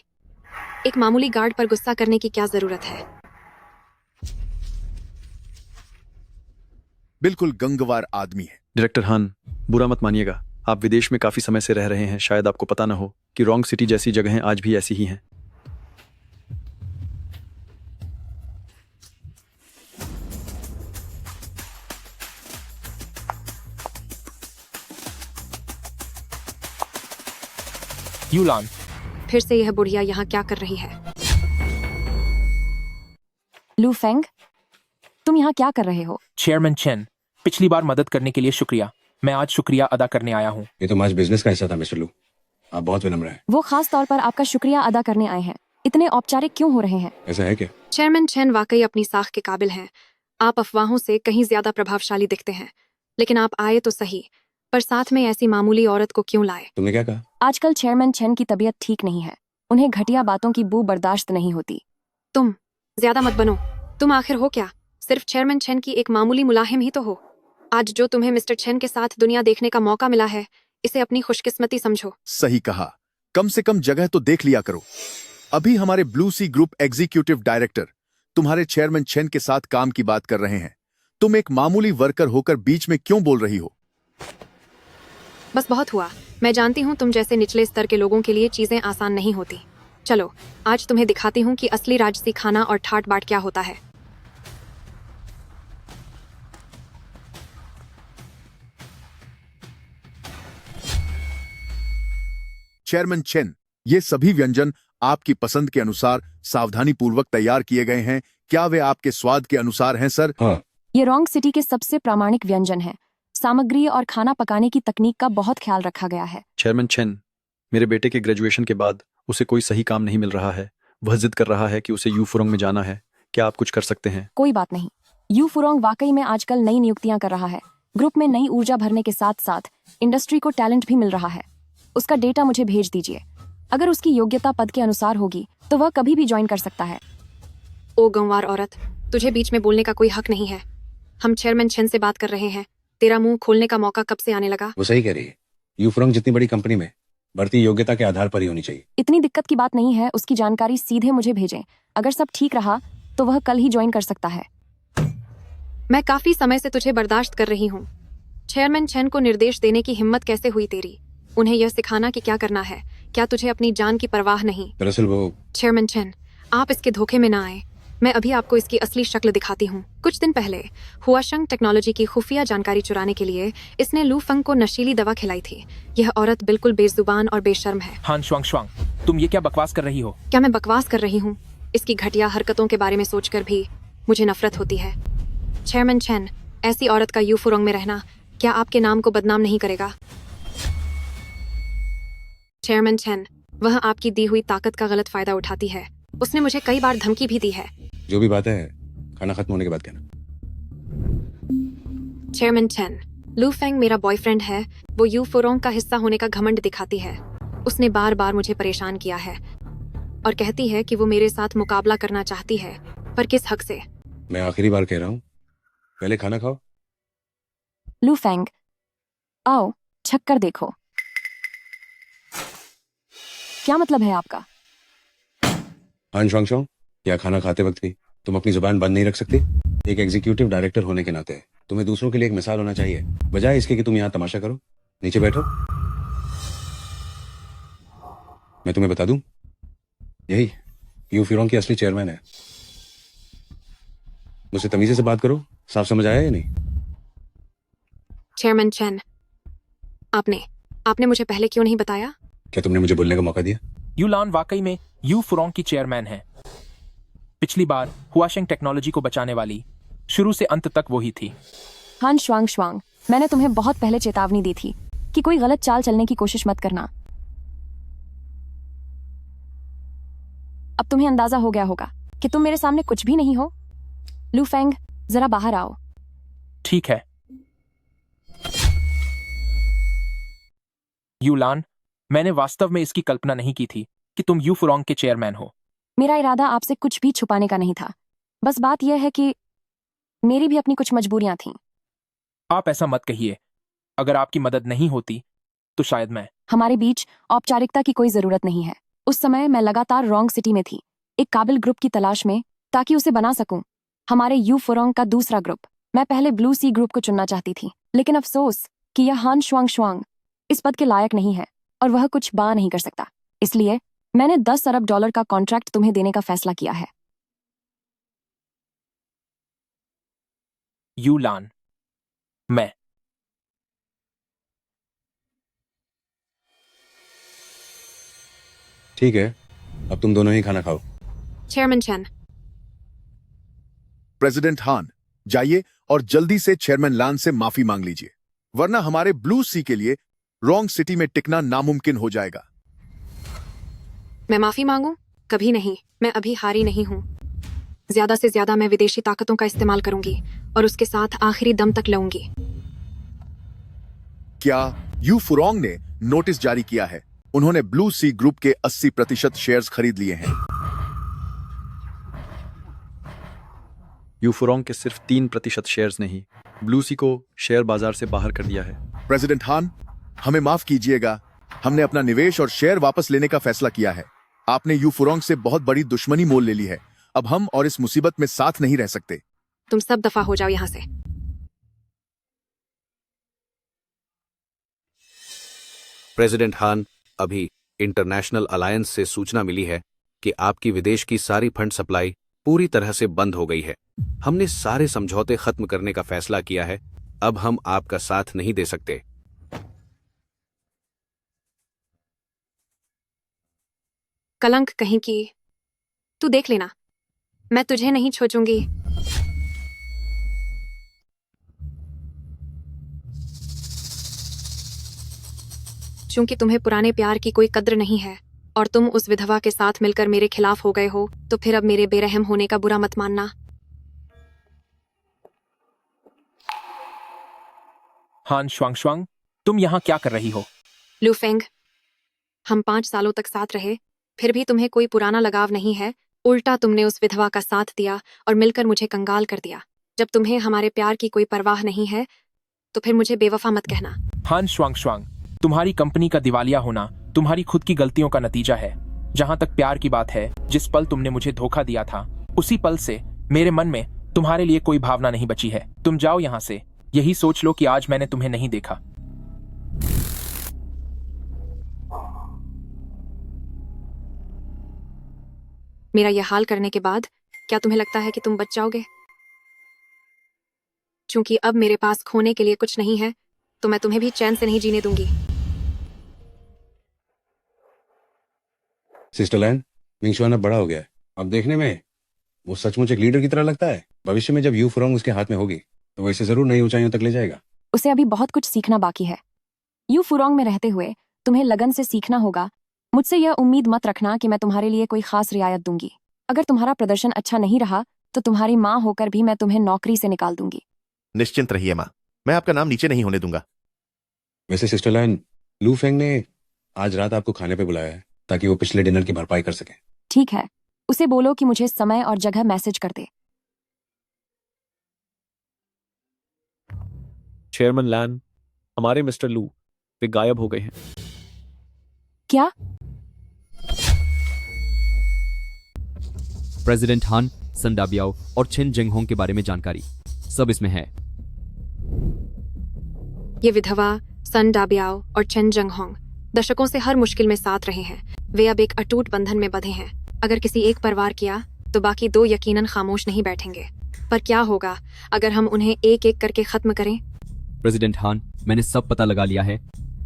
एक मामूली गार्ड पर गुस्सा करने की क्या जरूरत है? बिल्कुल गंगवार आदमी है। डायरेक्टर हान, बुरा मत मानिएगा, आप विदेश में काफी समय से रह रहे हैं, शायद आपको पता न हो कि रॉन्ग सिटी जैसी जगहें आज भी ऐसी ही हैं। यूलान, फिर से यह बुढ़िया यहाँ क्या कर रही है? लू फेंग, तुम यहाँ क्या कर रहे हो? चेयरमैन चेन, पिछली बार मदद करने के लिए शुक्रिया। मैं आज शुक्रिया अदा करने आया हूँ। ये तो आज बिजनेस का हिस्सा था मिस्टर लू, आप बहुत विनम्र हैं। वो खास तौर पर आपका शुक्रिया अदा करने आए हैं। इतने औपचारिक क्यों हो रहे हैं? ऐसा है क्या? चेयरमैन चेन वाकई अपनी साख के काबिल हैं। आप अफवाहों से कहीं ज्यादा प्रभावशाली दिखते हैं, लेकिन आप आए तो सही, पर साथ में ऐसी मामूली औरत को क्यों लाए? तुमने क्या कहा? आजकल चेयरमैन चेन की तबीयत ठीक नहीं है, उन्हें घटिया बातों की बू बर्दाश्त नहीं होती। तुम ज्यादा मत बनो। तुम आखिर हो क्या? सिर्फ चेयरमैन चेन की एक मामूली मुलाहिम ही तो हो। आज जो तुम्हें मिस्टर चेन के साथ दुनिया देखने का मौका मिला है, इसे अपनी खुशकिस्मती समझो। सही कहा, कम से कम जगह तो देख लिया करो। अभी हमारे Blue Sea Group executive director तुम्हारे चेयरमैन चेन के साथ काम की बात कर रहे हैं। तुम एक मामूली वर्कर होकर बीच में क्यों बोल रही हो? बस बहुत हुआ। मैं जानती हूँ तुम जैसे निचले स्तर के लोगों के लिए चीजें आसान नहीं होती। चलो, आज तुम्हें दिखाती हूँ कि असली राजसी खाना और ठाट बाट क्या होता है। चेयरमैन चेन, ये सभी व्यंजन आपकी पसंद के अनुसार सावधानी पूर्वक तैयार किए गए हैं। क्या वे आपके स्वाद के अनुसार हैं सर? हाँ। ये रॉन्ग सिटी के सबसे प्रामाणिक व्यंजन हैं। सामग्री और खाना पकाने की तकनीक का बहुत ख्याल रखा गया है। चेयरमैन चेन, मेरे बेटे के ग्रेजुएशन के बाद उसे कोई सही काम नहीं मिल रहा है। वह जिद कर रहा है कि उसे यू फुरोंग में जाना है। क्या आप कुछ कर सकते हैं? कोई बात नहीं। यू फुरोंग वाकई में आजकल नई नियुक्तियां कर रहा है। ग्रुप में नई ऊर्जा भरने के साथ साथ इंडस्ट्री को टैलेंट भी मिल रहा है। उसका डेटा मुझे भेज दीजिए। अगर उसकी योग्यता पद के अनुसार होगी तो वह कभी भी ज्वाइन कर सकता है। ओ गंवार औरत, तुझे बीच में बोलने का कोई हक नहीं है। हम चेयरमैन चेन से बात कर रहे हैं। तेरा मुंह खोलने का मौका कब से आने लगा? वो सही कह रही है। यू फुरोंग जितनी बड़ी कंपनी में बढ़ती योग्यता के आधार पर ही होनी चाहिए। इतनी दिक्कत की बात नहीं है, उसकी जानकारी सीधे मुझे भेजें। अगर सब ठीक रहा तो वह कल ही ज्वाइन कर सकता है। मैं काफी समय से तुझे बर्दाश्त कर रही हूँ। चेयरमैन चेन को निर्देश देने की हिम्मत कैसे हुई तेरी? उन्हें यह सिखाना कि क्या करना है। क्या तुझे अपनी जान की परवाह नहीं? दरअसल वो चेयरमैन चेन, आप इसके धोखे में ना आए। मैं अभी आपको इसकी असली शक्ल दिखाती हूँ। कुछ दिन पहले हुआशंग टेक्नोलॉजी की खुफिया जानकारी चुराने के लिए इसने लू फंग को नशीली दवा खिलाई थी। यह औरत बिल्कुल बेजुबान और बेशर्म है। हान शुआंग शुआंग, तुम ये क्या बकवास कर रही हो? क्या मैं बकवास कर रही हूँ? इसकी घटिया हरकतों के बारे में सोचकर भी मुझे नफरत होती है। चेयरमैन चेन, ऐसी औरत का यू फुरोंग में रहना क्या आपके नाम को बदनाम नहीं करेगा? चेयरमैन चेन, वह आपकी दी हुई ताकत का गलत फायदा उठाती है। उसने मुझे कई बार धमकी भी दी है। जो भी बात है खाना खत्म होने के बाद कहना। चेयरमैन चेन, लू फेंग मेरा बॉयफ्रेंड है। वो यू फुरोंग का हिस्सा होने का घमंड दिखाती है। उसने बार बार मुझे परेशान किया है और कहती है कि वो मेरे साथ मुकाबला करना चाहती है, पर किस हक से? मैं आखिरी बार कह रहा हूँ, पहले खाना खाओ। लू फेंग, आओ छक कर देखो। क्या मतलब है आपका? हान शुआंग शुआंग, क्या खाना खाते वक्त भी तुम अपनी जुबान बंद नहीं रख सकती? एक एग्जीक्यूटिव डायरेक्टर होने के नाते तुम्हें दूसरों के लिए एक मिसाल होना चाहिए, बजाय इसके कि तुम यहाँ तमाशा करो। नीचे बैठो। मैं तुम्हें बता दूं, यही यू फुरोंग की असली चेयरमैन है। मुझसे तमीजे से बात करो। साफ समझ आया या नहीं? चेयरमैन चेन, आपने मुझे पहले क्यों नहीं बताया? क्या तुमने मुझे बोलने का मौका दिया? यूलान वाकई में यू फुरोंग की चेयरमैन है। पिछली बार हुआशेंग टेक्नोलॉजी को बचाने वाली शुरू से अंत तक वही थी। हान शुआंग शुआंग, मैंने तुम्हें बहुत पहले चेतावनी दी थी कि कोई गलत चाल चलने की कोशिश मत करना। अब तुम्हें अंदाजा हो गया होगा कि तुम मेरे सामने कुछ भी नहीं हो। लू फेंग, जरा बाहर आओ। ठीक है। यूलान, मैंने वास्तव में इसकी कल्पना नहीं की थी कि तुम यू फुरोंग के चेयरमैन हो। मेरा इरादा आपसे कुछ भी छुपाने का नहीं था। बस बात यह है कि मेरी भी अपनी कुछ मजबूरियां थीं। आप ऐसा मत कहिए। अगर आपकी मदद नहीं होती तो शायद मैं। हमारे बीच औपचारिकता की कोई जरूरत नहीं है। उस समय मैं लगातार रॉन्ग सिटी में थी, एक काबिल ग्रुप की तलाश में, ताकि उसे बना सकूं। हमारे यू फुरोंग का दूसरा ग्रुप। मैं पहले ब्लू सी ग्रुप को चुनना चाहती थी, लेकिन अफसोस कि यह हान शुआंग शुआंग इस पद के लायक नहीं है और वह कुछ बा नहीं कर सकता। इसलिए मैंने 10 अरब डॉलर का कॉन्ट्रैक्ट तुम्हें देने का फैसला किया है। यूलान, मैं। ठीक है, अब तुम दोनों ही खाना खाओ। चेयरमैन चेन, प्रेसिडेंट हान, जाइए और जल्दी से चेयरमैन लान से माफी मांग लीजिए, वरना हमारे ब्लू सी के लिए रॉन्ग सिटी में टिकना नामुमकिन हो जाएगा। मैं माफी मांगू? कभी नहीं। मैं अभी हारी नहीं हूँ। ज्यादा से ज्यादा मैं विदेशी ताकतों का इस्तेमाल करूंगी और उसके साथ आखिरी दम तक लड़ूंगी। क्या यू फुरोंग ने नोटिस जारी किया है? उन्होंने ब्लू सी ग्रुप के 80% शेयर्स खरीद लिए हैं। यू फुरोंग के सिर्फ 3% शेयर्स नहीं, ब्लू सी को शेयर बाजार से बाहर कर दिया है। प्रेसिडेंट हान, हमें माफ कीजिएगा। हमने अपना निवेश और शेयर वापस लेने का फैसला किया है। आपने यू फुरोंग से बहुत बड़ी दुश्मनी मोल ले ली है। अब हम और इस मुसीबत में साथ नहीं रह सकते। तुम सब दफा हो जाओ यहाँ से। प्रेसिडेंट हान, अभी इंटरनेशनल अलायंस से सूचना मिली है कि आपकी विदेश की सारी फंड सप्लाई पूरी तरह से बंद हो गई है। हमने सारे समझौते खत्म करने का फैसला किया है। अब हम आपका साथ नहीं दे सकते। कलंक कहीं की। तू देख लेना, मैं तुझे नहीं छोड़ूंगी। चूंकि तुम्हें पुराने प्यार की कोई कद्र नहीं है और तुम उस विधवा के साथ मिलकर मेरे खिलाफ हो गए हो, तो फिर अब मेरे बेरहम होने का बुरा मत मानना। हान शुआंग शुआंग, तुम यहाँ क्या कर रही हो? लू फेंग, हम 5 सालों तक साथ रहे, फिर भी तुम्हें कोई पुराना लगाव नहीं है। उल्टा तुमने उस विधवा का साथ दिया और मिलकर मुझे कंगाल कर दिया। जब तुम्हें हमारे प्यार की कोई परवाह नहीं है, तो फिर मुझे बेवफा मत कहना। हान शुआंग शुआंग, तुम्हारी कंपनी का दिवालिया होना तुम्हारी खुद की गलतियों का नतीजा है। जहां तक प्यार की बात है, जिस पल तुमने मुझे धोखा दिया था, उसी पल से मेरे मन में तुम्हारे लिए कोई भावना नहीं बची है। तुम जाओ यहाँ से। यही सोच लो कि आज मैंने तुम्हें नहीं देखा। मेरा यह हाल करने के बाद क्या तुम्हें लगता है कि तुम बच जाओगे? क्योंकि अब मेरे पास खोने के लिए कुछ नहीं है, तो मैं तुम्हें भी चैन से नहीं जीने दूंगी। सिस्टर लैन, मिंगशुआन अब बड़ा हो गया है। अब देखने में वो सचमुच एक लीडर की तरह लगता है। भविष्य में जब यू फुरोंग उसके हाथ में होगी तो वो इसे जरूर नई ऊंचाइयों तक ले जाएगा। उसे अभी बहुत कुछ सीखना बाकी है। यू फुरोंग में रहते हुए तुम्हें लगन से सीखना होगा। मुझसे यह उम्मीद मत रखना कि मैं तुम्हारे लिए कोई खास रियायत दूंगी। अगर तुम्हारा प्रदर्शन अच्छा नहीं रहा तो तुम्हारी माँ होकर भी मैं तुम्हें नौकरी से निकाल दूंगी। निश्चिंत रहिए माँ, मैं आपका नाम नीचे नहीं होने दूंगा। वैसे सिस्टर लैन, लू फेंग ने आज रात आपको खाने पे बुलाया है ताकि वो पिछले डिनर की भरपाई कर सके। ठीक है, उसे बोलो कि मुझे समय और जगह मैसेज कर दे। चेयरमैन लैन, हमारे मिस्टर लू वे गायब हो गए हैं। क्या? प्रेसिडेंट हान, सन डाबियाओ और चेन जेंगहोंग के बारे में जानकारी सब इसमें है। ये विधवा सन डाबियाओ और चेन जंगहोंग दशकों से हर मुश्किल में साथ रहे हैं। वे अब एक अटूट बंधन में बंधे हैं। अगर किसी एक पर वार किया तो बाकी दो यकीनन खामोश नहीं बैठेंगे। पर क्या होगा अगर हम उन्हें एक एक करके खत्म करें? प्रेसिडेंट हान, मैंने सब पता लगा लिया है।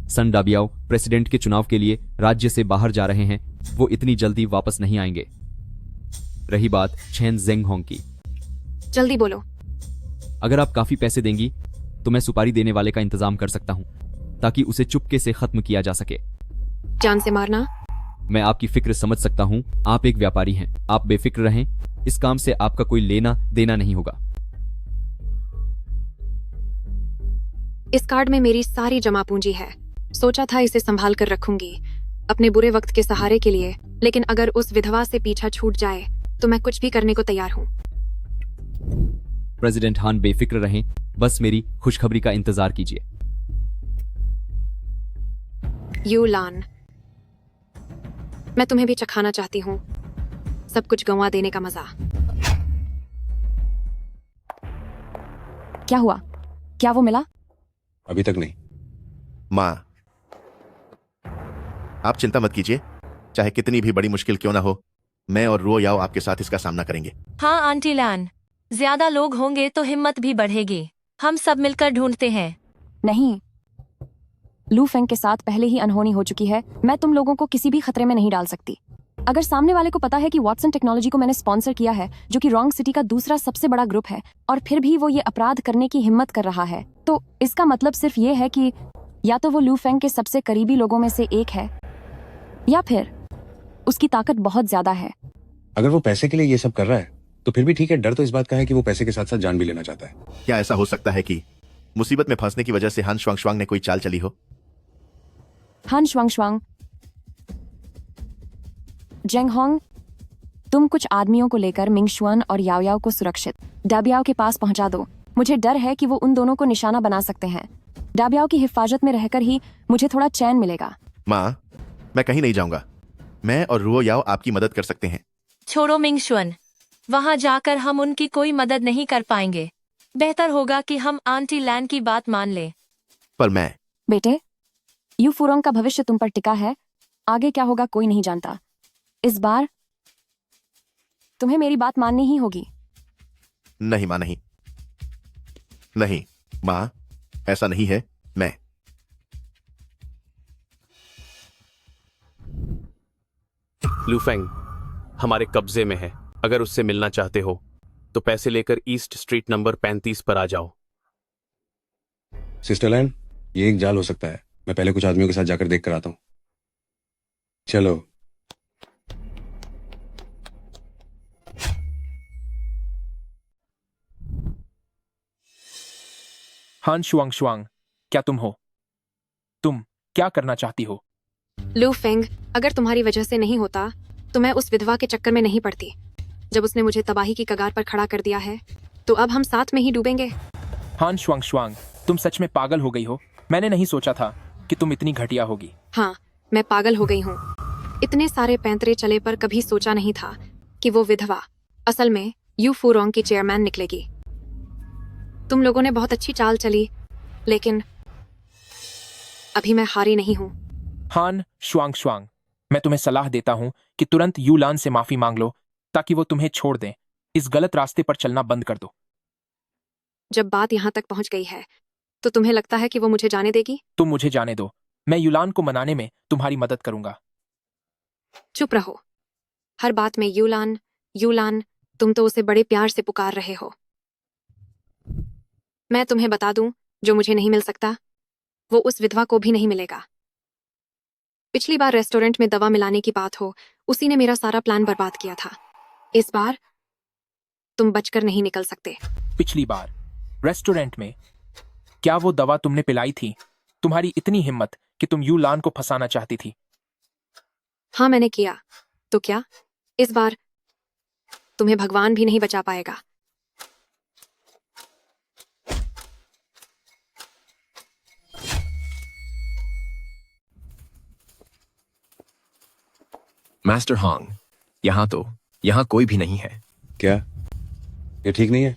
सन डाबियाओ प्रेसिडेंट के चुनाव के लिए राज्य से बाहर जा रहे हैं। वो इतनी जल्दी वापस नहीं आएंगे। रही बात चेन जेंगहोंग की, जल्दी बोलो। अगर आप काफी पैसे देंगी तो मैं सुपारी देने वाले का इंतजाम कर सकता हूँ ताकि उसे चुपके से खत्म किया जा सके। जान से मारना? मैं आपकी फिक्र समझ सकता हूँ। आप एक व्यापारी हैं, आप बेफिक्र रहें। इस काम से आपका कोई लेना देना नहीं होगा। इस कार्ड में मेरी सारी जमा पूंजी है। सोचा था इसे संभाल कर रखूंगी अपने बुरे वक्त के सहारे के लिए, लेकिन अगर उस विधवा से पीछा छूट जाए तो मैं कुछ भी करने को तैयार हूँ। प्रेसिडेंट हान बेफिक्र रहें, बस मेरी खुशखबरी का इंतजार कीजिए। यू लान, मैं तुम्हें भी चखाना चाहती हूँ सब कुछ गंवा देने का मजा। क्या हुआ? क्या वो मिला? अभी तक नहीं। माँ, आप चिंता मत कीजिए। चाहे कितनी भी बड़ी मुश्किल क्यों ना हो, मैं और रो याओ आपके साथ इसका सामना करेंगे। हाँ आंटी लैन, ज्यादा लोग होंगे तो हिम्मत भी बढ़ेगी। हम सब मिलकर ढूंढते हैं। नहीं, लू फेंग के साथ पहले ही अनहोनी हो चुकी है। मैं तुम लोगों को किसी भी खतरे में नहीं डाल सकती। अगर सामने वाले को पता है कि वॉटसन टेक्नोलॉजी को मैंने स्पॉन्सर किया है, जो कि रॉन्ग सिटी का दूसरा सबसे बड़ा ग्रुप है, और फिर भी वो ये अपराध करने की हिम्मत कर रहा है, तो इसका मतलब सिर्फ ये है कि या तो वो लू फेंग के सबसे करीबी लोगों में से एक है या फिर उसकी ताकत बहुत ज्यादा है। अगर वो पैसे के लिए ये सब कर रहा है तो फिर भी ठीक है। डर तो इस बात का है कि वो पैसे के साथ साथ जान भी लेना चाहता है। क्या ऐसा हो सकता है कि मुसीबत में फंसने की वजह से हान श्वांग ने कोई चाल चली हो? हान श्वांग, जेंगहोंग, तुम कुछ आदमियों को लेकर मिंगशुआन और याओयाओ को सुरक्षित डाबियाओ के पास पहुंचा दो। मुझे डर है कि वो उन दोनों को निशाना बना सकते हैं। डाबियाओ की हिफाजत में रहकर ही मुझे थोड़ा चैन मिलेगा। माँ, मैं कहीं नहीं जाऊंगा। मैं और रुओ याओ आपकी मदद कर सकते हैं। छोड़ो मिंगशुअन, वहां जाकर हम उनकी कोई मदद नहीं कर पाएंगे। बेहतर होगा कि हम आंटी लैन की बात मान लें। पर मैं बेटे, यू फुरोंग का भविष्य तुम पर टिका है। आगे क्या होगा कोई नहीं जानता। इस बार तुम्हें मेरी बात माननी ही होगी। नहीं माँ, नहीं नहीं माँ, ऐसा नहीं है। मैं लूफेंग हमारे कब्जे में है। अगर उससे मिलना चाहते हो तो पैसे लेकर ईस्ट स्ट्रीट नंबर 35 पर आ जाओ। सिस्टर लैन, ये एक जाल हो सकता है। मैं पहले कुछ आदमियों के साथ जाकर देख कर आता हूँ। चलो। हान शुआंग, क्या तुम हो? तुम क्या करना चाहती हो? लू फेंग, अगर तुम्हारी वजह से नहीं होता तो मैं उस विधवा के चक्कर में नहीं पड़ती। जब उसने मुझे तबाही की कगार पर खड़ा कर दिया है तो अब हम साथ में ही डूबेंगे। हान शुआंग, तुम सच में पागल हो गई हो। मैंने नहीं सोचा था कि तुम इतनी घटिया होगी। हाँ, मैं पागल हो गई हूँ। इतने सारे पैंतरे चले पर कभी सोचा नहीं था कि वो विधवा असल में यू फुरोंग की चेयरमैन निकलेगी। तुम लोगों ने बहुत अच्छी चाल चली, लेकिन अभी मैं हारी नहीं हूँ। हान शुआंग, मैं तुम्हें सलाह देता हूँ कि तुरंत यू लान से माफी मांग लो ताकि वो तुम्हें छोड़ दें। इस गलत रास्ते पर चलना बंद कर दो। जब बात यहाँ तक पहुँच गई है तो तुम्हें लगता है कि वो मुझे जाने देगी? तुम मुझे जाने दो, मैं यूलान को मनाने में तुम्हारी मदद करूंगा। चुप रहो। हर बात में यूलान यूलान, तुम तो उसे बड़े प्यार से पुकार रहे हो। मैं तुम्हें बता दूं, जो मुझे नहीं मिल सकता वो उस विधवा को भी नहीं मिलेगा। पिछली बार रेस्टोरेंट में दवा मिलाने की बात हो, उसी ने मेरा सारा प्लान बर्बाद किया था। इस बार तुम बचकर नहीं निकल सकते। पिछली बार रेस्टोरेंट में क्या वो दवा तुमने पिलाई थी? तुम्हारी इतनी हिम्मत कि तुम यूलान को फंसाना चाहती थी। हाँ, मैंने किया। तो क्या इस बार तुम्हें भगवान भी नहीं बचा पाएगा? मास्टर हांग, यहाँ कोई भी नहीं है। क्या ये ठीक नहीं है?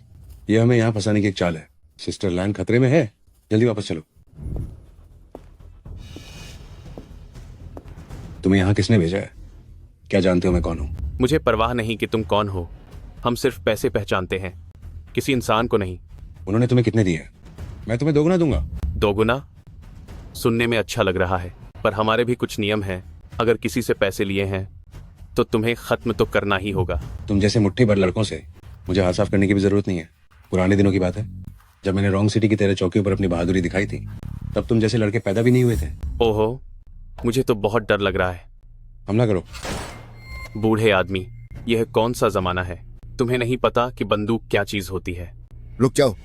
ये हमें यहाँ फंसाने की एक चाल है। सिस्टर लैन खतरे में है, जल्दी वापस चलो। तुम्हें यहाँ किसने भेजा है? क्या जानते हो मैं कौन हूँ? मुझे परवाह नहीं कि तुम कौन हो। हम सिर्फ पैसे पहचानते हैं, किसी इंसान को नहीं। उन्होंने तुम्हें कितने दिए? मैं तुम्हें दोगुना दूंगा। दोगुना सुनने में अच्छा लग रहा है, पर हमारे भी कुछ नियम हैं। अगर किसी से पैसे लिए हैं तो तुम्हें खत्म तो करना ही होगा। तुम जैसे मुट्ठी भर लड़कों से मुझे हाथ साफ करने की भी जरूरत नहीं है। पुराने दिनों की बात है, जब मैंने रॉन्ग सिटी की तेरे चौकियों पर अपनी बहादुरी दिखाई थी, तब तुम जैसे लड़के पैदा भी नहीं हुए थे। ओहो, मुझे तो बहुत डर लग रहा है। हमला करो। बूढ़े आदमी, यह कौन सा जमाना है? तुम्हें नहीं पता कि बंदूक क्या चीज होती है। रुक जाओ,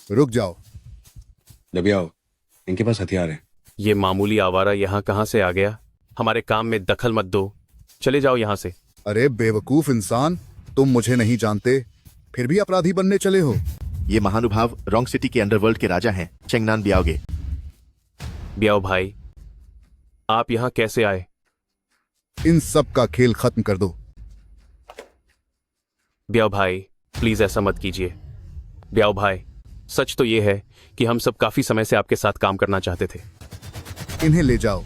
रुक जाओ। दबियाओ, इनके पास हथियार है। ये मामूली आवारा यहाँ कहाँ से आ गया? हमारे काम में दखल मत दो, चले जाओ यहाँ से। अरे बेवकूफ इंसान, तुम मुझे नहीं जानते, फिर भी अपराधी बनने चले हो। ये महानुभाव रॉन्ग सिटी के अंडरवर्ल्ड के राजा हैं, चेंगनान बियाओगे। बियाओ भाई, आप यहाँ कैसे आए? इन सब का खेल खत्म कर दो। बियाओ भाई, प्लीज ऐसा मत कीजिए। बियाओ भाई, सच तो ये है कि हम सब काफी समय से आपके साथ काम करना चाहते थे। इन्हें ले जाओ।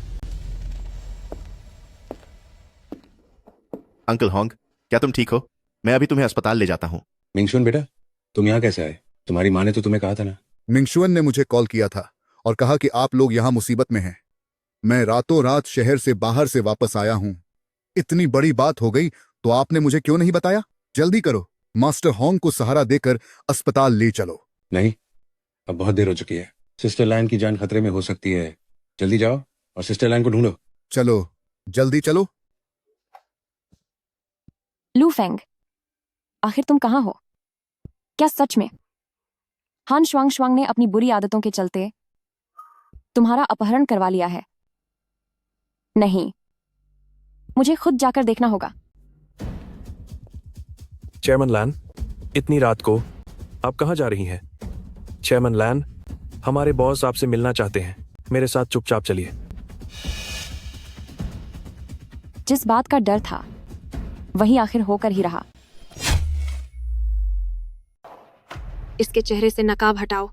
अंकल होंग, क्या तुम ठीक हो? मैं अभी तुम्हें अस्पताल ले जाता हूँ। मिंगशुन बेटा, तुम यहाँ कैसे आए? तुम्हारी माँ ने तो तुम्हें कहा था ना। मिंगशुअन ने मुझे कॉल किया था और कहा कि आप लोग यहाँ मुसीबत में हैं। मैं रातों रात शहर से बाहर से वापस आया हूँ। इतनी बड़ी बात हो गई तो आपने मुझे क्यों नहीं बताया? जल्दी करो, मास्टर होंग को सहारा देकर अस्पताल ले चलो। नहीं, अब बहुत देर हो चुकी है। सिस्टर लैन की जान खतरे में हो सकती है। जल्दी जाओ और सिस्टर लैन को ढूंढो। चलो, जल्दी चलो। लू फेंग, आखिर तुम कहाँ हो? क्या सच में हान श्वांग श्वांग ने अपनी बुरी आदतों के चलते तुम्हारा अपहरण करवा लिया है? नहीं, मुझे खुद जाकर देखना होगा। चेयरमैन लैन, इतनी रात को आप कहाँ जा रही हैं? चेयरमैन लैन, हमारे बॉस आपसे मिलना चाहते हैं। मेरे साथ चुपचाप चलिए। जिस बात का डर था वही आखिर होकर ही रहा। इसके चेहरे से नकाब हटाओ।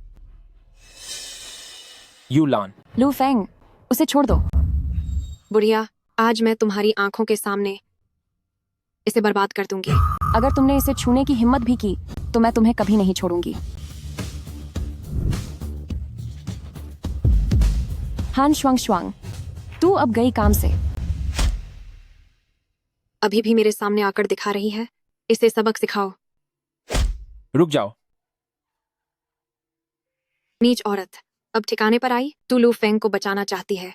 यूलान। लू फेंग, उसे छोड़ दो। बुढ़िया, आज मैं तुम्हारी आंखों के सामने इसे बर्बाद कर दूंगी। अगर तुमने इसे छूने की हिम्मत भी की तो मैं तुम्हें कभी नहीं छोड़ूंगी। हान श्वांग श्वांग, तू अब गई काम से। अभी भी मेरे सामने आकर दिखा रही है? इसे सबक सिखाओ। रुक जाओ। नीच औरत, अब ठिकाने पर आई? तू लू फेंग को बचाना चाहती है,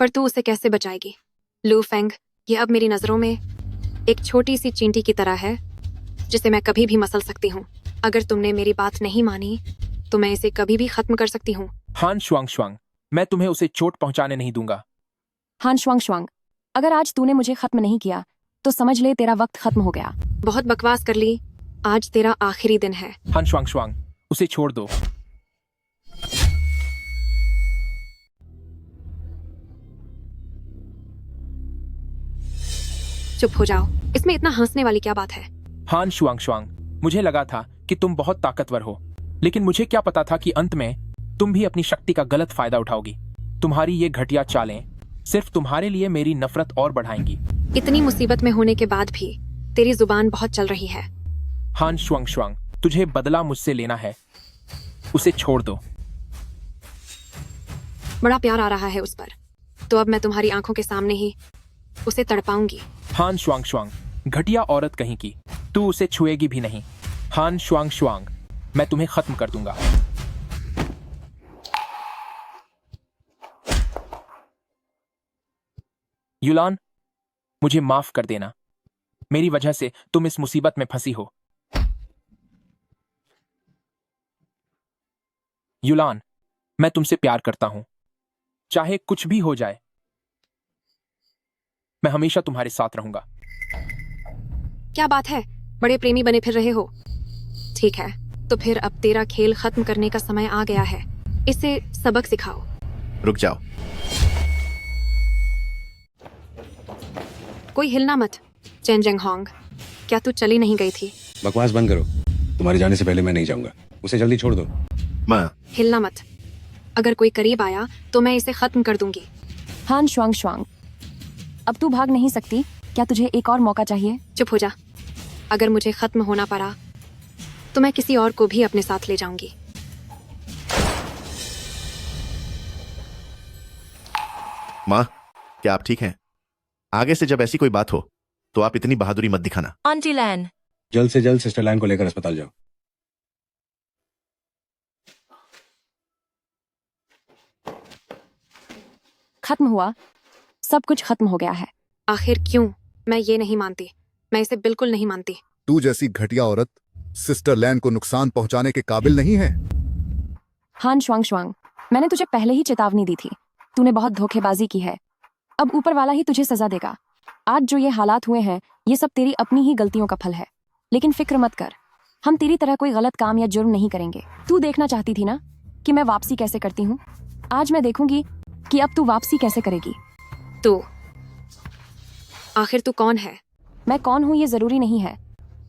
पर तू उसे कैसे बचाएगी? लू फेंग, ये अब मेरी नजरों में एक छोटी सी चींटी की तरह है जिसे मैं कभी भी मसल सकती हूँ। अगर तुमने मेरी बात नहीं मानी तो मैं इसे कभी भी खत्म कर सकती हूँ। हान श्वांग श्वांग, मैं तुम्हें उसे चोट पहुंचाने नहीं दूंगा। हान श्वांग श्वांग, अगर आज तूने मुझे खत्म नहीं किया तो समझ ले तेरा वक्त खत्म हो गया। बहुत बकवास कर ली, आज तेरा आखिरी दिन है। हान श्वांग श्वांग, उसे छोड़ दो। चुप हो जाओ, इसमें इतना हंसने वाली क्या बात है? हान श्वांग श्वांग, मुझे लगा था कि तुम बहुत ताकतवर हो, लेकिन मुझे क्या पता था कि अंत में तुम भी अपनी शक्ति का गलत फायदा उठाओगी। तुम्हारी ये घटिया चालें सिर्फ तुम्हारे लिए मेरी नफरत और बढ़ाएंगी। इतनी मुसीबत में होने के बाद भी तेरी जुबान बहुत चल रही है। हान शुआंग शुआंग, तुझे बदला मुझसे लेना है, उसे छोड़ दो। बड़ा प्यार आ रहा है उस पर, तो अब मैं तुम्हारी आंखों के सामने ही उसे तड़पाऊंगी। हान शुआंग शुआंग, घटिया औरत कहीं की, तू उसे छुएगी भी नहीं। हान शुआंग शुआंग, मैं तुम्हें खत्म कर दूंगा। युलान, मुझे माफ कर देना, मेरी वजह से तुम इस मुसीबत में फंसी हो। युलान, मैं तुमसे प्यार करता हूं, चाहे कुछ भी हो जाए, मैं हमेशा तुम्हारे साथ रहूंगा। क्या बात है, बड़े प्रेमी बने फिर रहे हो। ठीक है, तो फिर अब तेरा खेल खत्म करने का समय आ गया है। इसे सबक सिखाओ। रुक जाओ। कोई हिलना मत। चेन जेंग होंग, क्या तू चली नहीं गई थी? बकवास बंद करो, तुम्हारे जाने से पहले मैं नहीं जाऊंगा। उसे जल्दी छोड़ दो। माँ, हिलना मत। अगर कोई करीब आया तो मैं इसे खत्म कर दूंगी। हान शुआंग शुआंग, अब तू भाग नहीं सकती। क्या तुझे एक और मौका चाहिए? चुप हो जा। अगर मुझे खत्म होना पड़ा तो मैं किसी और को भी अपने साथ ले जाऊंगी। माँ, क्या आप ठीक हैं? आगे से जब ऐसी कोई बात हो तो आप इतनी बहादुरी मत दिखाना। आंटी लैन, जल्द से जल्द सिस्टर लैन को लेकर अस्पताल जाओ। खत्म हुआ, सब कुछ खत्म हो गया है। आखिर क्यों? मैं ये नहीं मानती, मैं इसे बिल्कुल नहीं मानती। तू जैसी घटिया औरत सिस्टर लैन को नुकसान पहुंचाने के काबिल नहीं है। हान शुआंग शुआंग, मैंने तुझे पहले ही चेतावनी दी थी। तूने बहुत धोखेबाजी की है। अब ऊपर वाला ही तुझे सजा देगा। आज जो ये हालात हुए हैं, ये सब तेरी अपनी ही गलतियों का फल है। लेकिन फिक्र मत कर, हम तेरी तरह कोई गलत काम या जुर्म नहीं करेंगे। तू देखना चाहती थी ना कि मैं वापसी कैसे करती हूँ? आज मैं देखूंगी कि अब तू वापसी कैसे करेगी। तू आखिर तू कौन है? मैं कौन हूँ ये जरूरी नहीं है,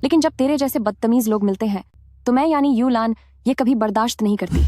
लेकिन जब तेरे जैसे बदतमीज लोग मिलते हैं तो मैं यानी युलान ये कभी बर्दाश्त नहीं करती।